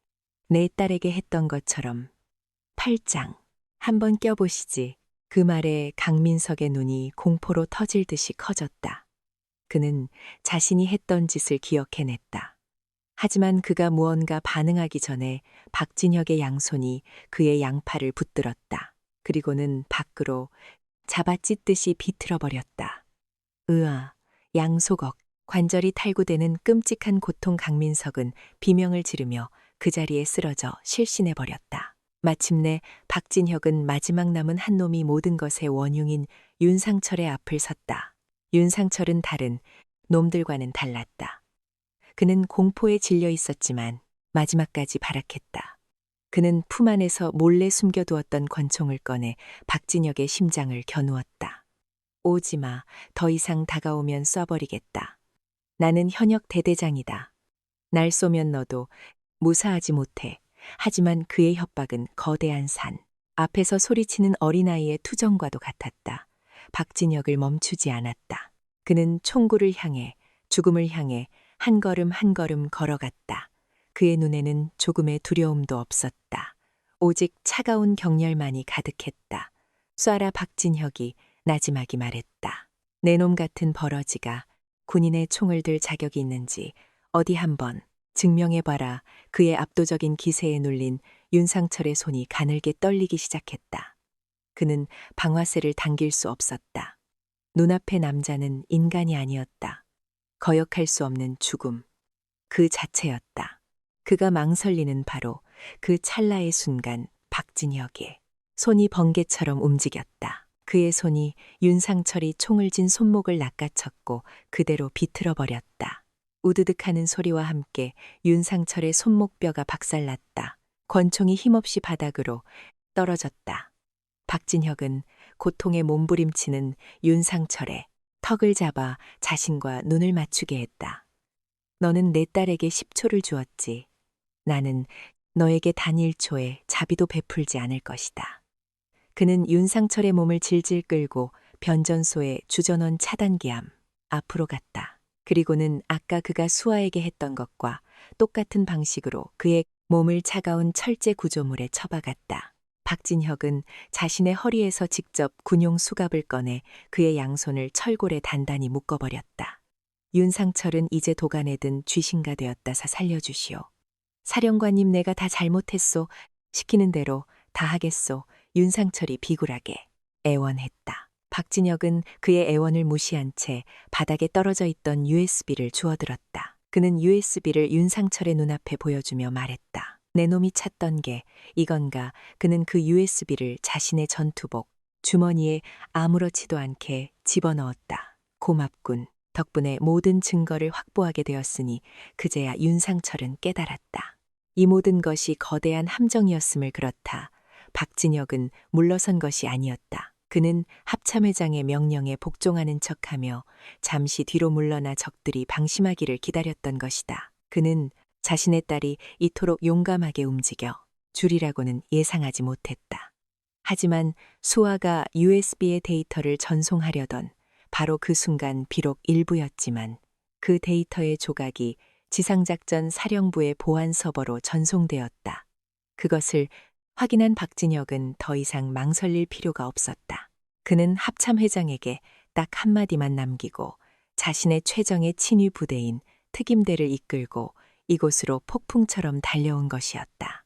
내 딸에게 했던 것처럼 팔짱 한번 껴보시지. 그 말에 강민석의 눈이 공포로 터질 듯이 커졌다. 그는 자신이 했던 짓을 기억해냈다. 하지만 그가 무언가 반응하기 전에 박진혁의 양손이 그의 양팔을 붙들었다. 그리고는 밖으로 잡아찢듯이 비틀어버렸다. 으아, 양소걱, 관절이 탈구되는 끔찍한 고통. 강민석은 비명을 지르며 그 자리에 쓰러져 실신해버렸다. 마침내 박진혁은 마지막 남은 한 놈이 모든 것의 원흉인 윤상철의 앞을 섰다. 윤상철은 다른 놈들과는 달랐다. 그는 공포에 질려 있었지만 마지막까지 발악했다. 그는 품 안에서 몰래 숨겨두었던 권총을 꺼내 박진혁의 심장을 겨누었다. 오지마, 더 이상 다가오면 쏴버리겠다. 나는 현역 대대장이다. 날 쏘면 너도 무사하지 못해. 하지만 그의 협박은 거대한 산 앞에서 소리치는 어린아이의 투정과도 같았다. 박진혁을 멈추지 않았다. 그는 총구를 향해, 죽음을 향해 한 걸음 한 걸음 걸어갔다. 그의 눈에는 조금의 두려움도 없었다. 오직 차가운 경렬만이 가득했다. 쏴라. 박진혁이 나지막이 말했다. 내 놈 같은 버러지가 군인의 총을 들 자격이 있는지 어디 한번 증명해봐라. 그의 압도적인 기세에 눌린 윤상철의 손이 가늘게 떨리기 시작했다. 그는 방아쇠를 당길 수 없었다. 눈앞의 남자는 인간이 아니었다. 거역할 수 없는 죽음, 그 자체였다. 그가 망설이는 바로 그 찰나의 순간 박진혁의 손이 번개처럼 움직였다. 그의 손이 윤상철이 총을 쥔 손목을 낚아챘고 그대로 비틀어버렸다. 우드득하는 소리와 함께 윤상철의 손목뼈가 박살났다. 권총이 힘없이 바닥으로 떨어졌다. 박진혁은 고통에 몸부림치는 윤상철의 턱을 잡아 자신과 눈을 맞추게 했다. 너는 내 딸에게 10초를 주었지. 나는 너에게 단 1초의 자비도 베풀지 않을 것이다. 그는 윤상철의 몸을 질질 끌고 변전소의 주전원 차단기암 앞으로 갔다. 그리고는 아까 그가 수아에게 했던 것과 똑같은 방식으로 그의 몸을 차가운 철제 구조물에 처박았다. 박진혁은 자신의 허리에서 직접 군용 수갑을 꺼내 그의 양손을 철골에 단단히 묶어버렸다. 윤상철은 이제 도간에 든 쥐신가 되었다사 살려주시오. 사령관님, 내가 다 잘못했소. 시키는 대로 다 하겠소. 윤상철이 비굴하게 애원했다. 박진혁은 그의 애원을 무시한 채 바닥에 떨어져 있던 USB를 주워들었다. 그는 USB를 윤상철의 눈앞에 보여주며 말했다. 내 놈이 찾던 게 이건가. 그는 그 USB를 자신의 전투복 주머니에 아무렇지도 않게 집어넣었다. 고맙군. 덕분에 모든 증거를 확보하게 되었으니 그제야 윤상철은 깨달았다. 이 모든 것이 거대한 함정이었음을. 그렇다. 박진혁은 물러선 것이 아니었다. 그는 합참회장의 명령에 복종하는 척하며 잠시 뒤로 물러나 적들이 방심하기를 기다렸던 것이다. 그는 자신의 딸이 이토록 용감하게 움직여 줄이라고는 예상하지 못했다. 하지만 수아가 USB의 데이터를 전송하려던 바로 그 순간, 비록 일부였지만 그 데이터의 조각이 지상작전 사령부의 보안 서버로 전송되었다. 그것을 확인한 박진혁은 더 이상 망설일 필요가 없었다. 그는 합참회장에게 딱 한마디만 남기고 자신의 최정의 친위 부대인 특임대를 이끌고 이곳으로 폭풍처럼 달려온 것이었다.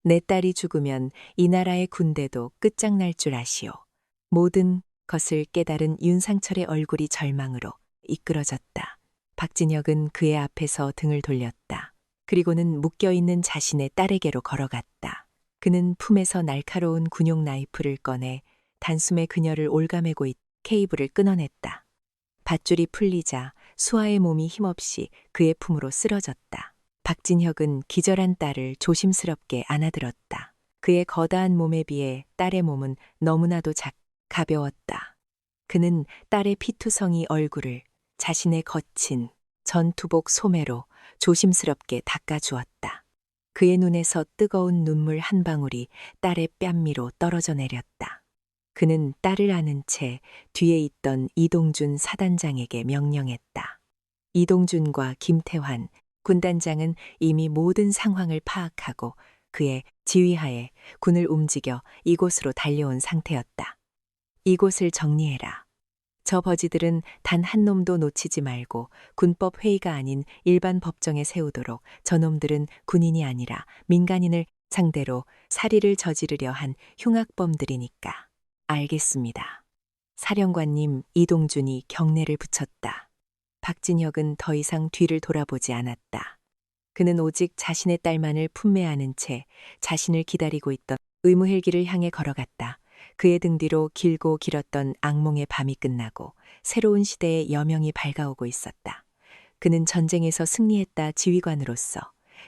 내 딸이 죽으면 이 나라의 군대도 끝장날 줄 아시오. 모든 것을 깨달은 윤상철의 얼굴이 절망으로 이끌어졌다. 박진혁은 그의 앞에서 등을 돌렸다. 그리고는 묶여있는 자신의 딸에게로 걸어갔다. 그는 품에서 날카로운 군용 나이프를 꺼내 단숨에 그녀를 올가매고 있던 케이블을 끊어냈다. 밧줄이 풀리자 수아의 몸이 힘없이 그의 품으로 쓰러졌다. 박진혁은 기절한 딸을 조심스럽게 안아들었다. 그의 거대한 몸에 비해 딸의 몸은 너무나도 가벼웠다. 그는 딸의 피투성이 얼굴을 자신의 거친 전투복 소매로 조심스럽게 닦아주었다. 그의 눈에서 뜨거운 눈물 한 방울이 딸의 뺨위로 떨어져 내렸다. 그는 딸을 안은 채 뒤에 있던 이동준 사단장에게 명령했다. 이동준과 김태환 군단장은 이미 모든 상황을 파악하고 그의 지휘하에 군을 움직여 이곳으로 달려온 상태였다. 이곳을 정리해라. 저 버지들은 단 한 놈도 놓치지 말고 군법 회의가 아닌 일반 법정에 세우도록. 저놈들은 군인이 아니라 민간인을 상대로 살인을 저지르려 한 흉악범들이니까. 알겠습니다. 사령관님. 이동준이 경례를 붙였다. 박진혁은 더 이상 뒤를 돌아보지 않았다. 그는 오직 자신의 딸만을 품에 안은 채 자신을 기다리고 있던 의무 헬기를 향해 걸어갔다. 그의 등 뒤로 길고 길었던 악몽의 밤이 끝나고 새로운 시대의 여명이 밝아오고 있었다. 그는 전쟁에서 승리했다. 지휘관으로서,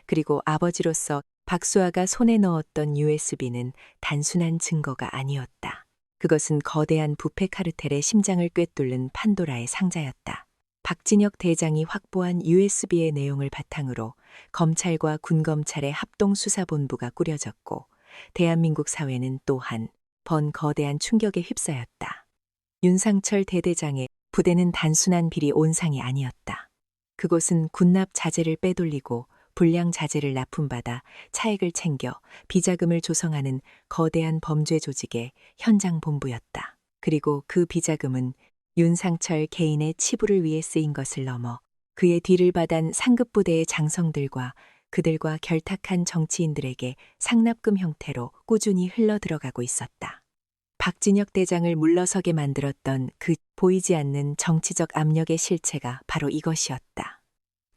그리고 아버지로서 박수아가 손에 넣었던 USB는 단순한 증거가 아니었다. 그것은 거대한 부패 카르텔의 심장을 꿰뚫는 판도라의 상자였다. 박진혁 대장이 확보한 USB의 내용을 바탕으로 검찰과 군검찰의 합동수사본부가 꾸려졌고 대한민국 사회는 또한 번 거대한 충격에 휩싸였다. 윤상철 대대장의 부대는 단순한 비리 온상이 아니었다. 그곳은 군납 자재를 빼돌리고 불량 자재를 납품받아 차액을 챙겨 비자금을 조성하는 거대한 범죄 조직의 현장 본부였다. 그리고 그 비자금은 윤상철 개인의 치부를 위해 쓰인 것을 넘어 그의 뒤를 받은 상급부대의 장성들과 그들과 결탁한 정치인들에게 상납금 형태로 꾸준히 흘러들어가고 있었다. 박진혁 대장을 물러서게 만들었던 그 보이지 않는 정치적 압력의 실체가 바로 이것이었다.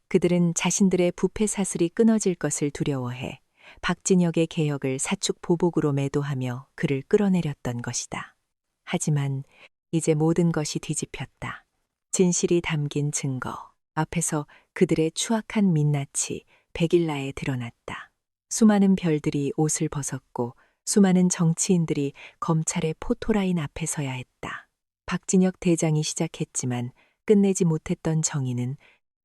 그들은 자신들의 부패 사슬이 끊어질 것을 두려워해 박진혁의 개혁을 사축 보복으로 매도하며 그를 끌어내렸던 것이다. 하지만 이제 모든 것이 뒤집혔다. 진실이 담긴 증거 앞에서 그들의 추악한 민낯이 백일나에 드러났다. 수많은 별들이 옷을 벗었고 수많은 정치인들이 검찰의 포토라인 앞에 서야 했다. 박진혁 대장이 시작했지만 끝내지 못했던 정의는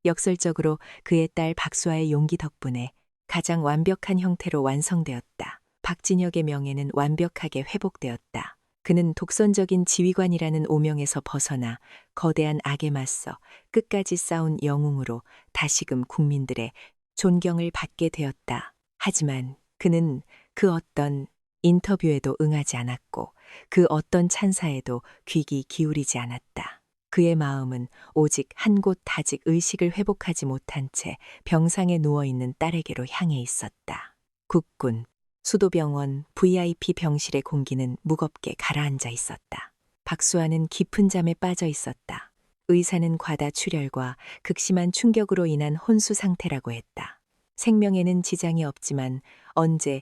역설적으로 그의 딸 박수아의 용기 덕분에 가장 완벽한 형태로 완성되었다. 박진혁의 명예는 완벽하게 회복되었다. 그는 독선적인 지휘관이라는 오명에서 벗어나 거대한 악에 맞서 끝까지 싸운 영웅으로 다시금 국민들의 존경을 받게 되었다. 하지만 그는 그 어떤 인터뷰에도 응하지 않았고 그 어떤 찬사에도 귀기 기울이지 않았다. 그의 마음은 오직 한 곳 아직 의식을 회복하지 못한 채 병상에 누워있는 딸에게로 향해 있었다. 국군, 수도병원, VIP 병실의 공기는 무겁게 가라앉아 있었다. 박수아는 깊은 잠에 빠져 있었다. 의사는 과다 출혈과 극심한 충격으로 인한 혼수 상태라고 했다. 생명에는 지장이 없지만 언제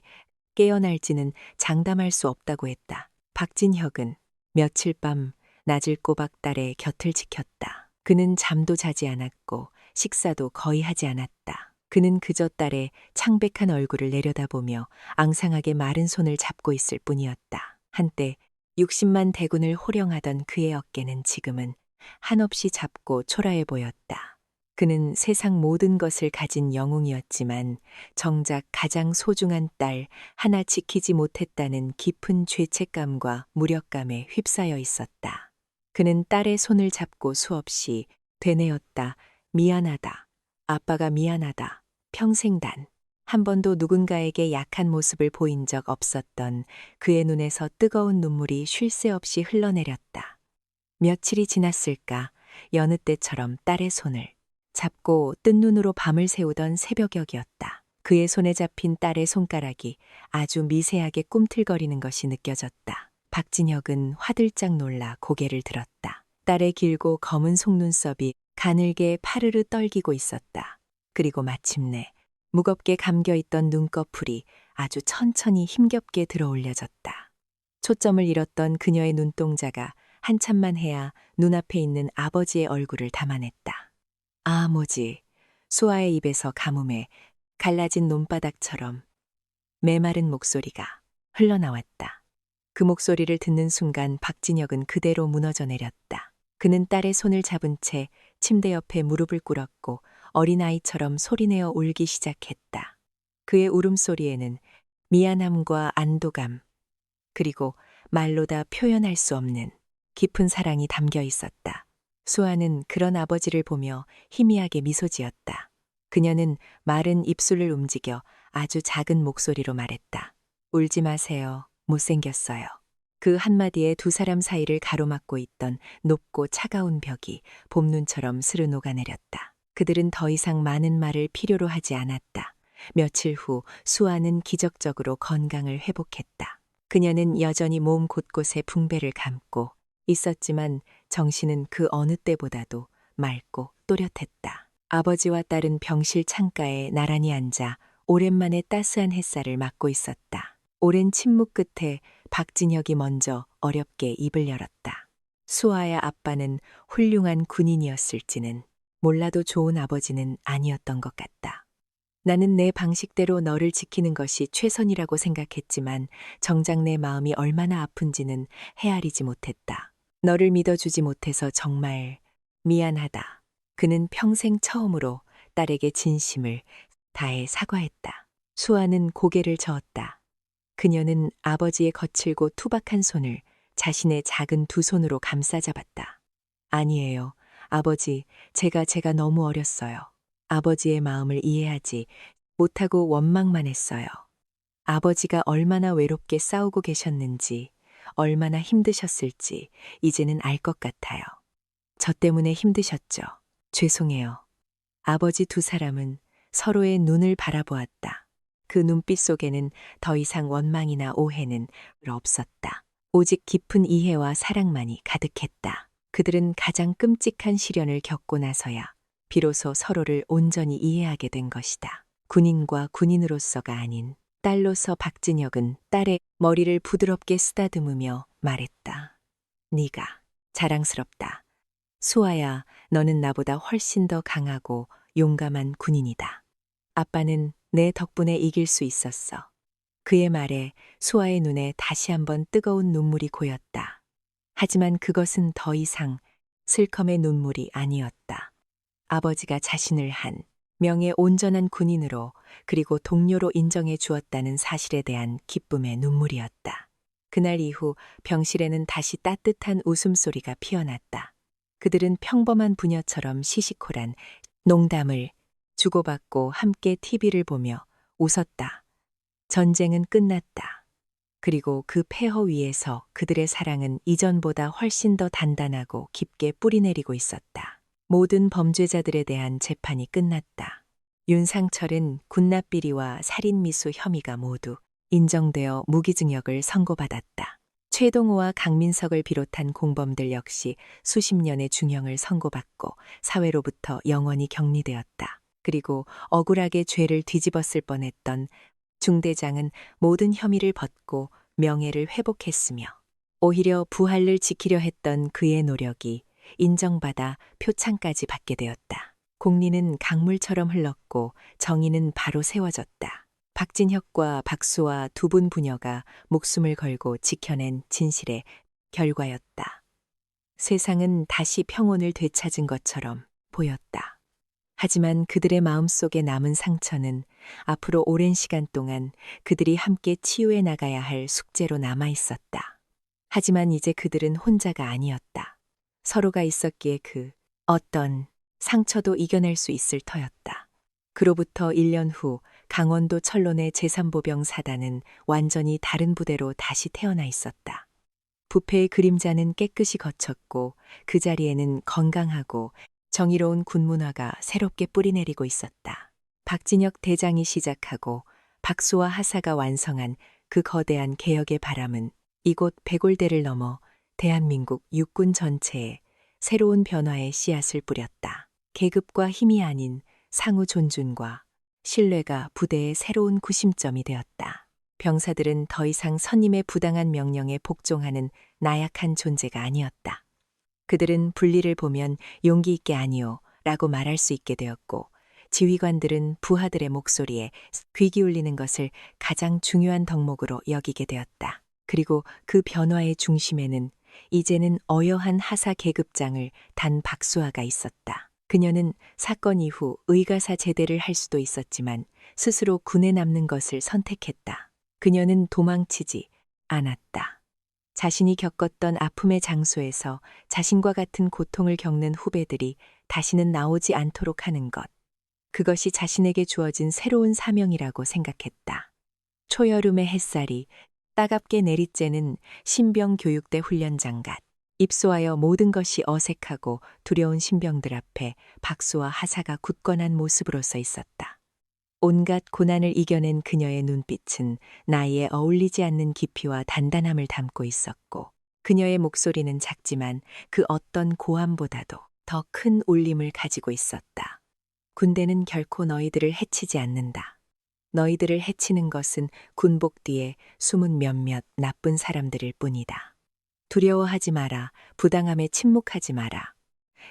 깨어날지는 장담할 수 없다고 했다. 박진혁은 며칠 밤 낮을 꼬박 딸의 곁을 지켰다. 그는 잠도 자지 않았고 식사도 거의 하지 않았다. 그는 그저 딸의 창백한 얼굴을 내려다보며 앙상하게 마른 손을 잡고 있을 뿐이었다. 한때 60만 대군을 호령하던 그의 어깨는 지금은 한없이 작고 초라해 보였다. 그는 세상 모든 것을 가진 영웅이었지만 정작 가장 소중한 딸 하나 지키지 못했다는 깊은 죄책감과 무력감에 휩싸여 있었다. 그는 딸의 손을 잡고 수없이 되뇌었다. 미안하다. 아빠가 미안하다. 평생 단. 한 번도 누군가에게 약한 모습을 보인 적 없었던 그의 눈에서 뜨거운 눈물이 쉴 새 없이 흘러내렸다. 며칠이 지났을까 여느 때처럼 딸의 손을 잡고 뜬 눈으로 밤을 새우던 새벽녘이었다. 그의 손에 잡힌 딸의 손가락이 아주 미세하게 꿈틀거리는 것이 느껴졌다. 박진혁은 화들짝 놀라 고개를 들었다. 딸의 길고 검은 속눈썹이 가늘게 파르르 떨기고 있었다. 그리고 마침내 무겁게 감겨있던 눈꺼풀이 아주 천천히 힘겹게 들어올려졌다. 초점을 잃었던 그녀의 눈동자가 한참만 해야 눈앞에 있는 아버지의 얼굴을 담아냈다. 아, 뭐지. 수아의 입에서 가뭄에 갈라진 논바닥처럼 메마른 목소리가 흘러나왔다. 그 목소리를 듣는 순간 박진혁은 그대로 무너져 내렸다. 그는 딸의 손을 잡은 채 침대 옆에 무릎을 꿇었고 어린아이처럼 소리내어 울기 시작했다. 그의 울음소리에는 미안함과 안도감, 그리고 말로 다 표현할 수 없는 깊은 사랑이 담겨 있었다. 수아는 그런 아버지를 보며 희미하게 미소 지었다. 그녀는 마른 입술을 움직여 아주 작은 목소리로 말했다. 울지 마세요. 못생겼어요. 그 한마디에 두 사람 사이를 가로막고 있던 높고 차가운 벽이 봄눈처럼 스르 녹아내렸다. 그들은 더 이상 많은 말을 필요로 하지 않았다. 며칠 후 수아는 기적적으로 건강을 회복했다. 그녀는 여전히 몸 곳곳에 붕배를 감고 있었지만 정신은 그 어느 때보다도 맑고 또렷했다. 아버지와 딸은 병실 창가에 나란히 앉아 오랜만에 따스한 햇살을 맞고 있었다. 오랜 침묵 끝에 박진혁이 먼저 어렵게 입을 열었다. 수아의 아빠는 훌륭한 군인이었을지는 몰라도 좋은 아버지는 아니었던 것 같다. 나는 내 방식대로 너를 지키는 것이 최선이라고 생각했지만 정작 내 마음이 얼마나 아픈지는 헤아리지 못했다. 너를 믿어주지 못해서 정말 미안하다. 그는 평생 처음으로 딸에게 진심을 다해 사과했다. 수아는 고개를 저었다. 그녀는 아버지의 거칠고 투박한 손을 자신의 작은 두 손으로 감싸잡았다. 아니에요. 아버지, 제가 너무 어렸어요. 아버지의 마음을 이해하지 못하고 원망만 했어요. 아버지가 얼마나 외롭게 싸우고 계셨는지, 얼마나 힘드셨을지 이제는 알 것 같아요. 저 때문에 힘드셨죠. 죄송해요. 아버지 두 사람은 서로의 눈을 바라보았다. 그 눈빛 속에는 더 이상 원망이나 오해는 없었다. 오직 깊은 이해와 사랑만이 가득했다. 그들은 가장 끔찍한 시련을 겪고 나서야 비로소 서로를 온전히 이해하게 된 것이다. 군인과 군인으로서가 아닌 딸로서 박진혁은 딸의 머리를 부드럽게 쓰다듬으며 말했다. 네가 자랑스럽다. 수아야, 너는 나보다 훨씬 더 강하고 용감한 군인이다. 아빠는 내 덕분에 이길 수 있었어. 그의 말에 수아의 눈에 다시 한번 뜨거운 눈물이 고였다. 하지만 그것은 더 이상 슬픔의 눈물이 아니었다. 아버지가 자신을 한 명예 온전한 군인으로 그리고 동료로 인정해 주었다는 사실에 대한 기쁨의 눈물이었다. 그날 이후 병실에는 다시 따뜻한 웃음소리가 피어났다. 그들은 평범한 부녀처럼 시시콜한 농담을 주고받고 함께 TV를 보며 웃었다. 전쟁은 끝났다. 그리고 그 폐허 위에서 그들의 사랑은 이전보다 훨씬 더 단단하고 깊게 뿌리내리고 있었다. 모든 범죄자들에 대한 재판이 끝났다. 윤상철은 군납비리와 살인미수 혐의가 모두 인정되어 무기징역을 선고받았다. 최동호와 강민석을 비롯한 공범들 역시 수십 년의 중형을 선고받고 사회로부터 영원히 격리되었다. 그리고 억울하게 죄를 뒤집었을 뻔했던 중대장은 모든 혐의를 벗고 명예를 회복했으며 오히려 부하를 지키려 했던 그의 노력이 인정받아 표창까지 받게 되었다. 공리는 강물처럼 흘렀고 정의는 바로 세워졌다. 박진혁과 박수와 두 분 부녀가 목숨을 걸고 지켜낸 진실의 결과였다. 세상은 다시 평온을 되찾은 것처럼 보였다. 하지만 그들의 마음속에 남은 상처는 앞으로 오랜 시간 동안 그들이 함께 치유해 나가야 할 숙제로 남아 있었다. 하지만 이제 그들은 혼자가 아니었다. 서로가 있었기에 그 어떤 상처도 이겨낼 수 있을 터였다. 그로부터 1년 후 강원도 철론의 제3보병 사단은 완전히 다른 부대로 다시 태어나 있었다. 부패의 그림자는 깨끗이 거쳤고 그 자리에는 건강하고 정의로운 군문화가 새롭게 뿌리내리고 있었다. 박진혁 대장이 시작하고 박수와 하사가 완성한 그 거대한 개혁의 바람은 이곳 백골대를 넘어 대한민국 육군 전체에 새로운 변화의 씨앗을 뿌렸다. 계급과 힘이 아닌 상호 존중과 신뢰가 부대의 새로운 구심점이 되었다. 병사들은 더 이상 선임의 부당한 명령에 복종하는 나약한 존재가 아니었다. 그들은 분리를 보면 용기 있게 아니오 라고 말할 수 있게 되었고, 지휘관들은 부하들의 목소리에 귀 기울이는 것을 가장 중요한 덕목으로 여기게 되었다. 그리고 그 변화의 중심에는 이제는 어여한 하사 계급장을 단 박수아가 있었다. 그녀는 사건 이후 의가사 제대를 할 수도 있었지만 스스로 군에 남는 것을 선택했다. 그녀는 도망치지 않았다. 자신이 겪었던 아픔의 장소에서 자신과 같은 고통을 겪는 후배들이 다시는 나오지 않도록 하는 것. 그것이 자신에게 주어진 새로운 사명이라고 생각했다. 초여름의 햇살이 따갑게 내리쬐는 신병교육대 훈련장갓. 입소하여 모든 것이 어색하고 두려운 신병들 앞에 박수와 하사가 굳건한 모습으로 서 있었다. 온갖 고난을 이겨낸 그녀의 눈빛은 나이에 어울리지 않는 깊이와 단단함을 담고 있었고, 그녀의 목소리는 작지만 그 어떤 고함보다도 더 큰 울림을 가지고 있었다. 군대는 결코 너희들을 해치지 않는다. 너희들을 해치는 것은 군복 뒤에 숨은 몇몇 나쁜 사람들일 뿐이다. 두려워하지 마라. 부당함에 침묵하지 마라.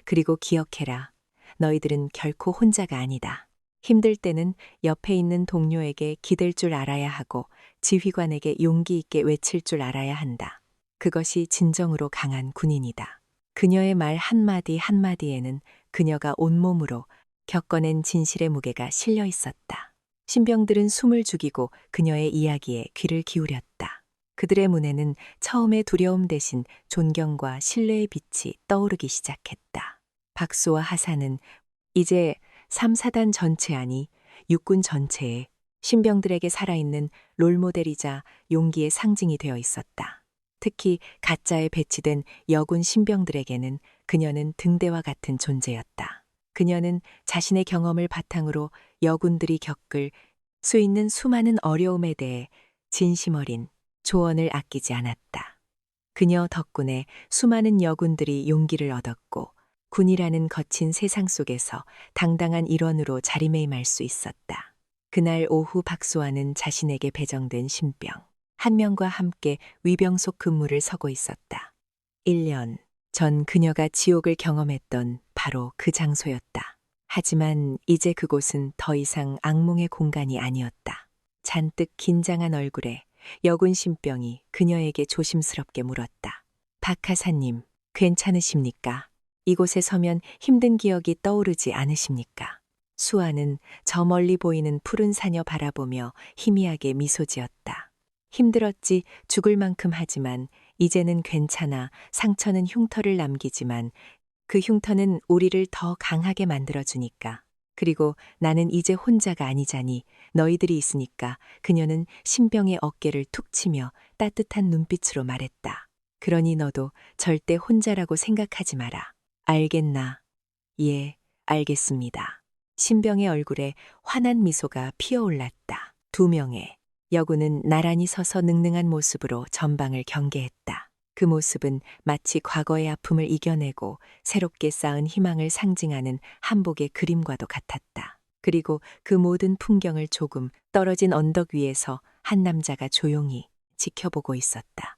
그리고 기억해라. 너희들은 결코 혼자가 아니다. 힘들 때는 옆에 있는 동료에게 기댈 줄 알아야 하고 지휘관에게 용기 있게 외칠 줄 알아야 한다. 그것이 진정으로 강한 군인이다. 그녀의 말 한마디 한마디에는 그녀가 온몸으로 겪어낸 진실의 무게가 실려 있었다. 신병들은 숨을 죽이고 그녀의 이야기에 귀를 기울였다. 그들의 눈에는 처음의 두려움 대신 존경과 신뢰의 빛이 떠오르기 시작했다. 박수와 하사는 이제 3사단 전체 아니 육군 전체에 신병들에게 살아있는 롤모델이자 용기의 상징이 되어 있었다. 특히 가짜에 배치된 여군 신병들에게는 그녀는 등대와 같은 존재였다. 그녀는 자신의 경험을 바탕으로 여군들이 겪을 수 있는 수많은 어려움에 대해 진심 어린 조언을 아끼지 않았다. 그녀 덕분에 수많은 여군들이 용기를 얻었고 군이라는 거친 세상 속에서 당당한 일원으로 자리매임할 수 있었다. 그날 오후 박수아는 자신에게 배정된 신병 한 명과 함께 위병속 근무를 서고 있었다. 1년 전 그녀가 지옥을 경험했던 바로 그 장소였다. 하지만 이제 그곳은 더 이상 악몽의 공간이 아니었다. 잔뜩 긴장한 얼굴에 여군 신병이 그녀에게 조심스럽게 물었다. 박하사님, 괜찮으십니까? 이곳에 서면 힘든 기억이 떠오르지 않으십니까? 수아는 저 멀리 보이는 푸른 산여 바라보며 희미하게 미소 지었다. 힘들었지, 죽을 만큼 하지만 이제는 괜찮아. 상처는 흉터를 남기지만 그 흉터는 우리를 더 강하게 만들어주니까. 그리고 나는 이제 혼자가 아니자니 너희들이 있으니까. 그녀는 신병의 어깨를 툭 치며 따뜻한 눈빛으로 말했다. 그러니 너도 절대 혼자라고 생각하지 마라. 알겠나? 예, 알겠습니다. 신병의 얼굴에 환한 미소가 피어올랐다. 2명의 여군은 나란히 서서 능능한 모습으로 전방을 경계했다. 그 모습은 마치 과거의 아픔을 이겨내고 새롭게 쌓은 희망을 상징하는 한복의 그림과도 같았다. 그리고 그 모든 풍경을 조금 떨어진 언덕 위에서 한 남자가 조용히 지켜보고 있었다.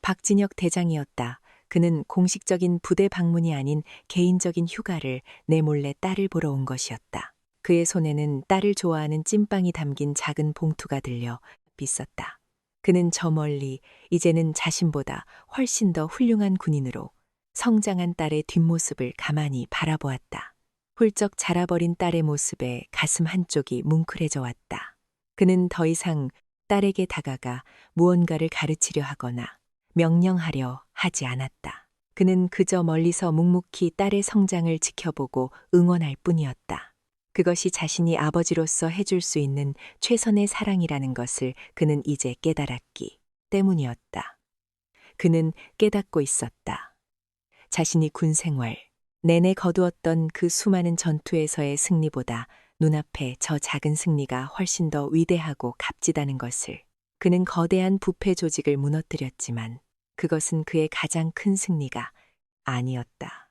박진혁 대장이었다. 그는 공식적인 부대 방문이 아닌 개인적인 휴가를 내몰래 딸을 보러 온 것이었다. 그의 손에는 딸을 좋아하는 찐빵이 담긴 작은 봉투가 들려 있었다. 그는 저 멀리 이제는 자신보다 훨씬 더 훌륭한 군인으로 성장한 딸의 뒷모습을 가만히 바라보았다. 훌쩍 자라버린 딸의 모습에 가슴 한쪽이 뭉클해져 왔다. 그는 더 이상 딸에게 다가가 무언가를 가르치려 하거나 명령하려 하지 않았다. 그는 그저 멀리서 묵묵히 딸의 성장을 지켜보고 응원할 뿐이었다. 그것이 자신이 아버지로서 해줄 수 있는 최선의 사랑이라는 것을 그는 이제 깨달았기 때문이었다. 그는 깨닫고 있었다. 자신이 군 생활 내내 거두었던 그 수많은 전투에서의 승리보다 눈앞에 저 작은 승리가 훨씬 더 위대하고 값지다는 것을. 그는 거대한 부패 조직을 무너뜨렸지만 그것은 그의 가장 큰 승리가 아니었다.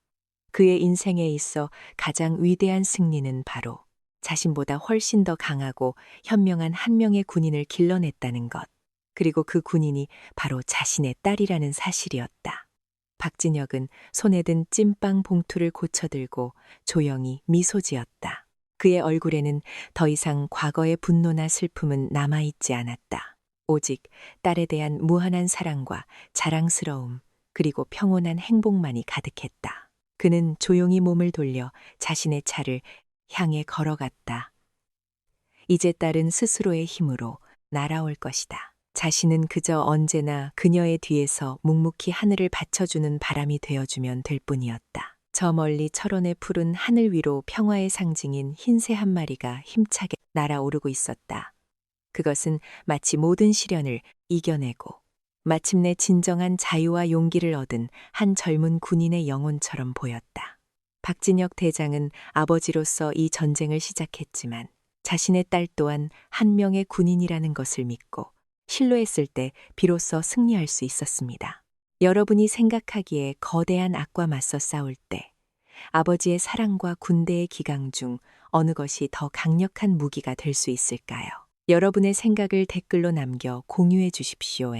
그의 인생에 있어 가장 위대한 승리는 바로 자신보다 훨씬 더 강하고 현명한 한 명의 군인을 길러냈다는 것. 그리고 그 군인이 바로 자신의 딸이라는 사실이었다. 박진혁은 손에 든 찐빵 봉투를 고쳐들고 조용히 미소 지었다. 그의 얼굴에는 더 이상 과거의 분노나 슬픔은 남아있지 않았다. 오직 딸에 대한 무한한 사랑과 자랑스러움, 그리고 평온한 행복만이 가득했다. 그는 조용히 몸을 돌려 자신의 차를 향해 걸어갔다. 이제 딸은 스스로의 힘으로 날아올 것이다. 자신은 그저 언제나 그녀의 뒤에서 묵묵히 하늘을 받쳐주는 바람이 되어주면 될 뿐이었다. 저 멀리 철원의 푸른 하늘 위로 평화의 상징인 흰새 한 마리가 힘차게 날아오르고 있었다. 그것은 마치 모든 시련을 이겨내고 마침내 진정한 자유와 용기를 얻은 한 젊은 군인의 영혼처럼 보였다. 박진혁 대장은 아버지로서 이 전쟁을 시작했지만 자신의 딸 또한 한 명의 군인이라는 것을 믿고 신뢰했을 때 비로소 승리할 수 있었습니다. 여러분이 생각하기에 거대한 악과 맞서 싸울 때 아버지의 사랑과 군대의 기강 중 어느 것이 더 강력한 무기가 될 수 있을까요? 여러분의 생각을 댓글로 남겨 공유해 주십시오.